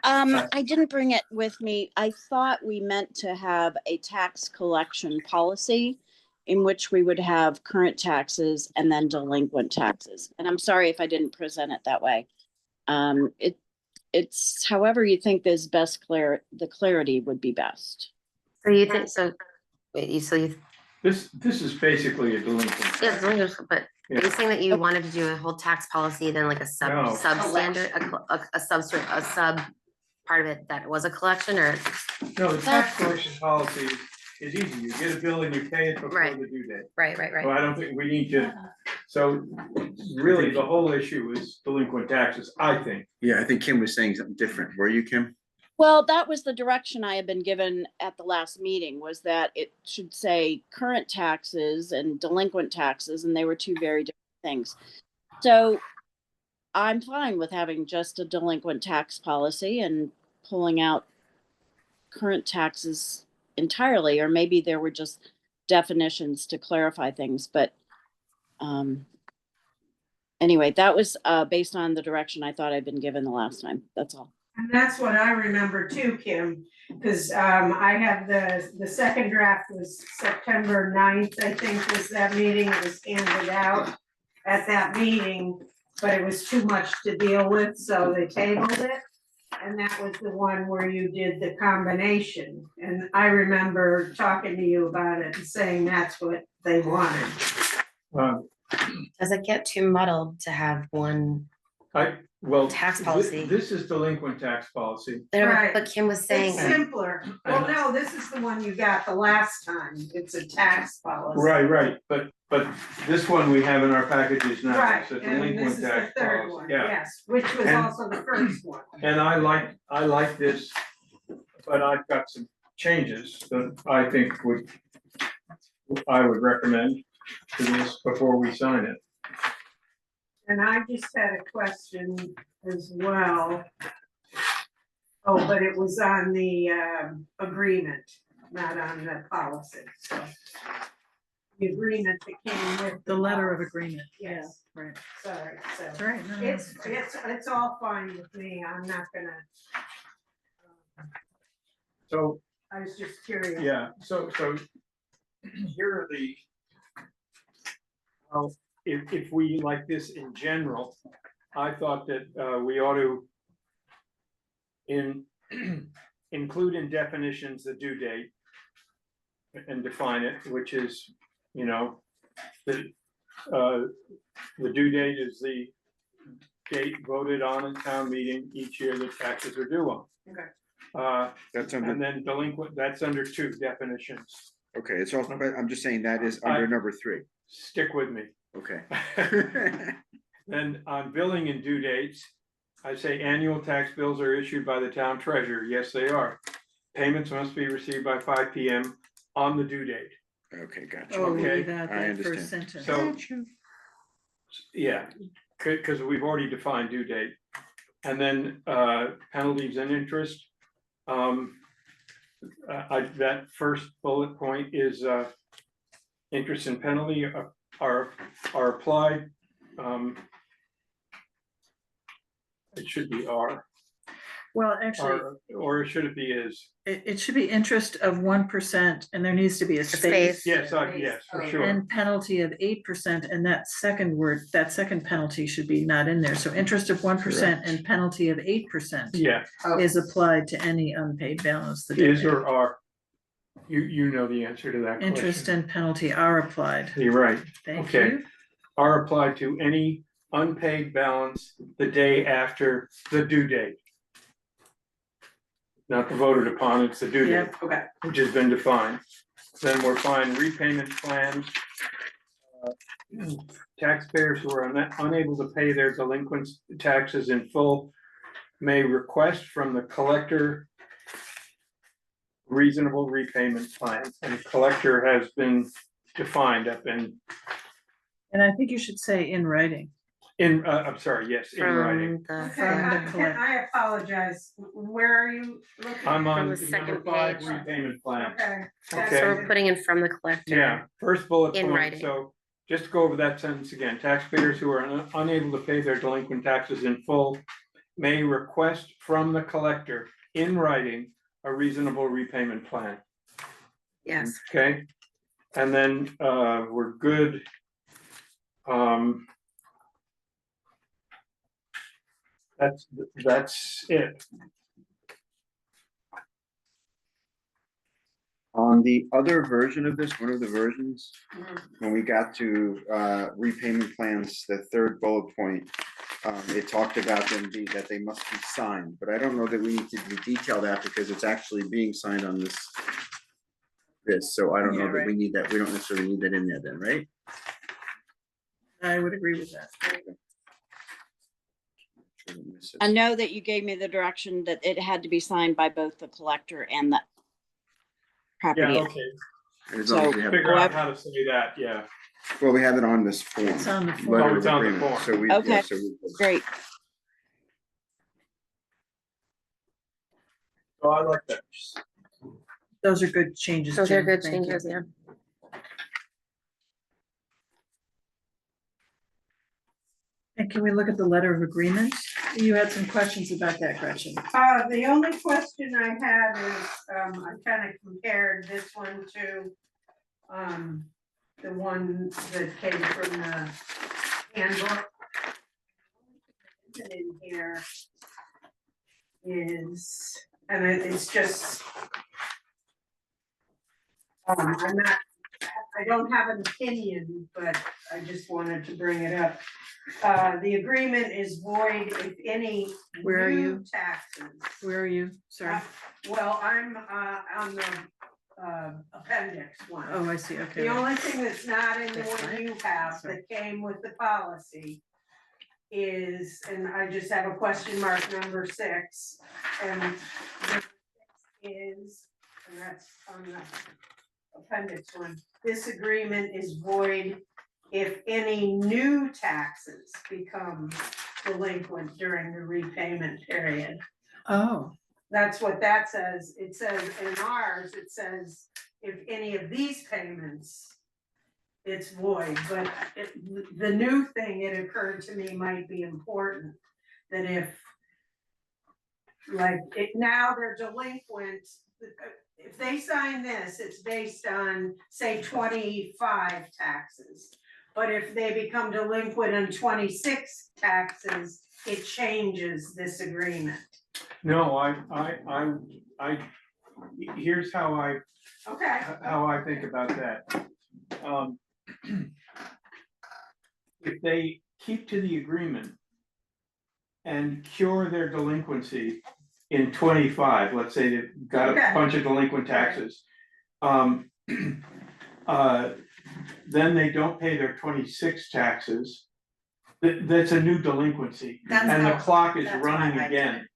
I didn't bring it with me. I thought we meant to have a tax collection policy in which we would have current taxes and then delinquent taxes. And I'm sorry if I didn't present it that way. It's however you think is best the clarity would be best. So you think, so, wait, you, This is basically a delinquent. yeah, it's only just- but are Yeah. you saying that you wanted to do a whole tax policy, then like a No. substandard, a sub part of it that was a collection, or? No, the tax collection policy is easy, you get a bill and you pay it before Right. the due date. Right. So I don't think we need to, so really, the whole issue is delinquent taxes, I think. Yeah, I think Kim was saying something different. Were you, Kim? Well, that was the direction I had been given at the last meeting, was that it should say current taxes and delinquent taxes, and they were two very different things. So I'm fine with having just a delinquent tax policy and pulling out current taxes entirely, or maybe there were just definitions to clarify things, but anyway, that was based on the direction I thought I'd been given the last time, that's all. And that's what I remember too, Kim, because I have the second draft was September 9th, I think was that meeting, it was handed out at that meeting, but it was too much to deal with, so they tabled it. And that was the one where you did the combination, and I remember talking to you about it and saying that's what they wanted. Does it get too muddled to have one? Tax policy. This is delinquent tax policy. Right. But Kim was saying. It's simpler, well, no, this is the one you got the last time, it's a tax policy. Right, but this one we have in our packages now, Right, it's a and this delinquent is the tax third policy, one, yeah. yes, which was And- also the first one. And I like this, but I've got some changes that I think I would recommend to this before we sign it. And I just had a question as well. Oh, but it was on the agreement, not on the policy, so. The agreement that came with. The letter of agreement, yeah, Yes, right. sorry, so. That's right. No, no, It's all fine with me, I'm not gonna, So, I was just curious. yeah, so here are the. Well, if we like this in general, I thought that we ought to include in definitions the due date and define it, which is, you know, the due date is the date voted on in town meeting each year that taxes are due on. Okay. That's under, And then delinquent, that's under 2 definitions. okay, it's all, but I'm just saying that is under number 3. Stick with me. Okay. Then on billing and due dates, I say annual tax bills are issued by the town treasurer. Yes, they are. Payments must be received by 5 p.m. on the due date. Okay, gotcha. Oh, Okay, leave out I that first understand. sentence. So, yeah, because we've already defined due date. And then penalties and interest. That first bullet point is interest and penalty are applied. It should be are. Well, actually, Or should it be is? it should be interest of 1%, and there needs to be a space. Space. Yes, yes, for sure. And penalty of 8%, and that second word, that second penalty should be not in there, so interest of 1% and penalty of 8%. Yeah, Is applied to any unpaid balance. The day is or paid. are. You know the answer to that question. Interest and penalty are applied. You're right. Thank Okay. you. Are applied to any unpaid balance the day after the due date. Not the voted upon, it's the due date. Yep. Okay. Which has been defined. Then we're fine repayment plans. Taxpayers who are unable to pay their delinquent taxes in full may request from the collector reasonable repayment plan, and collector has been defined up in. And I think you should say in writing. I'm sorry, yes, in writing. I apologize, where are you looking? I'm From on the second number 5 page. repayment plan. Okay. Okay. So we're putting in from the collector. Yeah, first bullet In point, writing. so just to go over that sentence again, taxpayers who are unable to pay their delinquent taxes in full may request from the collector in writing a reasonable repayment plan, Yes. okay? And then we're good. That's it. On the other version of this, one of the versions, when we got to repayment plans, the third bullet point, it talked about that they must be signed, but I don't know that we need to detail that because it's actually being signed on this. So I don't know that we need that. We don't necessarily need that in there then, right? I would agree with that. I know that you gave me the direction that it had to be signed by both the collector and the property. Yeah, okay. As long as we have it. Figure out how to say that, yeah. Well, we have it on this form. It's on the form. letter Oh, of it's on the agreement, form. So we. Okay. Yeah, so we. Great. Oh, I like that. Those are good changes. Those are Jim. good Thank you. changes, yeah. And can we look at the letter of agreement? You had some questions about that, Gretchen. The only question I had is, I kind of compared this one to, the one that came from the handbook. In here is, and it's just, I'm not, I don't have an opinion, but I just wanted to bring it up. The agreement is void if any Where are new you? taxes. Where are you? Sorry. Well, I'm on the appendix one. Oh, I see. Okay. The only thing that's not in the That's one fine. you have that came with the policy is, and I just have a question mark number 6, and is and that's on the appendix one. This agreement is void if any new taxes become delinquent during the repayment period. Oh, That's what that says. It says in ours, it says if any of these payments, it's void, but the new thing, it occurred to me might be important, that if like, now they're delinquent, if they sign this, it's based on, say, 25 taxes. But if they become delinquent on 26 taxes, it changes this agreement. No, here's how Okay. I think about that. If they keep to the agreement and cure their delinquency in 25, let's say they've got a bunch of delinquent taxes. Then they don't pay their 26 taxes. That's a new delinquency, and the clock is running again.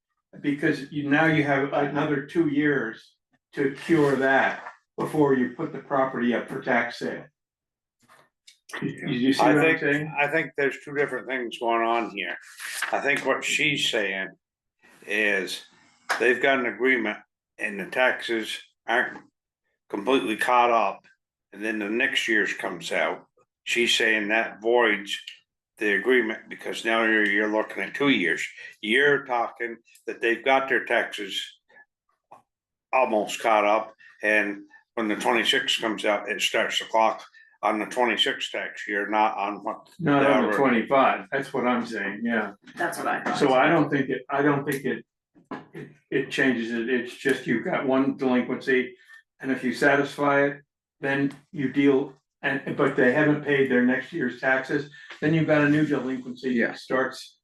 Because now you have another 2 years to cure that before you put the property up for tax sale. You see what I'm saying? I think there's two different things going on here. I think what she's saying is they've got an agreement and the taxes aren't completely caught up. And then the next year's comes out. She's saying that voids the agreement because now you're looking at 2 years. You're talking that they've got their taxes almost caught up, and when the 26 comes out, it starts the clock on the 26 tax year, not on what. Not on the 25, that's what I'm saying, yeah. That's what I thought. So I don't think it changes it, it's just you've got one delinquency, and if you satisfy it, then you deal, but they haven't paid their next year's taxes, then you've got a new delinquency that starts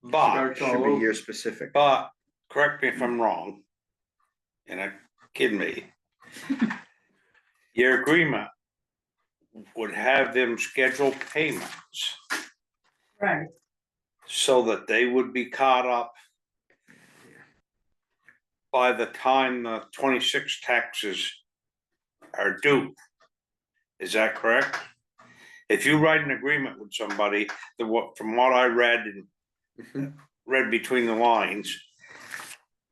But Should be year specific. But correct me if I'm wrong, and I kid me. Your agreement would have them schedule payments Right. so that they would be caught up by the time the 26 taxes are due. Is that correct? If you write an agreement with somebody, from what I read and read between the lines,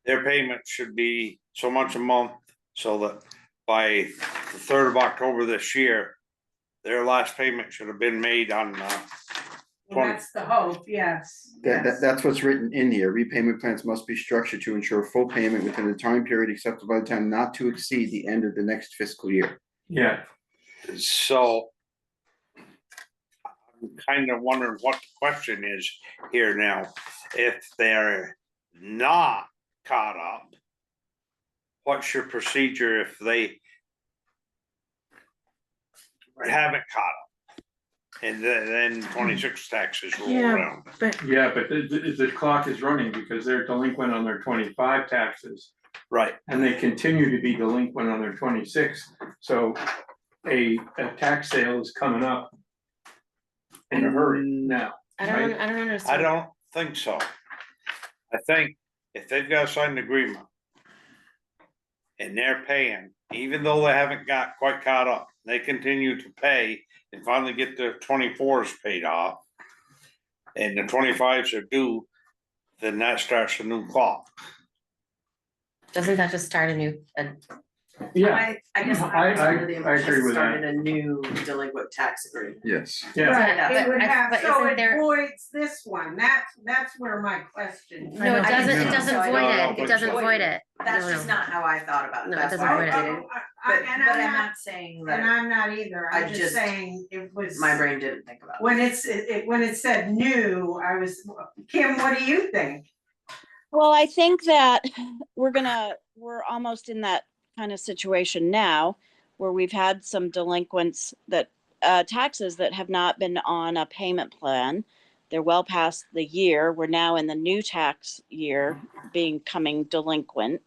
their payment should be so much a month, so that by the 3rd of October this year, their last payment should have been made on And that's the hope, yes. That's what's written in here. Repayment plans must be structured to ensure full payment within the time period accepted by the town, not to exceed the end of the next fiscal year. Yeah. So I'm kind of wondering what the question is here now. If they're not caught up, what's your procedure if they haven't caught up? And then 26 taxes roll around. Yeah, but the clock is running because they're delinquent on their 25 taxes. Right. And they continue to be delinquent on their 26, so a tax sale is coming up in a hurry now. I don't understand. I don't think so. I think if they've got a signed agreement and they're paying, even though they haven't got quite caught up, they continue to pay and finally get their 24s paid off, and the 25s are due, then that starts a new clock. Doesn't that just start a new, Yeah. I guess I was under the I impression agree it with started a new delinquent tax agreement. Yes. Yeah. Right, it would But have, so isn't it there- voids this one, that's where my question. no, it doesn't void it, it doesn't void it. That's No, just no. not how I thought about it. No, it That's doesn't why void it. I did it. But And I'm I'm not saying And that I'm not either, I I'm just just- saying it was. my brain didn't think about it. When when it said new, I was, Kim, what do you think? Well, I think that we're almost in that kind of situation now where we've had some delinquents that taxes that have not been on a payment plan. They're well past the year. We're now in the new tax year becoming delinquent.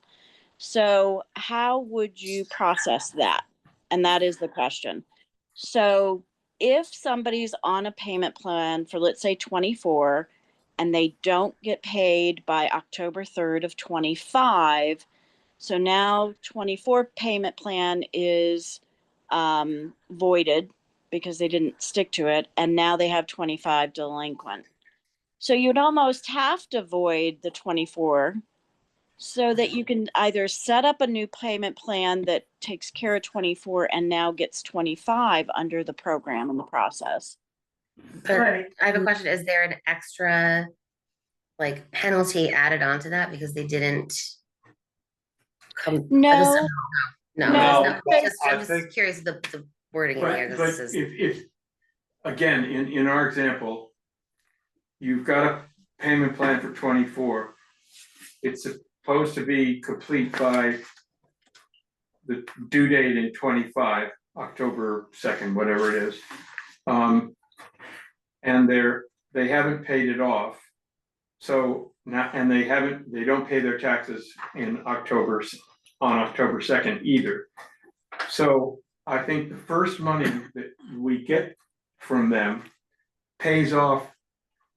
So how would you process that? And that is the question. So if somebody's on a payment plan for, let's say, 24, and they don't get paid by October 3rd of 25, So now 24 payment plan is voided because they didn't stick to it, and now they have 25 delinquent. So you'd almost have to void the 24 so that you can either set up a new payment plan that takes care of 24 and now gets 25 under the program in the process. But Right. I have a question, is there an extra like penalty added onto that because they didn't come? No. No, No, I'm I just think- curious the wording in here. But, This but is, if, again, in our example, you've got a payment plan for 24. It's supposed to be complete by the due date in 25, October 2nd, whatever it is. And they haven't paid it off. So now, and they don't pay their taxes on October 2nd either. So I think the first money that we get from them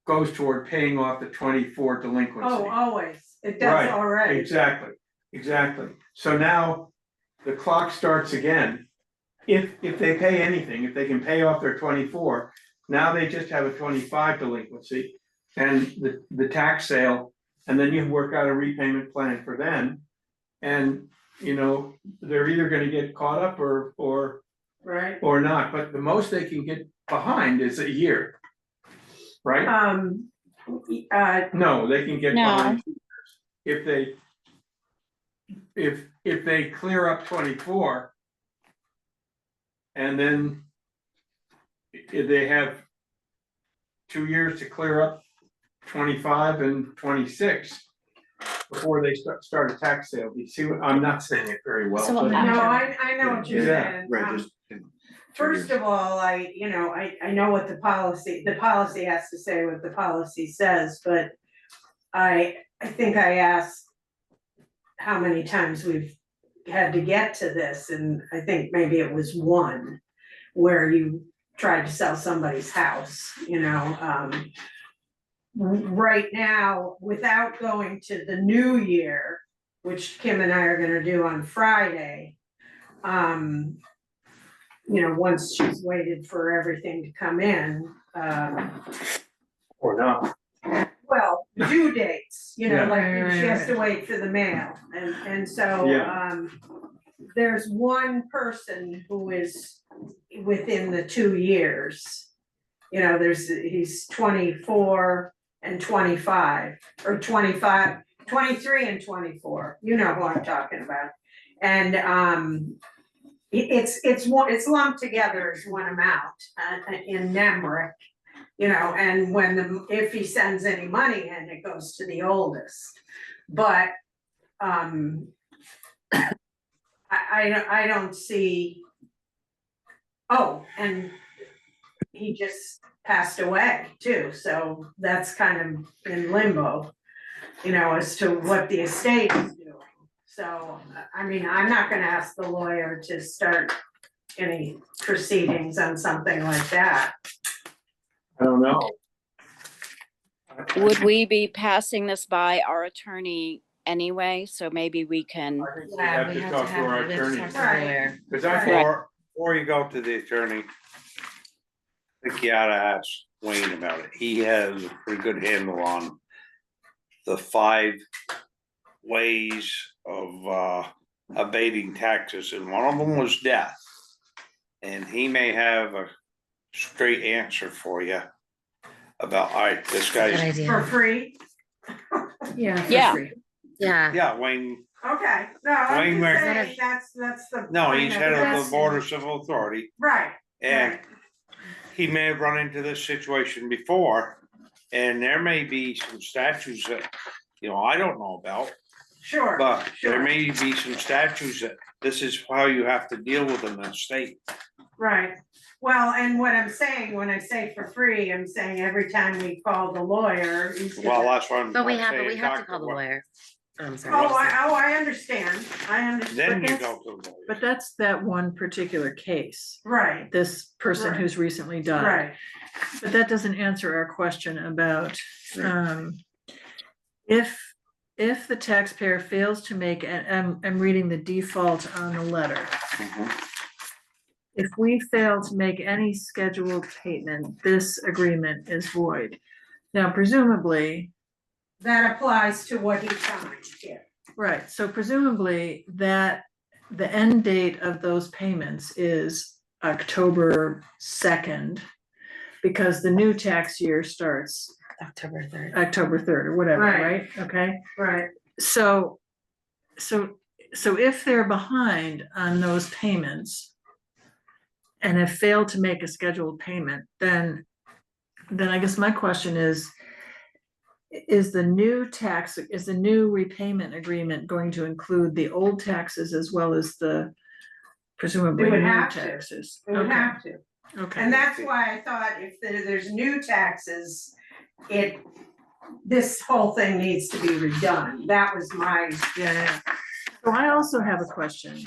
goes toward paying off the 24 delinquency. Oh, always, it does Right, already. Exactly. So now the clock starts again. If they pay anything, if they can pay off their 24, now they just have a 25 delinquency and the tax sale, and then you work out a repayment plan for them. And, you know, they're either gonna get caught up or Right. not, but the most they can get behind is a year. Right? No, they can get No. behind 2 years. If they clear up 24. And then if they have 2 years to clear up 25 and 26 before they start a tax sale. You see what, I'm not saying it very well. So what but- No, happened? I know what you're Yeah, saying. Right, just. in 2 First years. of all, I know what the policy has to say what the policy says, but I think I asked how many times we've had to get to this, and I think maybe it was one where you tried to sell somebody's house, right now, without going to the new year, which Kim and I are gonna do on Friday, once she's waited for everything to come in, Or not. well, due dates, Yeah. like she has to wait for the mail, and so, Yeah. there's one person who is within the 2 years. He's 24 and 25, or 25, 23 and 24, you know who I'm talking about. And, it's lumped together as one amount, in NEMRIC. And if he sends any money in, it goes to the oldest. But, I don't see. Oh, and he just passed away too, so that's kind of in limbo, as to what the estate is doing. So, I'm not gonna ask the lawyer to start any proceedings on something like that. I don't know. Would we be passing this by our attorney anyway? So maybe we can. I think we have to talk to our attorney. Right. Cause I think, Before you go to the attorney, I think you oughta ask Wayne about it. He has a pretty good handle on the 5 ways of abating taxes, and one of them was death. And he may have a straight answer for you about, all right, this good guy's, idea. For free? Yeah. for Yeah. free. Yeah, yeah, Wayne, Okay, no, I'm Wayne just Mer- saying, that's the. no, point he's of head of this. the Border Civil Authority, Right, and right, he may have run into this situation before. And there may be some statutes that, I don't know about, sure. but there sure. may be some statutes that this is how you have to deal with in the state. Right, well, and what I'm saying, when I say for free, I'm saying every time we call the lawyer, he's gonna. Well, that's what I'm but we saying. have to Dr. call the Wa- lawyer. I'm Oh, sorry. I understand, Then you that's- go to the lawyer. But that's that one particular case, right, this person Right. who's recently died. right, But that doesn't answer our question about, if if the taxpayer fails to make, and I'm reading the default on the letter. If we fail to make any scheduled payment, this agreement is void. Now presumably, That applies to what he signed, yeah. right, so presumably that the end date of those payments is October 2nd, because the new tax year starts October 3rd. October 3rd or whatever, Right. right? Okay, Right. so if they're behind on those payments and have failed to make a scheduled payment, then I guess my question is the new repayment agreement going to include the old taxes as well as the presumably It would new have to. taxes? It would Okay, have to. okay. And that's why I thought if there's new taxes, this whole thing needs to be redone. That was my. Yeah. So I also have a question.